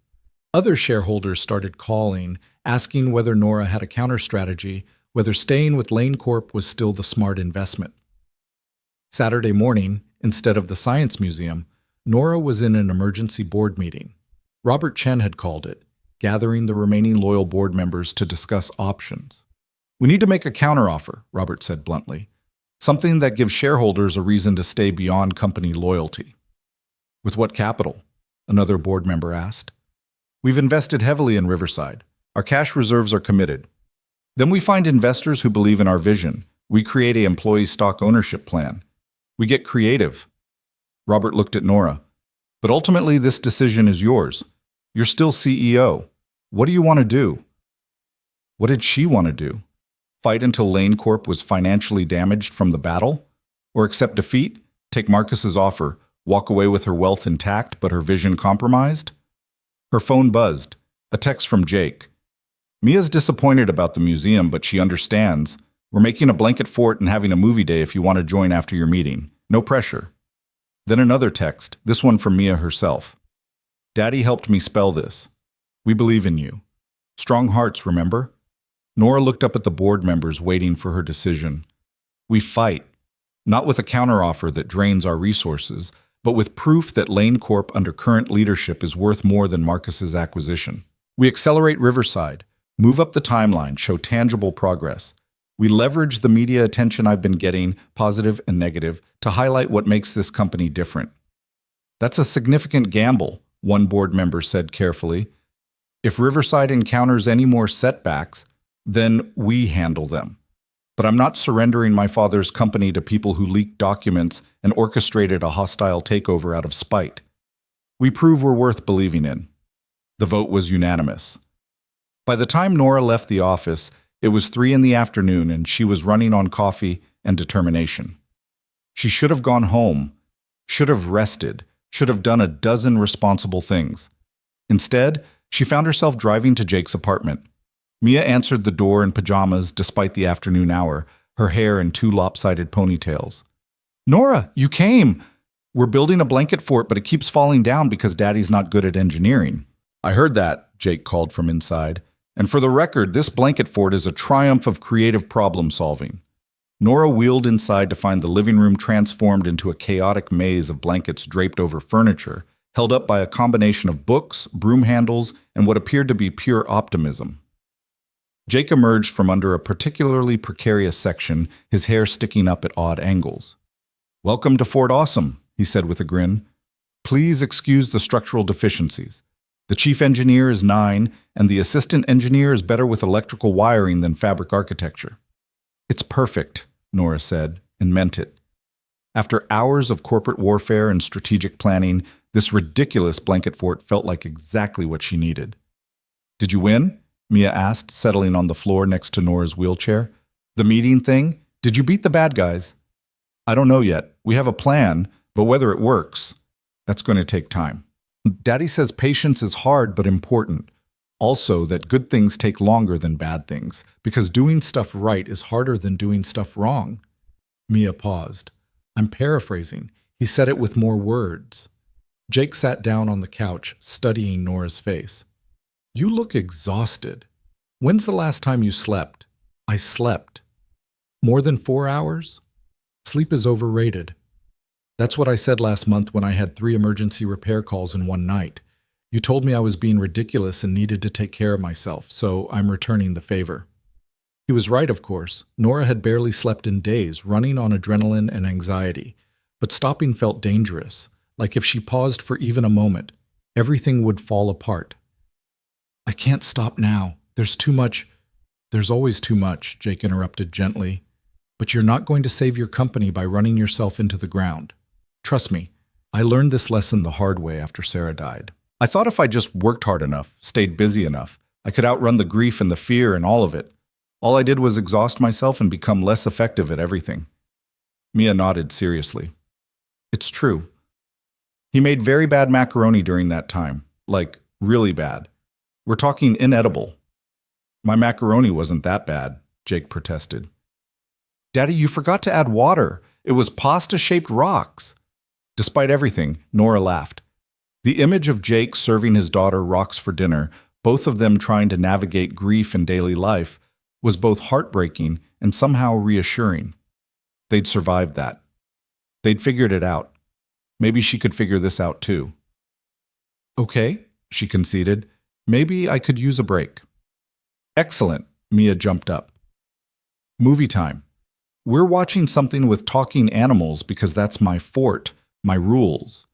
S1: Other shareholders started calling, asking whether Nora had a counter-strategy, whether staying with Lane Corp was still the smart investment. Saturday morning, instead of the Science Museum, Nora was in an emergency board meeting. Robert Chen had called it, gathering the remaining loyal board members to discuss options. "We need to make a counteroffer," Robert said bluntly. "Something that gives shareholders a reason to stay beyond company loyalty." "With what capital?" another board member asked. "We've invested heavily in Riverside. Our cash reserves are committed. Then we find investors who believe in our vision. We create an employee stock ownership plan. We get creative." Robert looked at Nora. "But ultimately, this decision is yours. You're still CEO. What do you want to do?" What did she want to do? Fight until Lane Corp was financially damaged from the battle? Or accept defeat, take Marcus's offer, walk away with her wealth intact but her vision compromised? Her phone buzzed. A text from Jake. "Mia's disappointed about the museum, but she understands. We're making a blanket fort and having a movie day if you want to join after your meeting. No pressure." Then another text, this one from Mia herself. "Daddy helped me spell this. We believe in you. Strong hearts, remember?" Nora looked up at the board members waiting for her decision. "We fight, not with a counteroffer that drains our resources, but with proof that Lane Corp under current leadership is worth more than Marcus's acquisition. We accelerate Riverside, move up the timeline, show tangible progress. We leverage the media attention I've been getting, positive and negative, to highlight what makes this company different." "That's a significant gamble," one board member said carefully. "If Riverside encounters any more setbacks, then we handle them. But I'm not surrendering my father's company to people who leaked documents and orchestrated a hostile takeover out of spite. We prove we're worth believing in." The vote was unanimous. By the time Nora left the office, it was 3 in the afternoon and she was running on coffee and determination. She should have gone home, should have rested, should have done a dozen responsible things. Instead, she found herself driving to Jake's apartment. Mia answered the door in pajamas despite the afternoon hour, her hair in 2 lopsided ponytails. "Nora, you came! We're building a blanket fort, but it keeps falling down because Daddy's not good at engineering." "I heard that," Jake called from inside. "And for the record, this blanket fort is a triumph of creative problem solving." Nora wheeled inside to find the living room transformed into a chaotic maze of blankets draped over furniture, held up by a combination of books, broom handles, and what appeared to be pure optimism. Jake emerged from under a particularly precarious section, his hair sticking up at odd angles. "Welcome to Fort Awesome," he said with a grin. "Please excuse the structural deficiencies. The chief engineer is 9, and the assistant engineer is better with electrical wiring than fabric architecture." "It's perfect," Nora said, and meant it. After hours of corporate warfare and strategic planning, this ridiculous blanket fort felt like exactly what she needed. "Did you win?" Mia asked, settling on the floor next to Nora's wheelchair. "The meeting thing? Did you beat the bad guys?" "I don't know yet. We have a plan, but whether it works, that's going to take time. Daddy says patience is hard but important. Also, that good things take longer than bad things, because doing stuff right is harder than doing stuff wrong.
S2: Mia paused. I'm paraphrasing. He said it with more words. Jake sat down on the couch, studying Nora's face. You look exhausted. When's the last time you slept? I slept. More than 4 hours? Sleep is overrated. That's what I said last month when I had 3 emergency repair calls in one night. You told me I was being ridiculous and needed to take care of myself, so I'm returning the favor. He was right, of course. Nora had barely slept in days, running on adrenaline and anxiety. But stopping felt dangerous, like if she paused for even a moment, everything would fall apart. I can't stop now. There's too much. There's always too much, Jake interrupted gently. But you're not going to save your company by running yourself into the ground. Trust me, I learned this lesson the hard way after Sarah died.
S1: I thought if I just worked hard enough, stayed busy enough, I could outrun the grief and the fear and all of it. All I did was exhaust myself and become less effective at everything. Mia nodded seriously. It's true. He made very bad macaroni during that time. Like, really bad. We're talking inedible. My macaroni wasn't that bad, Jake protested. Daddy, you forgot to add water. It was pasta-shaped rocks. Despite everything, Nora laughed. The image of Jake serving his daughter rocks for dinner, both of them trying to navigate grief in daily life, was both heartbreaking and somehow reassuring. They'd survived that. They'd figured it out. Maybe she could figure this out too. Okay, she conceded. Maybe I could use a break. Excellent, Mia jumped up. Movie time. We're watching something with talking animals because that's my fort, my rules.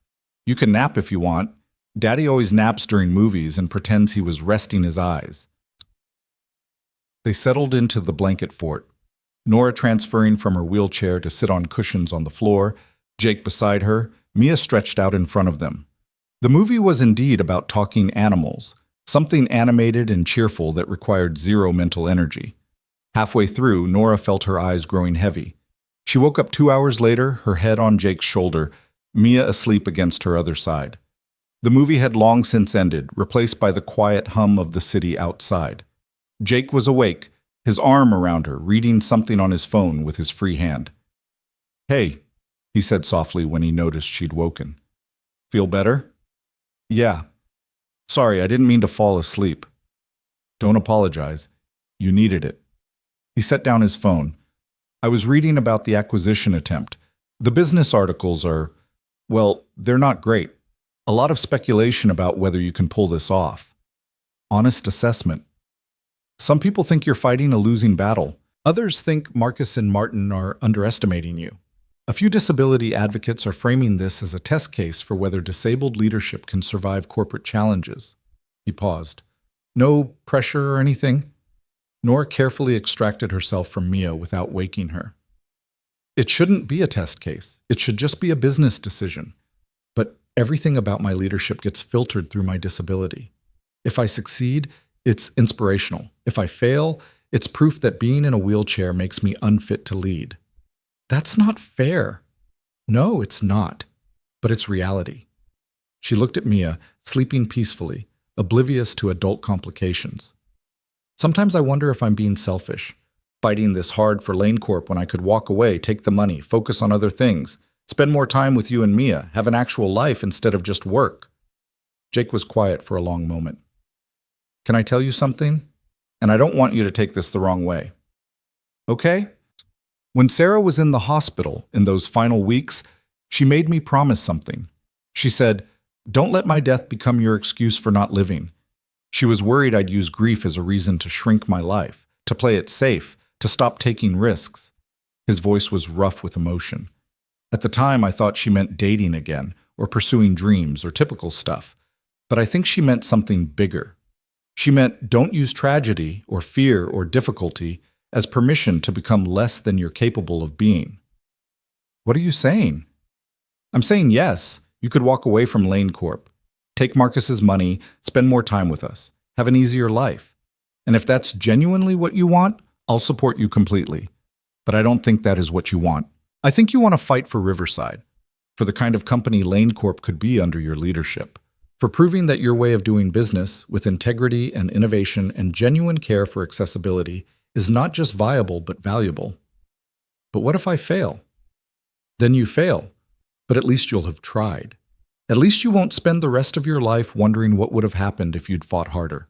S1: You can nap if you want. Daddy always naps during movies and pretends he was resting his eyes. They settled into the blanket fort, Nora transferring from her wheelchair to sit on cushions on the floor, Jake beside her, Mia stretched out in front of them. The movie was indeed about talking animals, something animated and cheerful that required zero mental energy. Halfway through, Nora felt her eyes growing heavy. She woke up 2 hours later, her head on Jake's shoulder, Mia asleep against her other side. The movie had long since ended, replaced by the quiet hum of the city outside. Jake was awake, his arm around her, reading something on his phone with his free hand. Hey, he said softly when he noticed she'd woken. Feel better? Yeah. Sorry, I didn't mean to fall asleep. Don't apologize. You needed it. He set down his phone. I was reading about the acquisition attempt. The business articles are, well, they're not great. A lot of speculation about whether you can pull this off. Honest assessment. Some people think you're fighting a losing battle. Others think Marcus and Martin are underestimating you. A few disability advocates are framing this as a test case for whether disabled leadership can survive corporate challenges. He paused. No pressure or anything? Nora carefully extracted herself from Mia without waking her. It shouldn't be a test case. It should just be a business decision. But everything about my leadership gets filtered through my disability. If I succeed, it's inspirational. If I fail, it's proof that being in a wheelchair makes me unfit to lead. That's not fair. No, it's not. But it's reality. She looked at Mia, sleeping peacefully, oblivious to adult complications. Sometimes I wonder if I'm being selfish, fighting this hard for Lane Corp when I could walk away, take the money, focus on other things, spend more time with you and Mia, have an actual life instead of just work. Jake was quiet for a long moment. Can I tell you something? And I don't want you to take this the wrong way. Okay? When Sarah was in the hospital in those final weeks, she made me promise something. She said, "Don't let my death become your excuse for not living." She was worried I'd use grief as a reason to shrink my life, to play it safe, to stop taking risks. His voice was rough with emotion. At the time, I thought she meant dating again, or pursuing dreams, or typical stuff. But I think she meant something bigger. She meant don't use tragedy, or fear, or difficulty as permission to become less than you're capable of being. What are you saying? I'm saying yes, you could walk away from Lane Corp, take Marcus's money, spend more time with us, have an easier life. And if that's genuinely what you want, I'll support you completely. But I don't think that is what you want. I think you want to fight for Riverside, for the kind of company Lane Corp could be under your leadership.
S2: for proving that your way of doing business with integrity and innovation and genuine care for accessibility is not just viable but valuable. But what if I fail? Then you fail, but at least you'll have tried. At least you won't spend the rest of your life wondering what would have happened if you'd fought harder.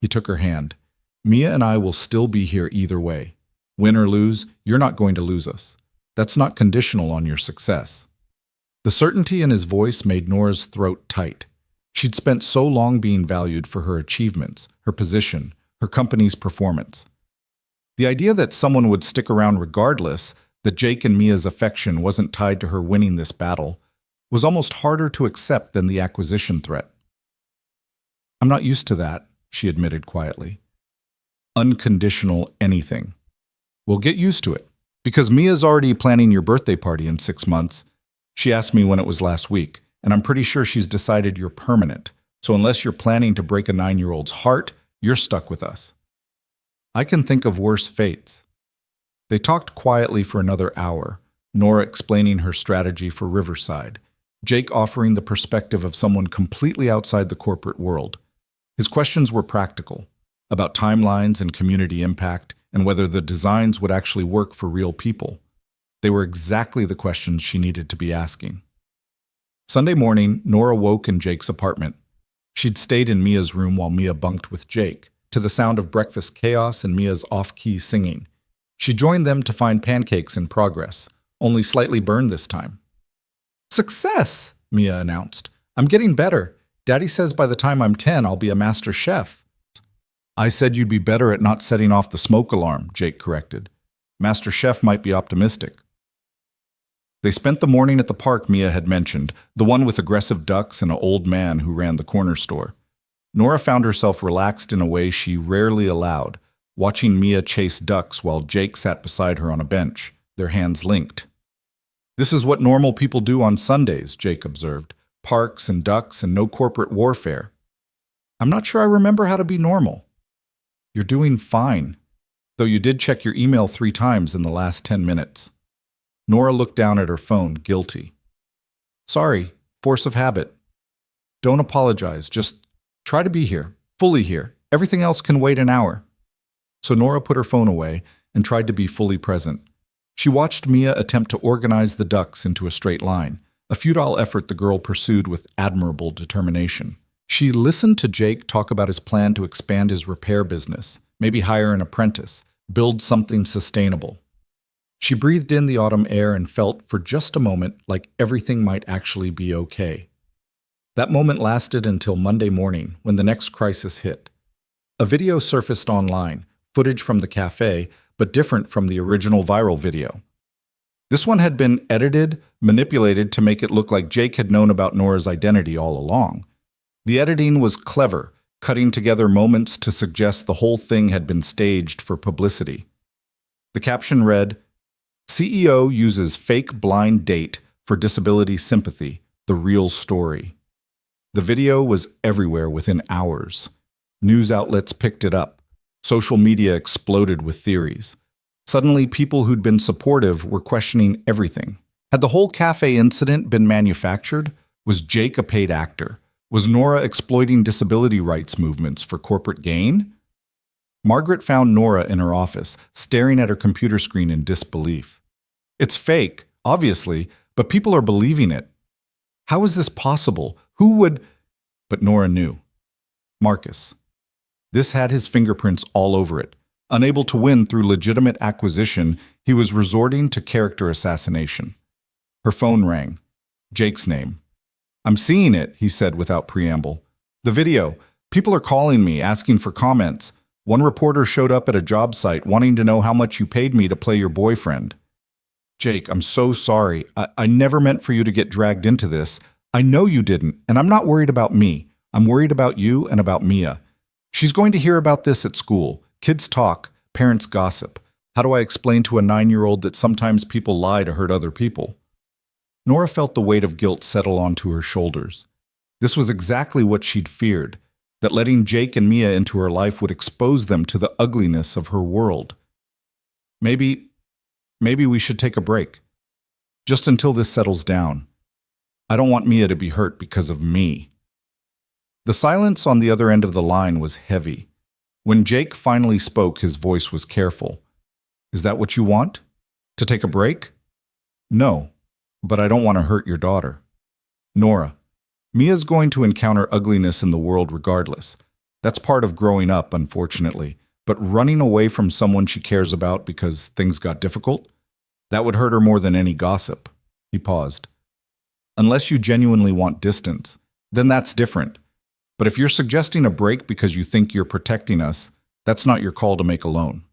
S2: He took her hand. Mia and I will still be here either way. Win or lose, you're not going to lose us. That's not conditional on your success. The certainty in his voice made Nora's throat tight. She'd spent so long being valued for her achievements, her position, her company's performance. The idea that someone would stick around regardless, that Jake and Mia's affection wasn't tied to her winning this battle, was almost harder to accept than the acquisition threat. I'm not used to that, she admitted quietly. Unconditional anything. We'll get used to it, because Mia's already planning your birthday party in 6 months. She asked me when it was last week, and I'm pretty sure she's decided you're permanent, so unless you're planning to break a 9-year-old's heart, you're stuck with us. I can think of worse fates. They talked quietly for another hour, Nora explaining her strategy for Riverside, Jake offering the perspective of someone completely outside the corporate world. His questions were practical, about timelines and community impact, and whether the designs would actually work for real people. They were exactly the questions she needed to be asking. Sunday morning, Nora woke in Jake's apartment. She'd stayed in Mia's room while Mia bunked with Jake, to the sound of breakfast chaos and Mia's off-key singing. She joined them to find pancakes in progress, only slightly burned this time. "Success!" Mia announced. "I'm getting better. Daddy says by the time I'm 10, I'll be a master chef." "I said you'd be better at not setting off the smoke alarm," Jake corrected. "Master chef might be optimistic." They spent the morning at the park Mia had mentioned, the one with aggressive ducks and an old man who ran the corner store. Nora found herself relaxed in a way she rarely allowed, watching Mia chase ducks while Jake sat beside her on a bench, their hands linked. "This is what normal people do on Sundays," Jake observed. "Parks and ducks and no corporate warfare." "I'm not sure I remember how to be normal." "You're doing fine, though you did check your email 3 times in the last 10 minutes. Nora looked down at her phone, guilty. "Sorry, force of habit." "Don't apologize, just try to be here, fully here. Everything else can wait an hour." So Nora put her phone away and tried to be fully present. She watched Mia attempt to organize the ducks into a straight line, a futile effort the girl pursued with admirable determination. She listened to Jake talk about his plan to expand his repair business, maybe hire an apprentice, build something sustainable. She breathed in the autumn air and felt, for just a moment, like everything might actually be okay. That moment lasted until Monday morning, when the next crisis hit. A video surfaced online, footage from the café, but different from the original viral video. This one had been edited, manipulated to make it look like Jake had known about Nora's identity all along. The editing was clever, cutting together moments to suggest the whole thing had been staged for publicity. The caption read, "CEO uses fake blind date for disability sympathy, the real story." The video was everywhere within hours. News outlets picked it up. Social media exploded with theories. Suddenly, people who'd been supportive were questioning everything. Had the whole cafe incident been manufactured? Was Jake a paid actor? Was Nora exploiting disability rights movements for corporate gain? Margaret found Nora in her office, staring at her computer screen in disbelief. "It's fake, obviously, but people are believing it. How is this possible? Who would—" But Nora knew. Marcus. This had his fingerprints all over it. Unable to win through legitimate acquisition, he was resorting to character assassination. Her phone rang. Jake's name. "I'm seeing it," he said without preamble. "The video. People are calling me, asking for comments. One reporter showed up at a job site wanting to know how much you paid me to play your boyfriend." "Jake, I'm so sorry. I never meant for you to get dragged into this. I know you didn't, and I'm not worried about me. I'm worried about you and about Mia. She's going to hear about this at school. Kids talk, parents gossip. How do I explain to a 9-year-old that sometimes people lie to hurt other people?" Nora felt the weight of guilt settle onto her shoulders. This was exactly what she'd feared, that letting Jake and Mia into her life would expose them to the ugliness of her world. Maybe we should take a break. Just until this settles down. I don't want Mia to be hurt because of me."
S1: The silence on the other end of the line was heavy. When Jake finally spoke, his voice was careful. Is that what you want? To take a break? No, but I don't want to hurt your daughter. Nora, Mia's going to encounter ugliness in the world regardless. That's part of growing up, unfortunately. But running away from someone she cares about because things got difficult? That would hurt her more than any gossip. He paused. Unless you genuinely want distance, then that's different. But if you're suggesting a break because you think you're protecting us, that's not your call to make alone.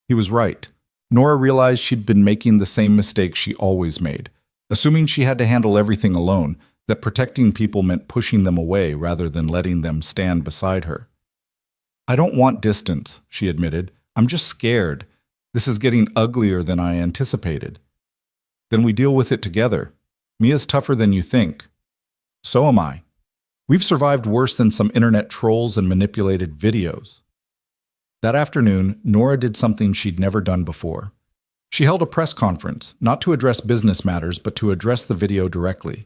S1: He was right. Nora realized she'd been making the same mistake she always made, assuming she had to handle everything alone, that protecting people meant pushing them away rather than letting them stand beside her. I don't want distance, she admitted. I'm just scared. This is getting uglier than I anticipated. Then we deal with it together. Mia's tougher than you think. So am I. We've survived worse than some internet trolls and manipulated videos. That afternoon, Nora did something she'd never done before. She held a press conference, not to address business matters, but to address the video directly.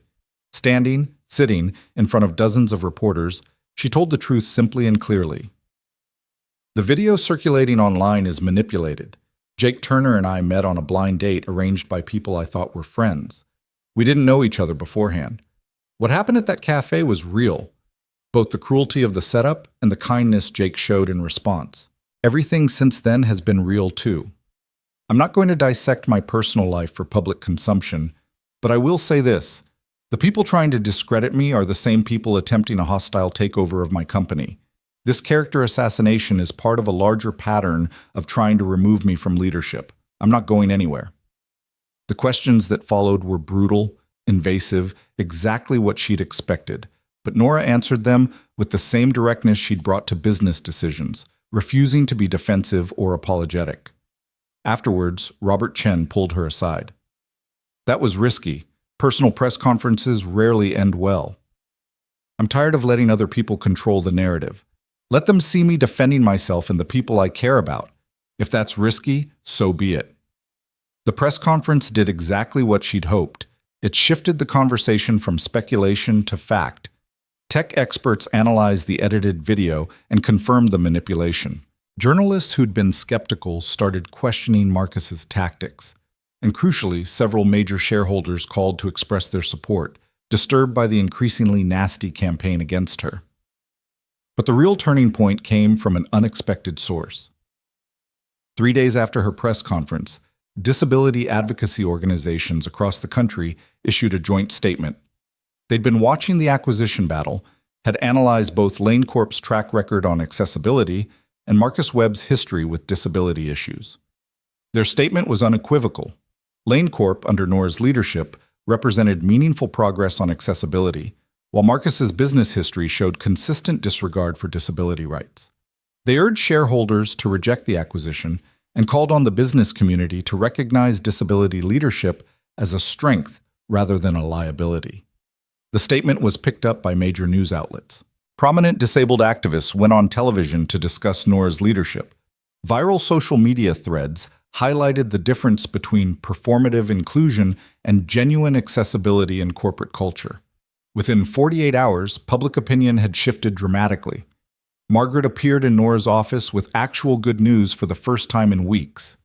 S1: Sitting, in front of dozens of reporters, she told the truth simply and clearly. The video circulating online is manipulated. Jake Turner and I met on a blind date arranged by people I thought were friends. We didn't know each other beforehand. What happened at that cafe was real, both the cruelty of the setup and the kindness Jake showed in response. Everything since then has been real too. I'm not going to dissect my personal life for public consumption, but I will say this. The people trying to discredit me are the same people attempting a hostile takeover of my company. This character assassination is part of a larger pattern of trying to remove me from leadership. I'm not going anywhere. The questions that followed were brutal, invasive, exactly what she'd expected. But Nora answered them with the same directness she'd brought to business decisions, refusing to be defensive or apologetic. Afterwards, Robert Chen pulled her aside. That was risky. Personal press conferences rarely end well. I'm tired of letting other people control the narrative. Let them see me defending myself and the people I care about. If that's risky, so be it. The press conference did exactly what she'd hoped. It shifted the conversation from speculation to fact. Tech experts analyzed the edited video and confirmed the manipulation. Journalists who'd been skeptical started questioning Marcus's tactics. And crucially, several major shareholders called to express their support, disturbed by the increasingly nasty campaign against her. But the real turning point came from an unexpected source. 3 days after her press conference, disability advocacy organizations across the country issued a joint statement. They'd been watching the acquisition battle, had analyzed both Lane Corp's track record on accessibility and Marcus Webb's history with disability issues. Their statement was unequivocal. Lane Corp, under Nora's leadership, represented meaningful progress on accessibility, while Marcus's business history showed consistent disregard for disability rights. They urged shareholders to reject the acquisition and called on the business community to recognize disability leadership as a strength rather than a liability. The statement was picked up by major news outlets. Prominent disabled activists went on television to discuss Nora's leadership. Viral social media threads highlighted the difference between performative inclusion and genuine accessibility in corporate culture. Within 48 hours, public opinion had shifted dramatically. Margaret appeared in Nora's office with actual good news for the first time in weeks.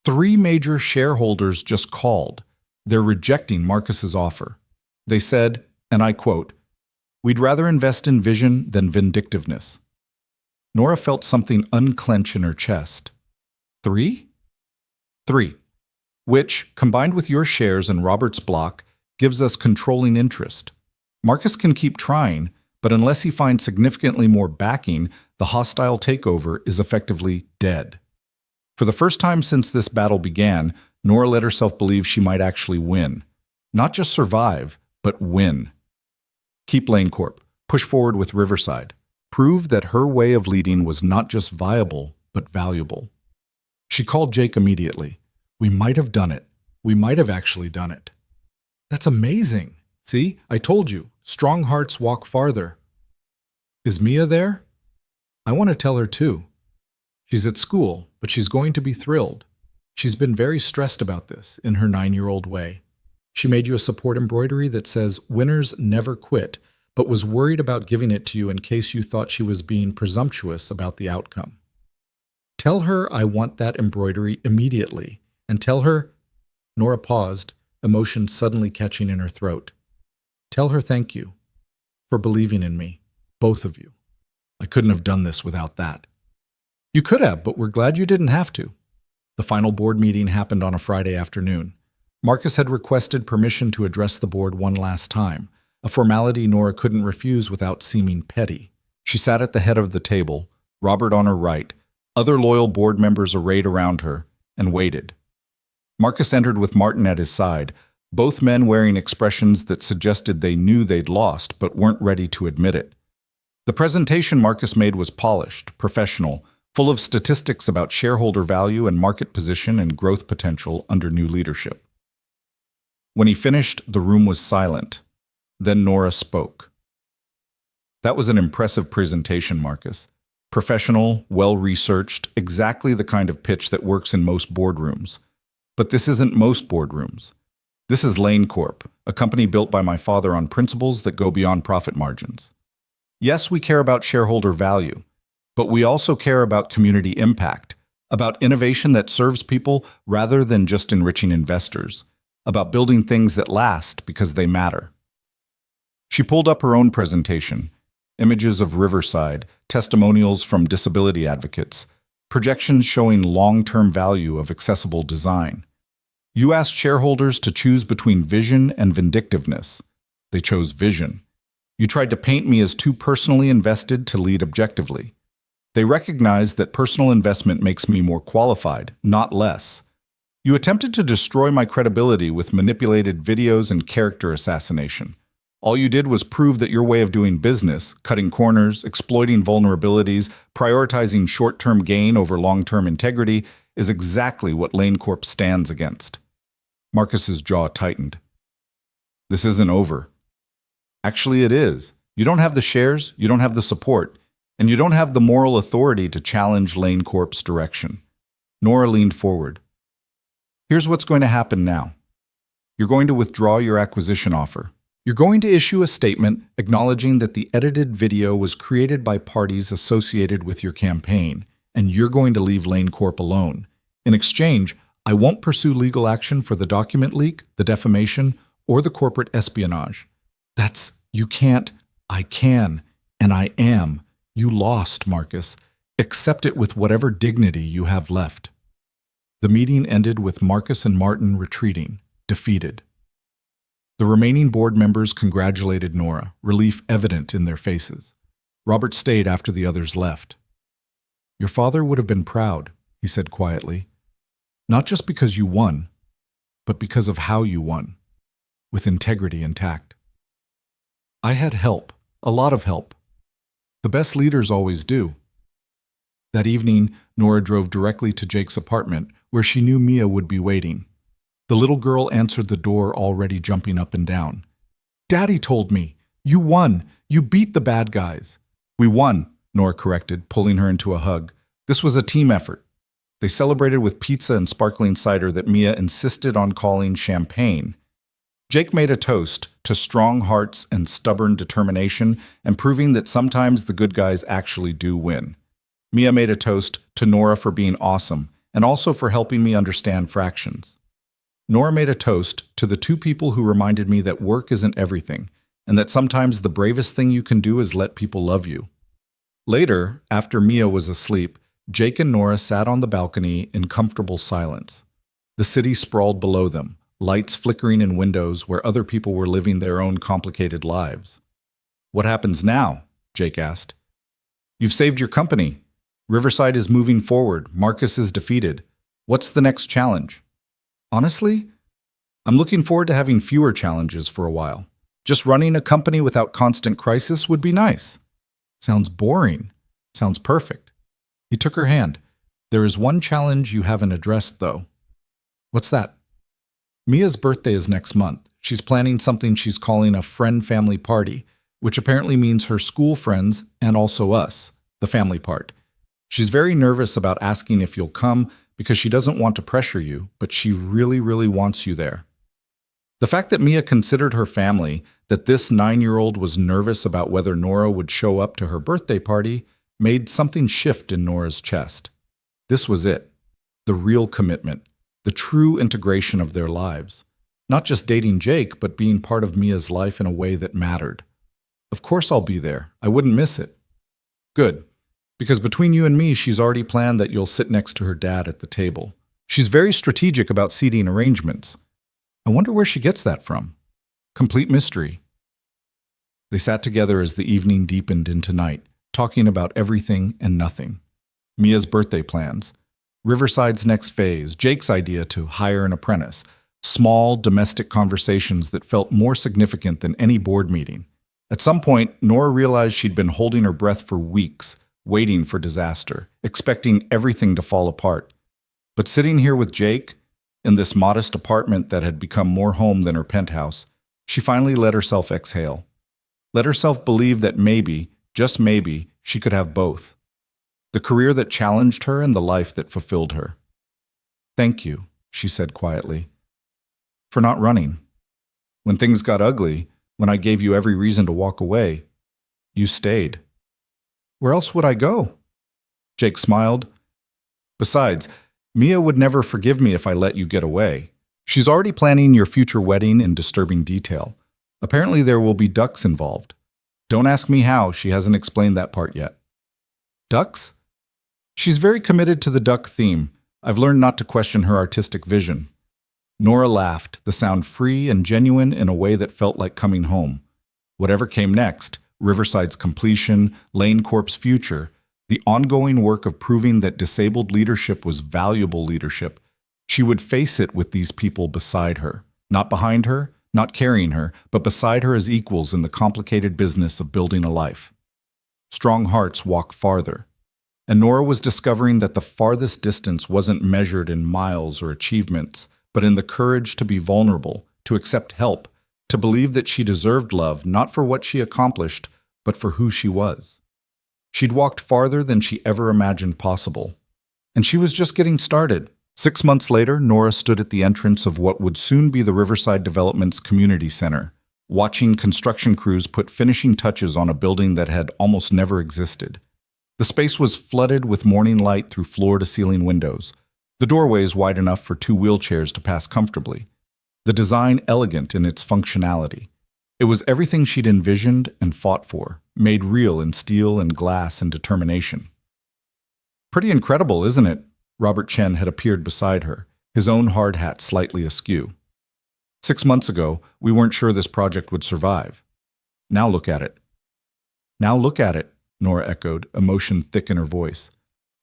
S1: 3 major shareholders just called. They're rejecting Marcus's offer. They said, and I quote, "We'd rather invest in vision than vindictiveness." Nora felt something unclench in her chest. 3? 3. Which, combined with your shares and Robert's block, gives us controlling interest. Marcus can keep trying, but unless he finds significantly more backing, the hostile takeover is effectively dead. For the first time since this battle began, Nora let herself believe she might actually win. Not just survive, but win. Keep Lane Corp. Push forward with Riverside. Prove that her way of leading was not just viable, but valuable. She called Jake immediately. We might have done it. We might have actually done it. That's amazing. See, I told you, strong hearts walk farther. Is Mia there? I want to tell her too. She's at school, but she's going to be thrilled. She's been very stressed about this in her 9-year-old way. She made you a support embroidery that says, "Winners never quit,"
S2: but was worried about giving it to you in case you thought she was being presumptuous about the outcome. Tell her I want that embroidery immediately, and tell her, Nora paused, emotion suddenly catching in her throat. Tell her thank you for believing in me, both of you. I couldn't have done this without that. You could have, but we're glad you didn't have to. The final board meeting happened on a Friday afternoon. Marcus had requested permission to address the board one last time, a formality Nora couldn't refuse without seeming petty. She sat at the head of the table, Robert on her right, other loyal board members arrayed around her, and waited. Marcus entered with Martin at his side, both men wearing expressions that suggested they knew they'd lost but weren't ready to admit it. The presentation Marcus made was polished, professional, full of statistics about shareholder value and market position and growth potential under new leadership. When he finished, the room was silent. Then Nora spoke. That was an impressive presentation, Marcus. Professional, well-researched, exactly the kind of pitch that works in most boardrooms. But this isn't most boardrooms. This is Lane Corp, a company built by my father on principles that go beyond profit margins. Yes, we care about shareholder value, but we also care about community impact, about innovation that serves people rather than just enriching investors, about building things that last because they matter. She pulled up her own presentation, images of Riverside, testimonials from disability advocates, projections showing long-term value of accessible design. You asked shareholders to choose between vision and vindictiveness. They chose vision. You tried to paint me as too personally invested to lead objectively. They recognized that personal investment makes me more qualified, not less. You attempted to destroy my credibility with manipulated videos and character assassination. All you did was prove that your way of doing business, cutting corners, exploiting vulnerabilities, prioritizing short-term gain over long-term integrity, is exactly what Lane Corp stands against. Marcus's jaw tightened. This isn't over. Actually, it is. You don't have the shares, you don't have the support, and you don't have the moral authority to challenge Lane Corp's direction. Nora leaned forward. Here's what's going to happen now. You're going to withdraw your acquisition offer. You're going to issue a statement acknowledging that the edited video was created by parties associated with your campaign, and you're going to leave Lane Corp alone. In exchange, I won't pursue legal action for the document leak, the defamation, or the corporate espionage. That's, you can't, I can, and I am. You lost, Marcus. Accept it with whatever dignity you have left. The meeting ended with Marcus and Martin retreating, defeated. The remaining board members congratulated Nora, relief evident in their faces. Robert stayed after the others left. Your father would have been proud, he said quietly. Not just because you won, but because of how you won, with integrity intact. I had help, a lot of help. The best leaders always do. That evening, Nora drove directly to Jake's apartment, where she knew Mia would be waiting. The little girl answered the door, already jumping up and down. Daddy told me. You won. You beat the bad guys. We won, Nora corrected, pulling her into a hug. This was a team effort. They celebrated with pizza and sparkling cider that Mia insisted on calling champagne. Jake made a toast to strong hearts and stubborn determination and proving that sometimes the good guys actually do win. Mia made a toast to Nora for being awesome and also for helping me understand fractions. Nora made a toast to the two people who reminded me that work isn't everything and that sometimes the bravest thing you can do is let people love you. Later, after Mia was asleep, Jake and Nora sat on the balcony in comfortable silence. The city sprawled below them, lights flickering in windows where other people were living their own complicated lives. What happens now? Jake asked. You've saved your company. Riverside is moving forward. Marcus is defeated. What's the next challenge? Honestly, I'm looking forward to having fewer challenges for a while. Just running a company without constant crisis would be nice. Sounds boring. Sounds perfect. He took her hand. There is one challenge you haven't addressed, though. What's that? Mia's birthday is next month. She's planning something she's calling a friend-family party, which apparently means her school friends and also us, the family part. She's very nervous about asking if you'll come because she doesn't want to pressure you, but she really, really wants you there.
S1: The fact that Mia considered her family, that this 9-year-old was nervous about whether Nora would show up to her birthday party, made something shift in Nora's chest. This was it. The real commitment. The true integration of their lives. Not just dating Jake, but being part of Mia's life in a way that mattered. Of course I'll be there. I wouldn't miss it. Good. Because between you and me, she's already planned that you'll sit next to her dad at the table. She's very strategic about seating arrangements. I wonder where she gets that from. Complete mystery. They sat together as the evening deepened into night, talking about everything and nothing. Mia's birthday plans, Riverside's next phase, Jake's idea to hire an apprentice, small domestic conversations that felt more significant than any board meeting. At some point, Nora realized she'd been holding her breath for weeks, waiting for disaster, expecting everything to fall apart. But sitting here with Jake, in this modest apartment that had become more home than her penthouse, she finally let herself exhale. Let herself believe that maybe, just maybe, she could have both. The career that challenged her and the life that fulfilled her. "Thank you," she said quietly, "for not running. When things got ugly, when I gave you every reason to walk away, you stayed. Where else would I go?" Jake smiled. "Besides, Mia would never forgive me if I let you get away. She's already planning your future wedding in disturbing detail. Apparently there will be ducks involved. Don't ask me how, she hasn't explained that part yet." "Ducks?" "She's very committed to the duck theme. I've learned not to question her artistic vision." Nora laughed, the sound free and genuine in a way that felt like coming home. Whatever came next, Riverside's completion, Lane Corp's future, the ongoing work of proving that disabled leadership was valuable leadership, she would face it with these people beside her. Not behind her, not carrying her, but beside her as equals in the complicated business of building a life. Strong hearts walk farther. And Nora was discovering that the farthest distance wasn't measured in miles or achievements, but in the courage to be vulnerable, to accept help, to believe that she deserved love not for what she accomplished, but for who she was. She'd walked farther than she ever imagined possible. And she was just getting started. 6 months later, Nora stood at the entrance of what would soon be the Riverside Development's community center, watching construction crews put finishing touches on a building that had almost never existed. The space was flooded with morning light through floor-to-ceiling windows, the doorways wide enough for 2 wheelchairs to pass comfortably, the design elegant in its functionality. It was everything she'd envisioned and fought for, made real in steel and glass and determination. "Pretty incredible, isn't it?" Robert Chen had appeared beside her, his own hard hat slightly askew. 6 months ago, we weren't sure this project would survive. Now look at it. "Now look at it," Nora echoed, emotion thick in her voice.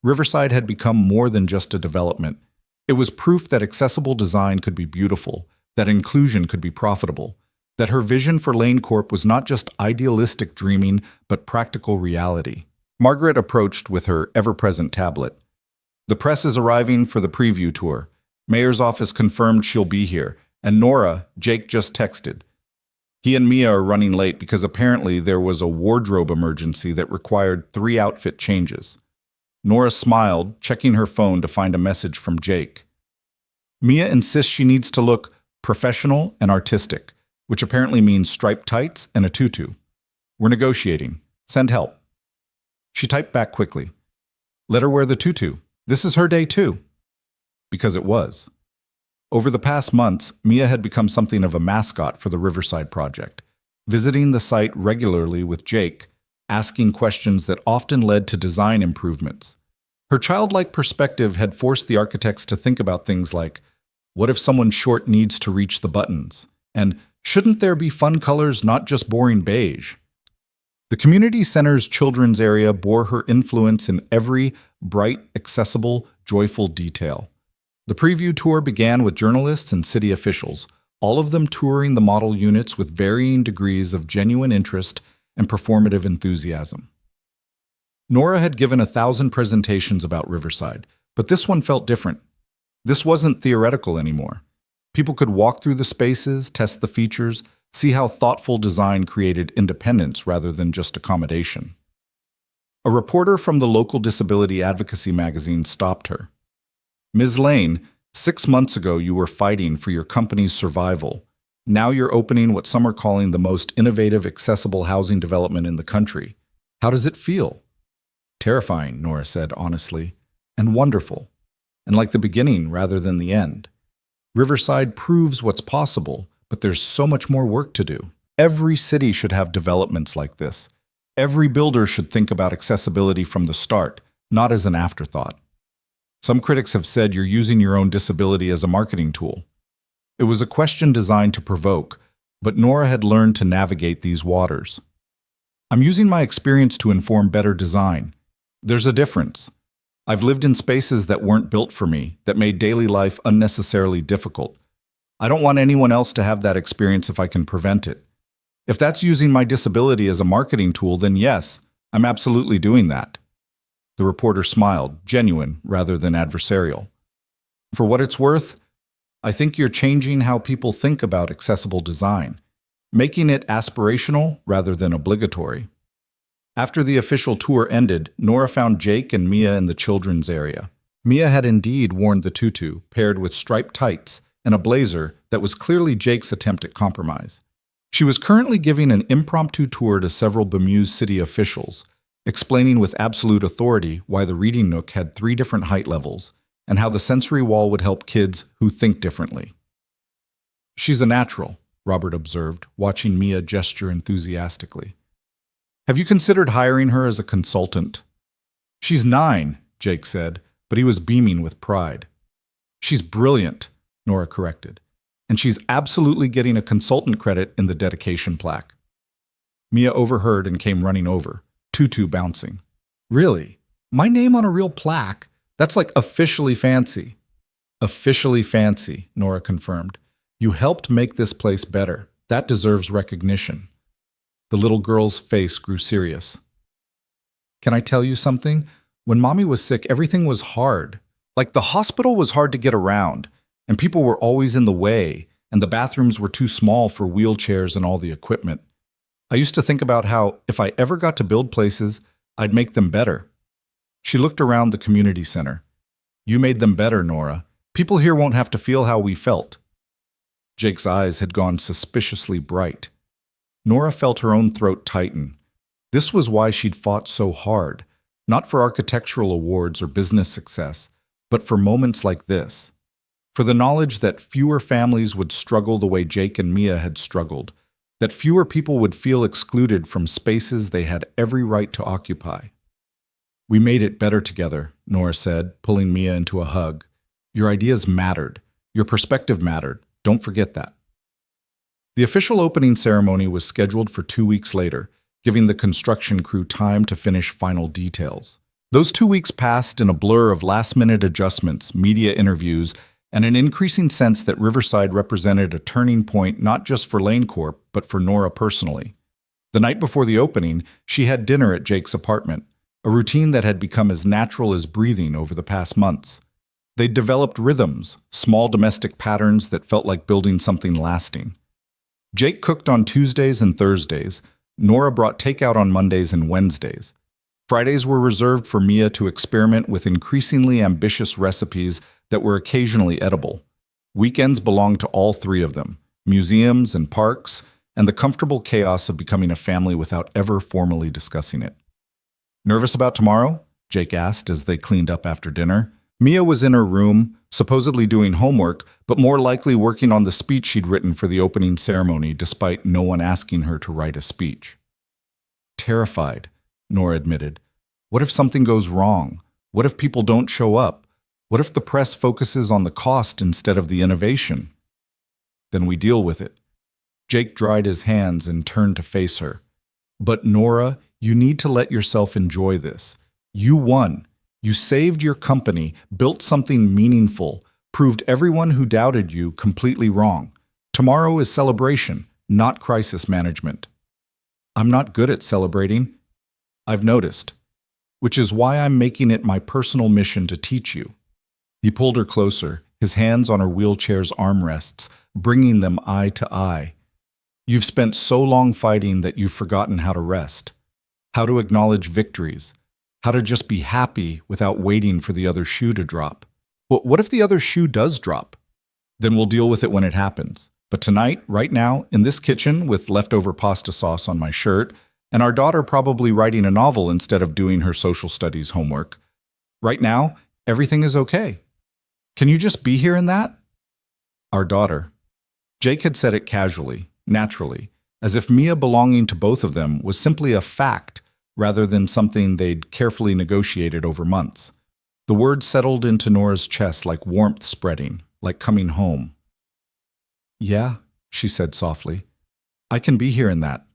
S1: Riverside had become more than just a development. It was proof that accessible design could be beautiful, that inclusion could be profitable, that her vision for Lane Corp was not just idealistic dreaming, but practical reality. Margaret approached with her ever-present tablet. "The press is arriving for the preview tour. Mayor's office confirmed she'll be here. And Nora, Jake just texted. He and Mia are running late because apparently there was a wardrobe emergency that required 3 outfit changes." Nora smiled, checking her phone to find a message from Jake. "Mia insists she needs to look professional and artistic, which apparently means striped tights and a tutu. We're negotiating. Send help." She typed back quickly. "Let her wear the tutu. This is her day too." Because it was. Over the past months, Mia had become something of a mascot for the Riverside project, visiting the site regularly with Jake, asking questions that often led to design improvements. Her childlike perspective had forced the architects to think about things like, what if someone short needs to reach the buttons? And shouldn't there be fun colors, not just boring beige? The community center's children's area bore her influence in every bright, accessible, joyful detail. The preview tour began with journalists and city officials, all of them touring the model units with varying degrees of genuine interest and performative enthusiasm. Nora had given 1,000 presentations about Riverside, but this one felt different. This wasn't theoretical anymore. People could walk through the spaces, test the features, see how thoughtful design created independence rather than just accommodation. A reporter from the local disability advocacy magazine stopped her. "Ms. Lane, 6 months ago you were fighting for your company's survival. Now you're opening what some are calling the most innovative, accessible housing development in the country. How does it feel? Terrifying, Nora said honestly, and wonderful, and like the beginning rather than the end. Riverside proves what's possible, but there's so much more work to do. Every city should have developments like this. Every builder should think about accessibility from the start, not as an afterthought. Some critics have said you're using your own disability as a marketing tool. It was a question designed to provoke, but Nora had learned to navigate these waters. I'm using my experience to inform better design. There's a difference. I've lived in spaces that weren't built for me, that made daily life unnecessarily difficult. I don't want anyone else to have that experience if I can prevent it. If that's using my disability as a marketing tool, then yes, I'm absolutely doing that. The reporter smiled, genuine rather than adversarial. For what it's worth, I think you're changing how people think about accessible design, making it aspirational rather than obligatory. After the official tour ended, Nora found Jake and Mia in the children's area. Mia had indeed worn the tutu, paired with striped tights and a blazer that was clearly Jake's attempt at compromise. She was currently giving an impromptu tour to several bemused city officials, explaining with absolute authority why the reading nook had 3 different height levels and how the sensory wall would help kids who think differently. She's a natural, Robert observed, watching Mia gesture enthusiastically. Have you considered hiring her as a consultant? She's 9, Jake said, but he was beaming with pride. She's brilliant, Nora corrected, and she's absolutely getting a consultant credit in the dedication plaque. Mia overheard and came running over, tutu bouncing. Really? My name on a real plaque? That's like officially fancy. Officially fancy, Nora confirmed. You helped make this place better. That deserves recognition. The little girl's face grew serious. Can I tell you something? When Mommy was sick, everything was hard. Like the hospital was hard to get around, and people were always in the way, and the bathrooms were too small for wheelchairs and all the equipment. I used to think about how, if I ever got to build places, I'd make them better. She looked around the community center. You made them better, Nora. People here won't have to feel how we felt. Jake's eyes had gone suspiciously bright. Nora felt her own throat tighten. This was why she'd fought so hard, not for architectural awards or business success, but for moments like this. For the knowledge that fewer families would struggle the way Jake and Mia had struggled, that fewer people would feel excluded from spaces they had every right to occupy. We made it better together, Nora said, pulling Mia into a hug. Your ideas mattered. Your perspective mattered. Don't forget that. The official opening ceremony was scheduled for 2 weeks later, giving the construction crew time to finish final details. Those 2 weeks passed in a blur of last-minute adjustments, media interviews, and an increasing sense that Riverside represented a turning point not just for Lane Corp, but for Nora personally. The night before the opening, she had dinner at Jake's apartment, a routine that had become as natural as breathing over the past months. They'd developed rhythms, small domestic patterns that felt like building something lasting. Jake cooked on Tuesdays and Thursdays. Nora brought takeout on Mondays and Wednesdays. Fridays were reserved for Mia to experiment with increasingly ambitious recipes that were occasionally edible. Weekends belonged to all 3 of them, museums and parks, and the comfortable chaos of becoming a family without ever formally discussing it. Nervous about tomorrow? Jake asked as they cleaned up after dinner. Mia was in her room, supposedly doing homework, but more likely working on the speech she'd written for the opening ceremony, despite no one asking her to write a speech. Terrified, Nora admitted. What if something goes wrong? What if people don't show up? What if the press focuses on the cost instead of the innovation? Then we deal with it. Jake dried his hands and turned to face her. But Nora, you need to let yourself enjoy this. You won. You saved your company, built something meaningful, proved everyone who doubted you completely wrong. Tomorrow is celebration, not crisis management. I'm not good at celebrating. I've noticed. Which is why I'm making it my personal mission to teach you. He pulled her closer, his hands on her wheelchair's armrests, bringing them eye to eye. You've spent so long fighting that you've forgotten how to rest, how to acknowledge victories, how to just be happy without waiting for the other shoe to drop. But what if the other shoe does drop? Then we'll deal with it when it happens. But tonight, right now, in this kitchen with leftover pasta sauce on my shirt, and our daughter probably writing a novel instead of doing her social studies homework, right now, everything is okay. Can you just be here in that? Our daughter. Jake had said it casually, naturally, as if Mia belonging to both of them was simply a fact rather than something they'd carefully negotiated over months. The words settled into Nora's chest like warmth spreading, like coming home. Yeah, she said softly. I can be here in that.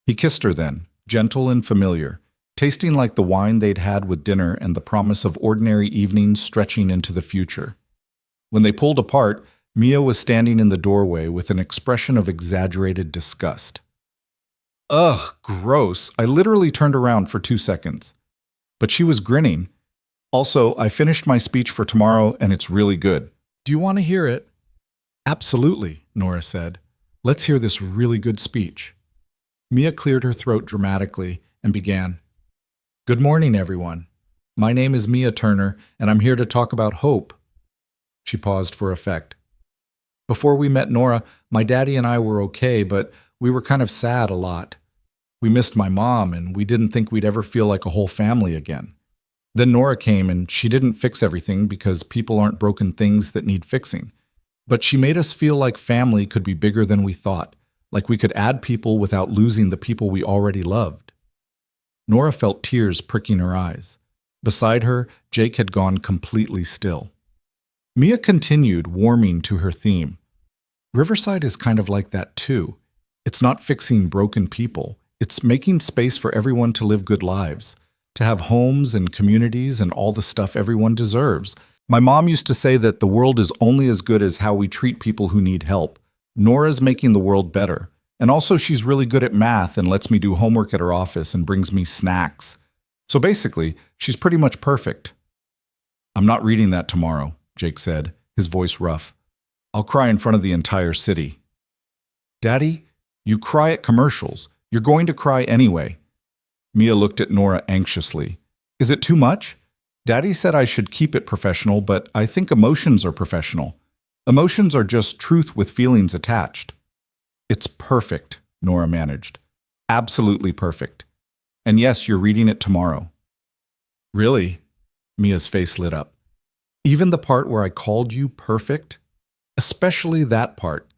S1: He kissed her then, gentle and familiar, tasting like the wine they'd had with dinner and the promise of ordinary evenings stretching into the future. When they pulled apart, Mia was standing in the doorway with an expression of exaggerated disgust. Ugh, gross. I literally turned around for 2 seconds. But she was grinning. Also, I finished my speech for tomorrow and it's really good.
S2: Do you want to hear it? Absolutely, Nora said. Let's hear this really good speech. Mia cleared her throat dramatically and began. Good morning, everyone. My name is Mia Turner, and I'm here to talk about hope. She paused for effect. Before we met Nora, my daddy and I were okay, but we were kind of sad a lot. We missed my mom, and we didn't think we'd ever feel like a whole family again. Then Nora came, and she didn't fix everything because people aren't broken things that need fixing. But she made us feel like family could be bigger than we thought, like we could add people without losing the people we already loved. Nora felt tears pricking her eyes. Beside her, Jake had gone completely still. Mia continued, warming to her theme. Riverside is kind of like that too. It's not fixing broken people. It's making space for everyone to live good lives, to have homes and communities and all the stuff everyone deserves. My mom used to say that the world is only as good as how we treat people who need help. Nora's making the world better. And also she's really good at math and lets me do homework at her office and brings me snacks. So basically, she's pretty much perfect. I'm not reading that tomorrow, Jake said, his voice rough. I'll cry in front of the entire city. Daddy, you cry at commercials. You're going to cry anyway. Mia looked at Nora anxiously. Is it too much? Daddy said I should keep it professional, but I think emotions are professional. Emotions are just truth with feelings attached. It's perfect, Nora managed. Absolutely perfect. And yes, you're reading it tomorrow. Really? Mia's face lit up. Even the part where I called you perfect? Especially that part.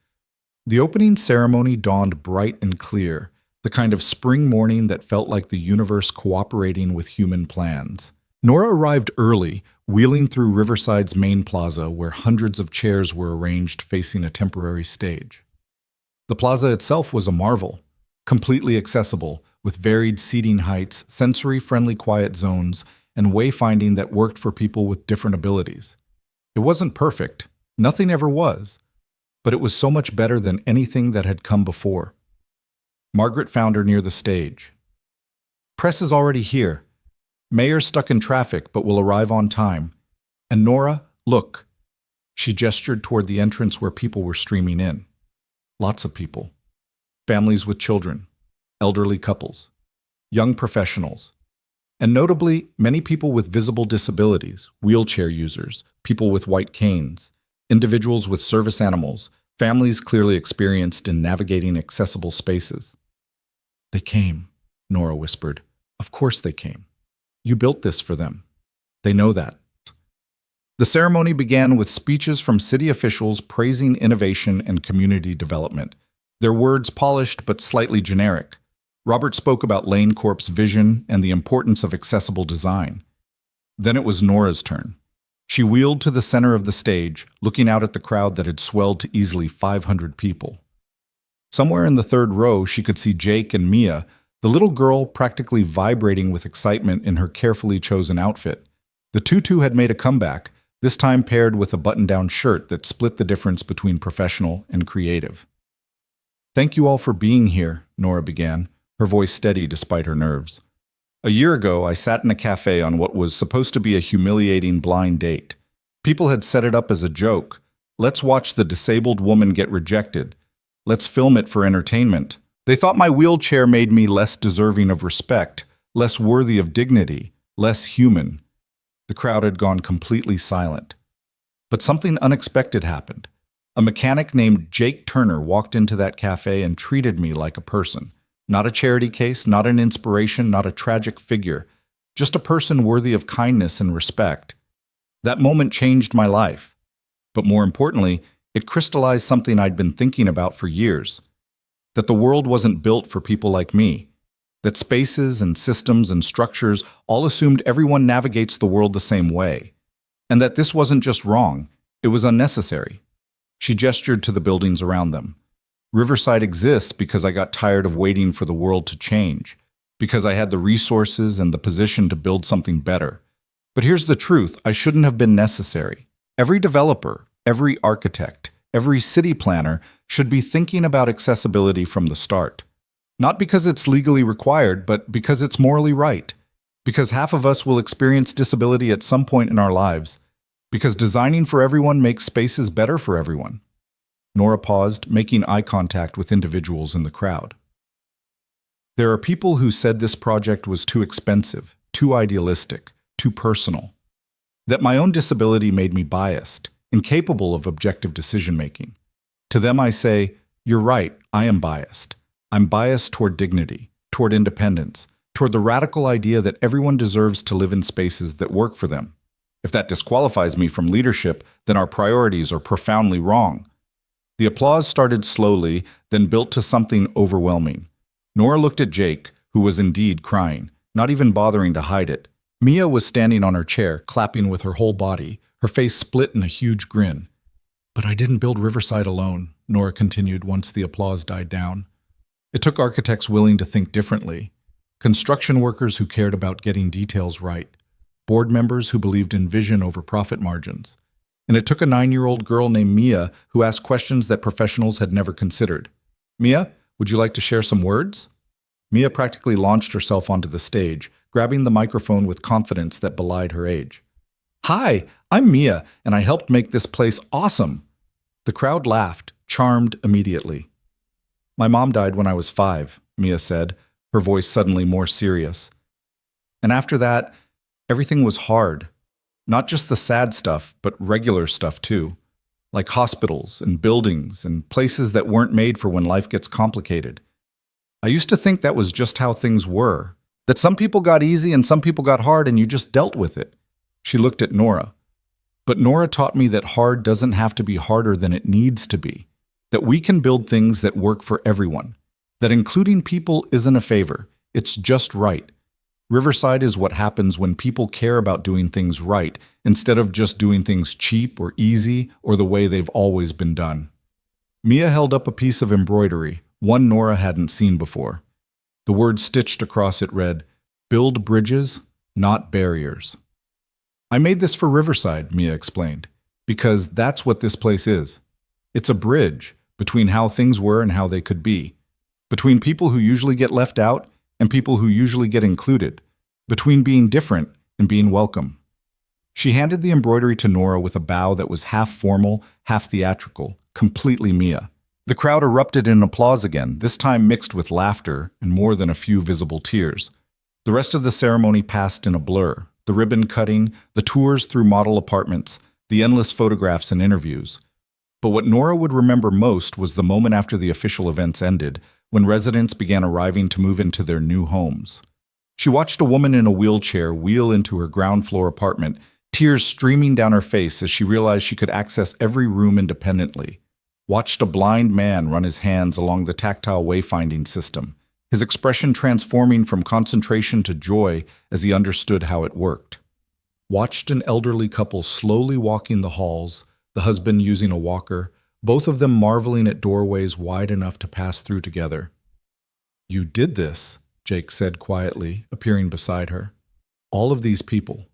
S2: The opening ceremony dawned bright and clear, the kind of spring morning that felt like the universe cooperating with human plans. Nora arrived early, wheeling through Riverside's main plaza where hundreds of chairs were arranged facing a temporary stage. The plaza itself was a marvel, completely accessible, with varied seating heights, sensory-friendly quiet zones, and wayfinding that worked for people with different abilities. It wasn't perfect, nothing ever was, but it was so much better than anything that had come before. Margaret found her near the stage. Press is already here. Mayor's stuck in traffic, but will arrive on time. And Nora, look. She gestured toward the entrance where people were streaming in. Lots of people. Families with children, elderly couples, young professionals, and notably, many people with visible disabilities, wheelchair users, people with white canes, individuals with service animals, families clearly experienced in navigating accessible spaces. They came, Nora whispered. Of course they came. You built this for them. They know that. The ceremony began with speeches from city officials praising innovation and community development, their words polished but slightly generic. Robert spoke about Lane Corp's vision and the importance of accessible design. Then it was Nora's turn. She wheeled to the center of the stage, looking out at the crowd that had swelled to easily 500 people. Somewhere in the third row, she could see Jake and Mia, the little girl practically vibrating with excitement in her carefully chosen outfit. The tutu had made a comeback, this time paired with a button-down shirt that split the difference between professional and creative. Thank you all for being here, Nora began, her voice steady despite her nerves. A year ago, I sat in a café on what was supposed to be a humiliating blind date. People had set it up as a joke. Let's watch the disabled woman get rejected. Let's film it for entertainment. They thought my wheelchair made me less deserving of respect, less worthy of dignity, less human. The crowd had gone completely silent. But something unexpected happened.
S1: A mechanic named Jake Turner walked into that cafe and treated me like a person. Not a charity case, not an inspiration, not a tragic figure. Just a person worthy of kindness and respect. That moment changed my life. But more importantly, it crystallized something I'd been thinking about for years. That the world wasn't built for people like me. That spaces and systems and structures all assumed everyone navigates the world the same way. And that this wasn't just wrong, it was unnecessary. She gestured to the buildings around them. Riverside exists because I got tired of waiting for the world to change, because I had the resources and the position to build something better. But here's the truth, I shouldn't have been necessary. Every developer, every architect, every city planner should be thinking about accessibility from the start. Not because it's legally required, but because it's morally right. Because half of us will experience disability at some point in our lives. Because designing for everyone makes spaces better for everyone. Nora paused, making eye contact with individuals in the crowd. There are people who said this project was too expensive, too idealistic, too personal. That my own disability made me biased, incapable of objective decision-making. To them I say, you're right, I am biased. I'm biased toward dignity, toward independence, toward the radical idea that everyone deserves to live in spaces that work for them. If that disqualifies me from leadership, then our priorities are profoundly wrong. The applause started slowly, then built to something overwhelming. Nora looked at Jake, who was indeed crying, not even bothering to hide it. Mia was standing on her chair, clapping with her whole body, her face split in a huge grin. But I didn't build Riverside alone, Nora continued once the applause died down. It took architects willing to think differently, construction workers who cared about getting details right, board members who believed in vision over profit margins. And it took a 9-year-old girl named Mia who asked questions that professionals had never considered. Mia, would you like to share some words? Mia practically launched herself onto the stage, grabbing the microphone with confidence that belied her age. Hi, I'm Mia, and I helped make this place awesome. The crowd laughed, charmed immediately. My mom died when I was 5, Mia said, her voice suddenly more serious. And after that, everything was hard. Not just the sad stuff, but regular stuff too. Like hospitals and buildings and places that weren't made for when life gets complicated. I used to think that was just how things were. That some people got easy and some people got hard and you just dealt with it. She looked at Nora. But Nora taught me that hard doesn't have to be harder than it needs to be. That we can build things that work for everyone. That including people isn't a favor. It's just right. Riverside is what happens when people care about doing things right instead of just doing things cheap or easy or the way they've always been done. Mia held up a piece of embroidery, one Nora hadn't seen before. The word stitched across it read, "Build bridges, not barriers." I made this for Riverside, Mia explained, because that's what this place is. It's a bridge between how things were and how they could be. Between people who usually get left out and people who usually get included, between being different and being welcome. She handed the embroidery to Nora with a bow that was half formal, half theatrical, completely Mia. The crowd erupted in applause again, this time mixed with laughter and more than a few visible tears. The rest of the ceremony passed in a blur, the ribbon cutting, the tours through model apartments, the endless photographs and interviews. But what Nora would remember most was the moment after the official events ended, when residents began arriving to move into their new homes. She watched a woman in a wheelchair wheel into her ground-floor apartment, tears streaming down her face as she realized she could access every room independently. Watched a blind man run his hands along the tactile wayfinding system, his expression transforming from concentration to joy as he understood how it worked. Watched an elderly couple slowly walking the halls, the husband using a walker, both of them marveling at doorways wide enough to pass through together. "You did this," Jake said quietly, appearing beside her. "All of these people.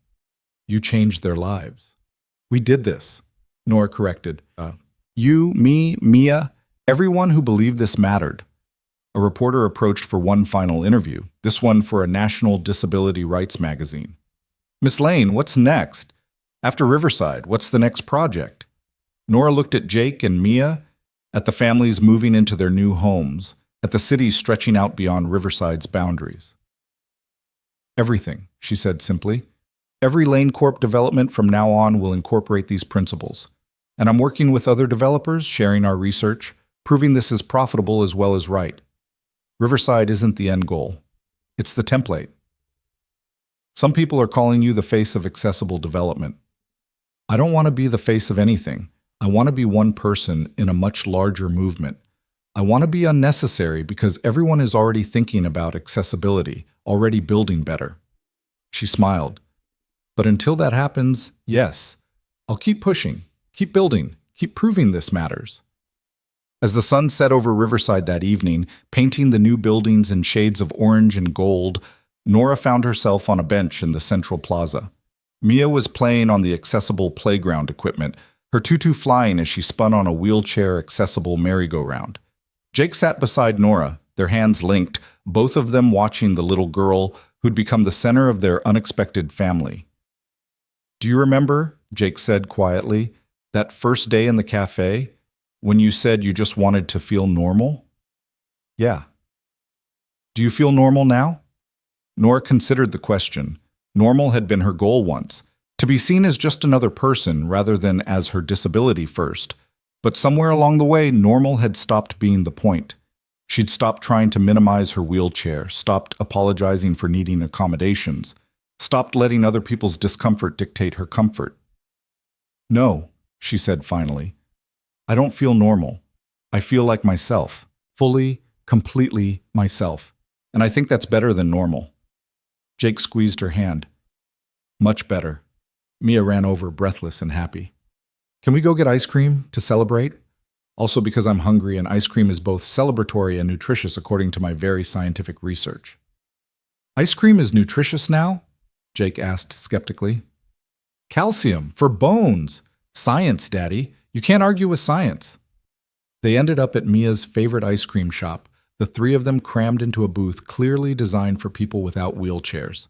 S1: You changed their lives." "We did this," Nora corrected. You, me, Mia, everyone who believed this mattered." A reporter approached for one final interview, this one for a national disability rights magazine. "Miss Lane, what's next? After Riverside, what's the next project?" Nora looked at Jake and Mia, at the families moving into their new homes, at the city stretching out beyond Riverside's boundaries. "Everything," she said simply. "Every Lane Corp development from now on will incorporate these principles. And I'm working with other developers, sharing our research, proving this is profitable as well as right. Riverside isn't the end goal. It's the template. Some people are calling you the face of accessible development. I don't want to be the face of anything. I want to be one person in a much larger movement. I want to be unnecessary because everyone is already thinking about accessibility, already building better. She smiled. But until that happens, yes, I'll keep pushing, keep building, keep proving this matters. As the sun set over Riverside that evening, painting the new buildings in shades of orange and gold, Nora found herself on a bench in the central plaza. Mia was playing on the accessible playground equipment, her tutu flying as she spun on a wheelchair-accessible merry-go-round. Jake sat beside Nora, their hands linked, both of them watching the little girl who'd become the center of their unexpected family. "Do you remember," Jake said quietly, "that first day in the café, when you said you just wanted to feel normal?" "Yeah." "Do you feel normal now?" Nora considered the question. Normal had been her goal once, to be seen as just another person rather than as her disability first. But somewhere along the way, normal had stopped being the point. She'd stopped trying to minimize her wheelchair, stopped apologizing for needing accommodations, stopped letting other people's discomfort dictate her comfort. "No," she said finally. "I don't feel normal. I feel like myself, fully, completely myself. And I think that's better than normal." Jake squeezed her hand. "Much better." Mia ran over, breathless and happy. "Can we go get ice cream to celebrate? Also because I'm hungry and ice cream is both celebratory and nutritious according to my very scientific research." "Ice cream is nutritious now?" Jake asked skeptically. "Calcium, for bones. Science, Daddy. You can't argue with science." They ended up at Mia's favorite ice cream shop, the three of them crammed into a booth clearly designed for people without wheelchairs.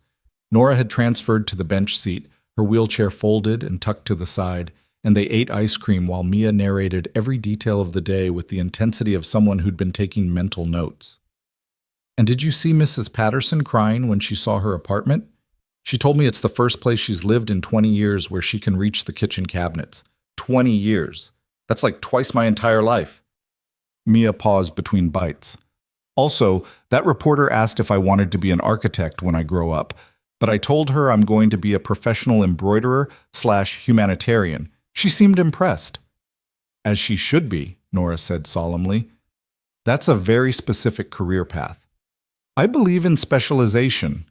S1: Nora had transferred to the bench seat, her wheelchair folded and tucked to the side, and they ate ice cream while Mia narrated every detail of the day with the intensity of someone who'd been taking mental notes. "And did you see Mrs. Patterson crying when she saw her apartment? She told me it's the first place she's lived in 20 years where she can reach the kitchen cabinets. 20 years. That's like twice my entire life." Mia paused between bites. "Also, that reporter asked if I wanted to be an architect when I grow up, but I told her I'm going to be a professional embroiderer/humanitarian. She seemed impressed." "As she should be," Nora said solemnly. "That's a very specific career path. I believe in specialization."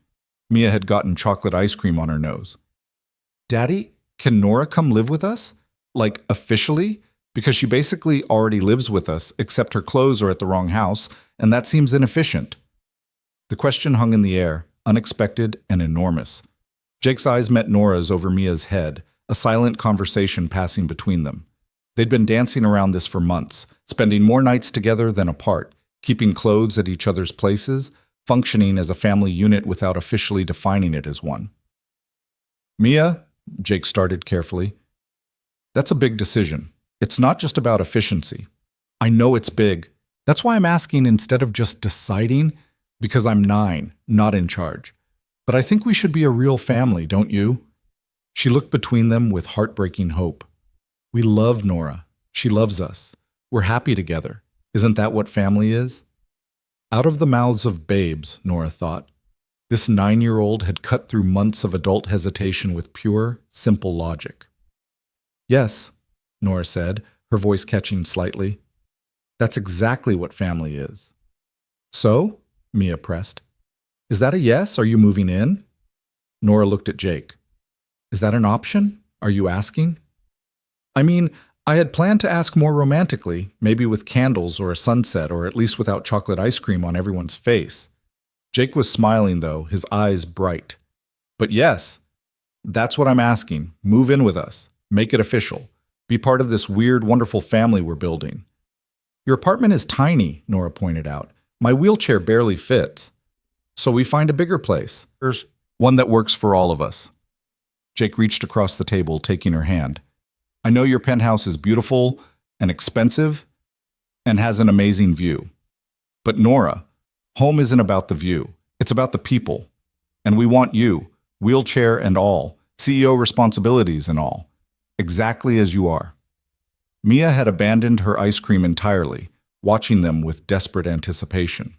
S1: Mia had gotten chocolate ice cream on her nose. "Daddy, can Nora come live with us? Like, officially? Because she basically already lives with us, except her clothes are at the wrong house, and that seems inefficient." The question hung in the air, unexpected and enormous. Jake's eyes met Nora's over Mia's head, a silent conversation passing between them. They'd been dancing around this for months, spending more nights together than apart, keeping clothes at each other's places, functioning as a family unit without officially defining it as one. "Mia," Jake started carefully, "that's a big decision. It's not just about efficiency. I know it's big. That's why I'm asking instead of just deciding, because I'm 9, not in charge. But I think we should be a real family, don't you?" She looked between them with heartbreaking hope. "We love Nora. She loves us. We're happy together. Isn't that what family is?" Out of the mouths of babes, Nora thought. This 9-year-old had cut through months of adult hesitation with pure, simple logic. "Yes," Nora said, her voice catching slightly. "That's exactly what family is." "So?" Mia pressed. "Is that a yes? Are you moving in?" Nora looked at Jake. "Is that an option? Are you asking?" "I mean, I had planned to ask more romantically, maybe with candles or a sunset, or at least without chocolate ice cream on everyone's face." Jake was smiling, though, his eyes bright. "But yes, that's what I'm asking. Move in with us. Make it official. Be part of this weird, wonderful family we're building." "Your apartment is tiny," Nora pointed out. "My wheelchair barely fits. So we find a bigger place. There's one that works for all of us." Jake reached across the table, taking her hand. "I know your penthouse is beautiful and expensive and has an amazing view. But Nora, home isn't about the view. It's about the people. And we want you, wheelchair and all, CEO responsibilities and all, exactly as you are." Mia had abandoned her ice cream entirely, watching them with desperate anticipation.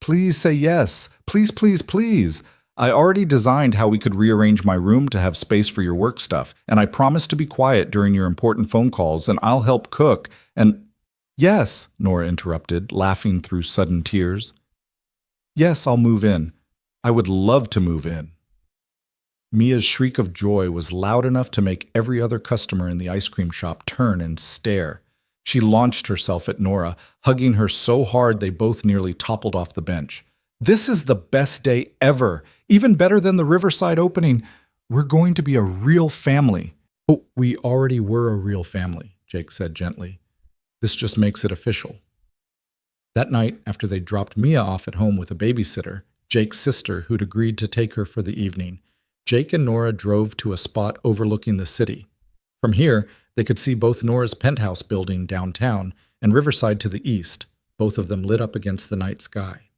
S1: Please say yes. Please, please, please. I already designed how we could rearrange my room to have space for your work stuff, and I promise to be quiet during your important phone calls, and I'll help cook, and— Yes, Nora interrupted, laughing through sudden tears. Yes, I'll move in. I would love to move in. Mia's shriek of joy was loud enough to make every other customer in the ice cream shop turn and stare. She launched herself at Nora, hugging her so hard they both nearly toppled off the bench. This is the best day ever, even better than the Riverside opening. We're going to be a real family. Oh, we already were a real family, Jake said gently. This just makes it official. That night, after they dropped Mia off at home with a babysitter, Jake's sister, who'd agreed to take her for the evening, Jake and Nora drove to a spot overlooking the city. From here, they could see both Nora's penthouse building downtown and Riverside to the east, both of them lit up against the night sky.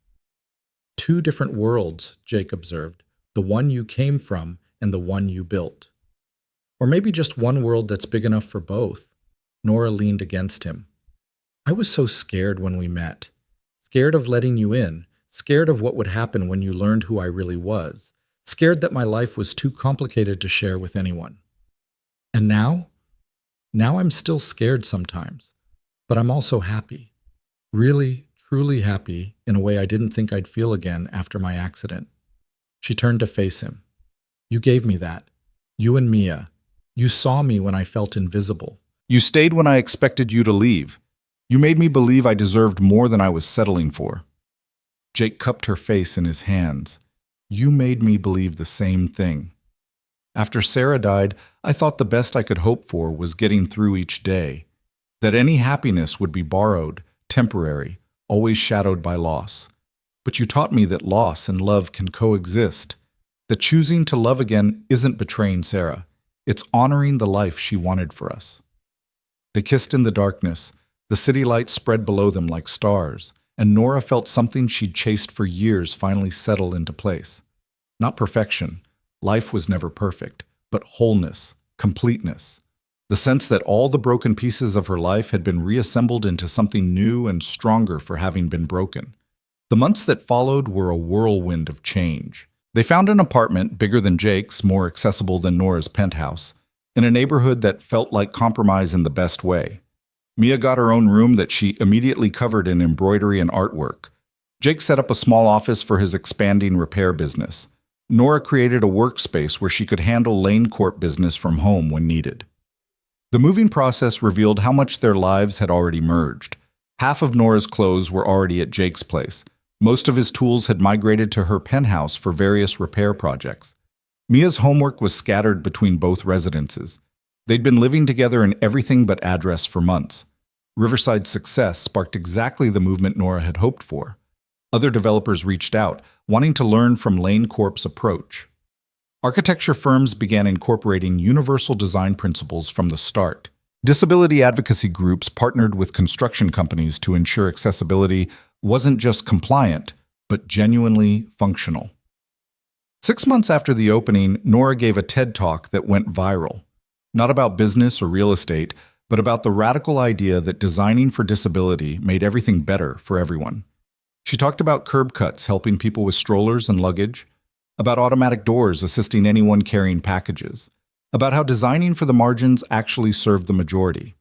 S1: Two different worlds, Jake observed, the one you came from and the one you built. Or maybe just one world that's big enough for both. Nora leaned against him. I was so scared when we met. Scared of letting you in, scared of what would happen when you learned who I really was, scared that my life was too complicated to share with anyone. And now? Now I'm still scared sometimes, but I'm also happy. Really, truly happy in a way I didn't think I'd feel again after my accident. She turned to face him. You gave me that. You and Mia. You saw me when I felt invisible. You stayed when I expected you to leave. You made me believe I deserved more than I was settling for. Jake cupped her face in his hands. You made me believe the same thing. After Sarah died, I thought the best I could hope for was getting through each day. That any happiness would be borrowed, temporary, always shadowed by loss. But you taught me that loss and love can coexist. That choosing to love again isn't betraying Sarah. It's honoring the life she wanted for us. They kissed in the darkness. The city lights spread below them like stars, and Nora felt something she'd chased for years finally settle into place. Not perfection. Life was never perfect, but wholeness, completeness. The sense that all the broken pieces of her life had been reassembled into something new and stronger for having been broken. The months that followed were a whirlwind of change. They found an apartment bigger than Jake's, more accessible than Nora's penthouse, in a neighborhood that felt like compromise in the best way. Mia got her own room that she immediately covered in embroidery and artwork. Jake set up a small office for his expanding repair business. Nora created a workspace where she could handle Lane Corp business from home when needed. The moving process revealed how much their lives had already merged. Half of Nora's clothes were already at Jake's place. Most of his tools had migrated to her penthouse for various repair projects. Mia's homework was scattered between both residences. They'd been living together in everything but address for months. Riverside's success sparked exactly the movement Nora had hoped for. Other developers reached out, wanting to learn from Lane Corp's approach. Architecture firms began incorporating universal design principles from the start. Disability advocacy groups partnered with construction companies to ensure accessibility wasn't just compliant, but genuinely functional. 6 months after the opening, Nora gave a TED Talk that went viral. Not about business or real estate, but about the radical idea that designing for disability made everything better for everyone. She talked about curb cuts helping people with strollers and luggage, about automatic doors assisting anyone carrying packages, about how designing for the margins actually served the majority.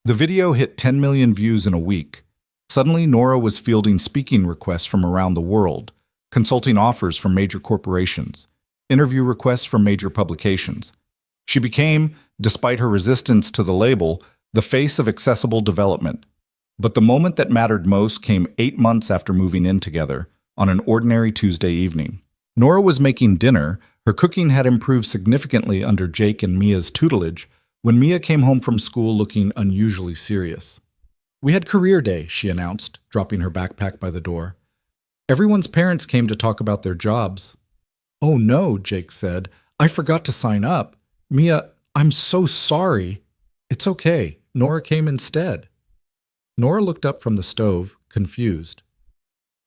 S1: The video hit 10 million views in a week. Suddenly, Nora was fielding speaking requests from around the world, consulting offers from major corporations, interview requests from major publications. She became, despite her resistance to the label, the face of accessible development. But the moment that mattered most came 8 months after moving in together, on an ordinary Tuesday evening. Nora was making dinner. Her cooking had improved significantly under Jake and Mia's tutelage when Mia came home from school looking unusually serious. We had career day, she announced, dropping her backpack by the door. Everyone's parents came to talk about their jobs. Oh no, Jake said. I forgot to sign up. Mia, I'm so sorry. It's okay. Nora came instead. Nora looked up from the stove, confused.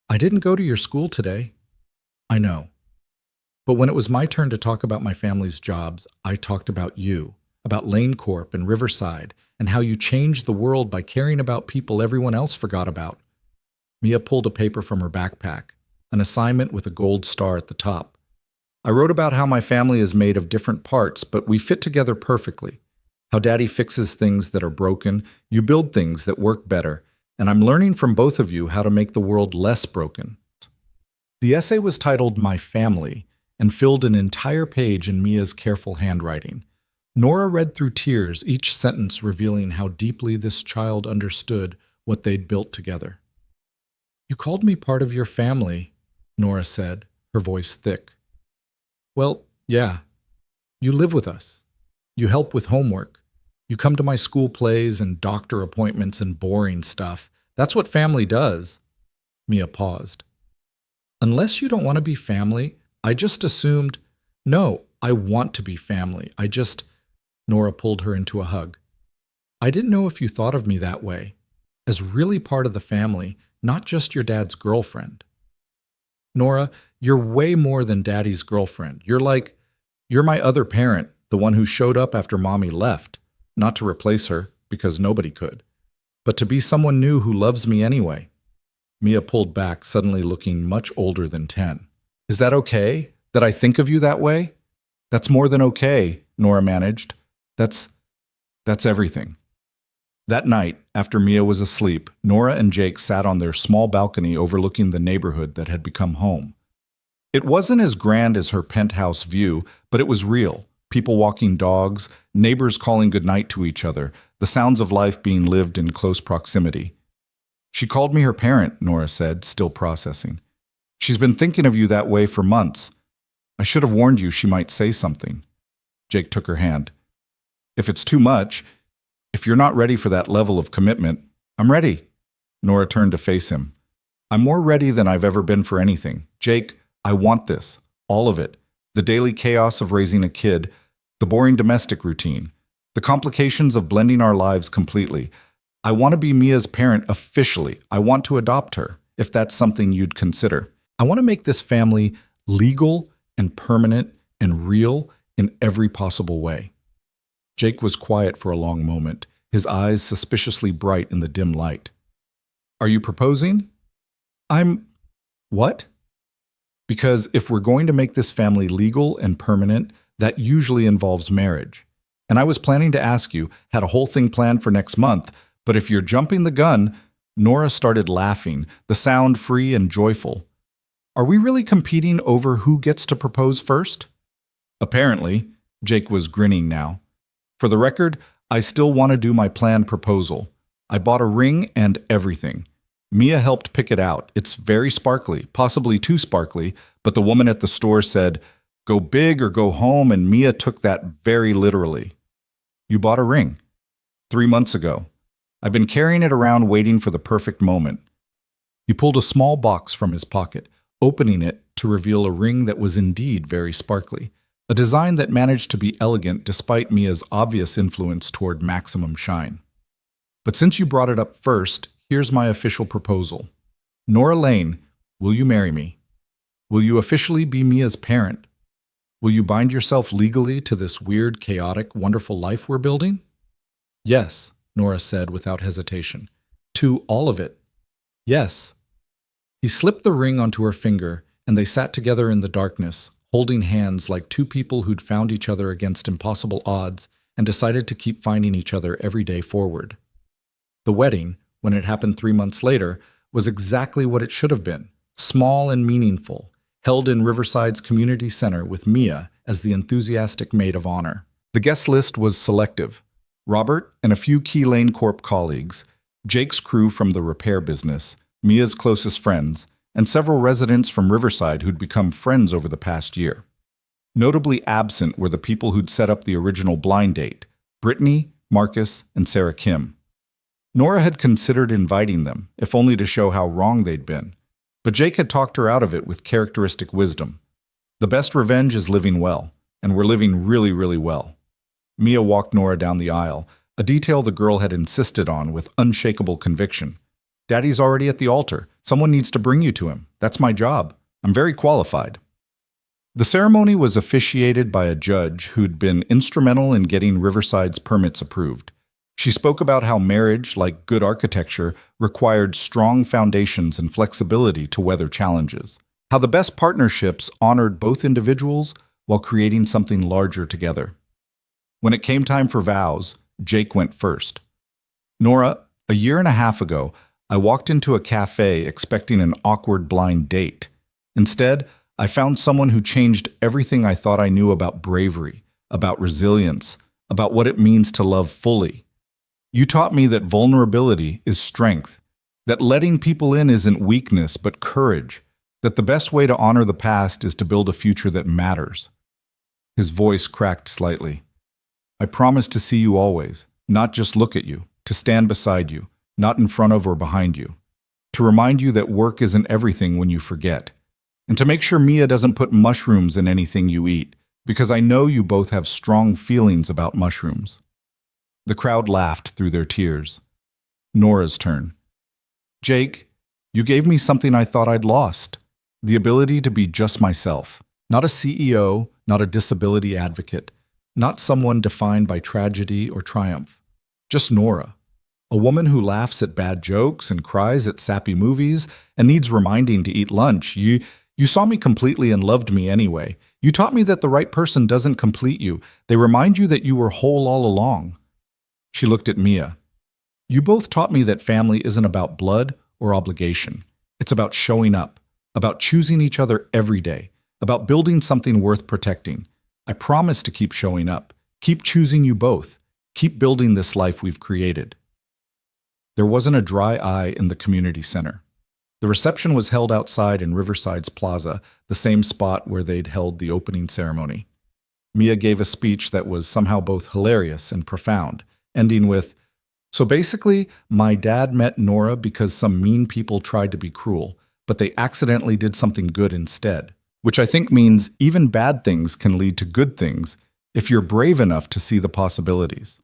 S1: I didn't go to your school today. I know. But when it was my turn to talk about my family's jobs, I talked about you.
S2: about Lane Corp and Riverside, and how you changed the world by caring about people everyone else forgot about. Mia pulled a paper from her backpack, an assignment with a gold star at the top. I wrote about how my family is made of different parts, but we fit together perfectly. How Daddy fixes things that are broken, you build things that work better, and I'm learning from both of you how to make the world less broken. The essay was titled My Family and filled an entire page in Mia's careful handwriting. Nora read through tears, each sentence revealing how deeply this child understood what they'd built together. "You called me part of your family," Nora said, her voice thick. "Well, yeah. You live with us. You help with homework. You come to my school plays and doctor appointments and boring stuff. That's what family does." Mia paused. "Unless you don't want to be family, I just assumed—" "No, I want to be family. Nora pulled her into a hug. "I didn't know if you thought of me that way, as really part of the family, not just your dad's girlfriend." "Nora, you're way more than Daddy's girlfriend. You're my other parent, the one who showed up after Mommy left, not to replace her, because nobody could, but to be someone new who loves me anyway." Mia pulled back, suddenly looking much older than 10. "Is that okay, that I think of you that way?" "That's more than okay," Nora managed. That's everything." That night, after Mia was asleep, Nora and Jake sat on their small balcony overlooking the neighborhood that had become home. It wasn't as grand as her penthouse view, but it was real. People walking dogs, neighbors calling goodnight to each other, the sounds of life being lived in close proximity. "She called me her parent," Nora said, still processing. "She's been thinking of you that way for months. I should have warned you she might say something." Jake took her hand. "If it's too much, if you're not ready for that level of commitment, I'm ready." Nora turned to face him. "I'm more ready than I've ever been for anything. Jake, I want this. All of it. The daily chaos of raising a kid, the boring domestic routine, the complications of blending our lives completely. I want to be Mia's parent officially. I want to adopt her, if that's something you'd consider. I want to make this family legal and permanent and real in every possible way." Jake was quiet for a long moment, his eyes suspiciously bright in the dim light. "Are you proposing?" What?" "Because if we're going to make this family legal and permanent, that usually involves marriage. And I was planning to ask you, had a whole thing planned for next month, but if you're jumping the gun—" Nora started laughing, the sound free and joyful. "Are we really competing over who gets to propose first?" "Apparently." Jake was grinning now. "For the record, I still want to do my planned proposal. I bought a ring and everything. Mia helped pick it out. It's very sparkly, possibly too sparkly, but the woman at the store said, 'Go big or go home,' and Mia took that very literally." "You bought a ring?" 3 months ago. I've been carrying it around waiting for the perfect moment." He pulled a small box from his pocket, opening it to reveal a ring that was indeed very sparkly. A design that managed to be elegant despite Mia's obvious influence toward maximum shine. "But since you brought it up first, here's my official proposal. Nora Lane, will you marry me? Will you officially be Mia's parent? Will you bind yourself legally to this weird, chaotic, wonderful life we're building?" "Yes," Nora said without hesitation. "To all of it. Yes." He slipped the ring onto her finger, and they sat together in the darkness, holding hands like two people who'd found each other against impossible odds and decided to keep finding each other every day forward. The wedding, when it happened 3 months later, was exactly what it should have been, small and meaningful, held in Riverside's community center with Mia as the enthusiastic maid of honor. The guest list was selective. Robert and a few key Lane Corp colleagues, Jake's crew from the repair business, Mia's closest friends, and several residents from Riverside who'd become friends over the past year. Notably absent were the people who'd set up the original blind date, Brittany, Marcus, and Sarah Kim. Nora had considered inviting them, if only to show how wrong they'd been, but Jake had talked her out of it with characteristic wisdom. The best revenge is living well, and we're living really, really well. Mia walked Nora down the aisle, a detail the girl had insisted on with unshakable conviction. "Daddy's already at the altar. Someone needs to bring you to him. That's my job. I'm very qualified."
S1: The ceremony was officiated by a judge who'd been instrumental in getting Riverside's permits approved. She spoke about how marriage, like good architecture, required strong foundations and flexibility to weather challenges. How the best partnerships honored both individuals while creating something larger together. When it came time for vows, Jake went first. Nora, a year and a half ago, I walked into a cafe expecting an awkward blind date. Instead, I found someone who changed everything I thought I knew about bravery, about resilience, about what it means to love fully. You taught me that vulnerability is strength, that letting people in isn't weakness but courage, that the best way to honor the past is to build a future that matters. His voice cracked slightly. I promise to see you always, not just look at you, to stand beside you, not in front of or behind you, to remind you that work isn't everything when you forget, and to make sure Mia doesn't put mushrooms in anything you eat, because I know you both have strong feelings about mushrooms. The crowd laughed through their tears. Nora's turn. Jake, you gave me something I thought I'd lost. The ability to be just myself. Not a CEO, not a disability advocate, not someone defined by tragedy or triumph. Just Nora. A woman who laughs at bad jokes and cries at sappy movies and needs reminding to eat lunch. You saw me completely and loved me anyway. You taught me that the right person doesn't complete you. They remind you that you were whole all along. She looked at Mia. You both taught me that family isn't about blood or obligation. It's about showing up, about choosing each other every day, about building something worth protecting. I promise to keep showing up, keep choosing you both, keep building this life we've created. There wasn't a dry eye in the community center. The reception was held outside in Riverside's plaza, the same spot where they'd held the opening ceremony. Mia gave a speech that was somehow both hilarious and profound, ending with, "So basically, my dad met Nora because some mean people tried to be cruel, but they accidentally did something good instead, which I think means even bad things can lead to good things if you're brave enough to see the possibilities.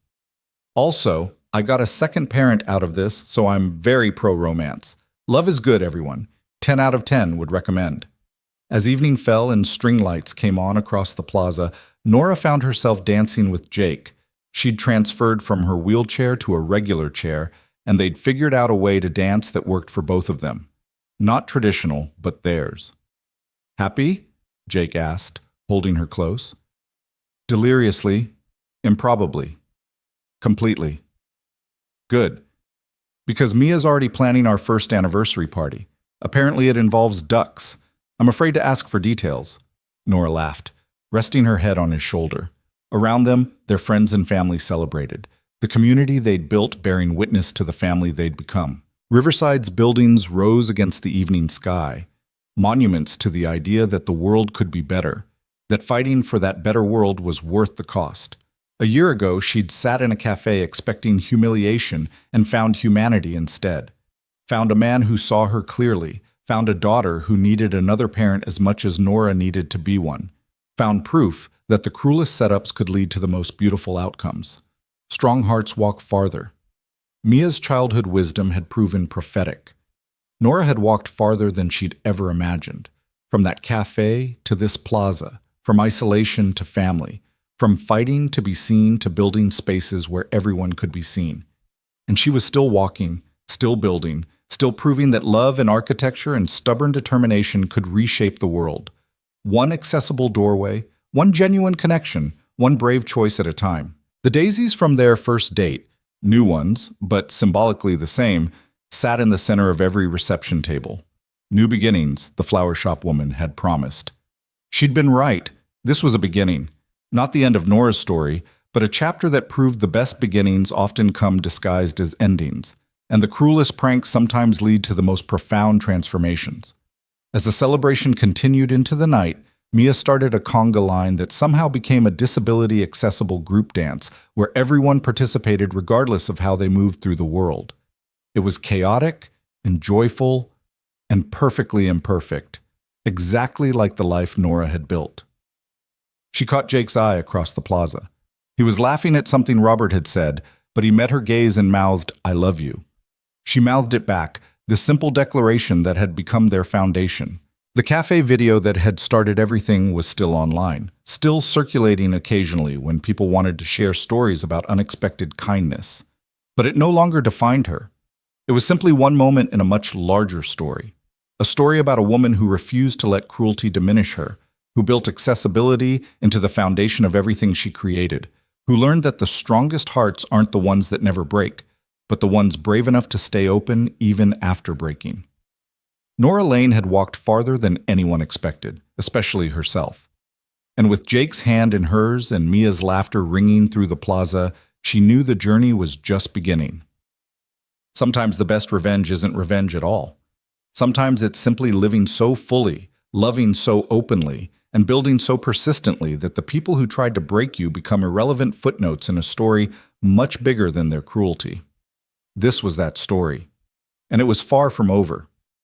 S1: Also, I got a second parent out of this, so I'm very pro-romance. Love is good, everyone. 10 out of 10 would recommend." As evening fell and string lights came on across the plaza, Nora found herself dancing with Jake. She'd transferred from her wheelchair to a regular chair, and they'd figured out a way to dance that worked for both of them. Not traditional, but theirs. "Happy?" Jake asked, holding her close. Deliriously, improbably, completely. Good. Because Mia's already planning our first anniversary party. Apparently it involves ducks. I'm afraid to ask for details. Nora laughed, resting her head on his shoulder. Around them, their friends and family celebrated, the community they'd built bearing witness to the family they'd become. Riverside's buildings rose against the evening sky, monuments to the idea that the world could be better, that fighting for that better world was worth the cost. A year ago, she'd sat in a cafe expecting humiliation and found humanity instead. Found a man who saw her clearly, found a daughter who needed another parent as much as Nora needed to be one. Found proof that the cruelest setups could lead to the most beautiful outcomes. Strong hearts walk farther. Mia's childhood wisdom had proven prophetic. Nora had walked farther than she'd ever imagined. From that cafe to this plaza, from isolation to family, from fighting to be seen to building spaces where everyone could be seen. And she was still walking, still building, still proving that love and architecture and stubborn determination could reshape the world. One accessible doorway, one genuine connection, one brave choice at a time. The daisies from their first date, new ones, but symbolically the same, sat in the center of every reception table. New beginnings, the flower shop woman had promised. She'd been right. This was a beginning. Not the end of Nora's story, but a chapter that proved the best beginnings often come disguised as endings, and the cruelest pranks sometimes lead to the most profound transformations. As the celebration continued into the night, Mia started a conga line that somehow became a disability-accessible group dance where everyone participated regardless of how they moved through the world. It was chaotic and joyful and perfectly imperfect, exactly like the life Nora had built. She caught Jake's eye across the plaza. He was laughing at something Robert had said, but he met her gaze and mouthed, "I love you." She mouthed it back, this simple declaration that had become their foundation. The cafe video that had started everything was still online, still circulating occasionally when people wanted to share stories about unexpected kindness. But it no longer defined her. It was simply one moment in a much larger story. A story about a woman who refused to let cruelty diminish her, who built accessibility into the foundation of everything she created, who learned that the strongest hearts aren't the ones that never break, but the ones brave enough to stay open even after breaking. Nora Lane had walked farther than anyone expected, especially herself. And with Jake's hand in hers and Mia's laughter ringing through the plaza, she knew the journey was just beginning. Sometimes the best revenge isn't revenge at all. Sometimes it's simply living so fully, loving so openly, and building so persistently that the people who tried to break you become irrelevant footnotes in a story much bigger than their cruelty. This was that story. And it was far from over.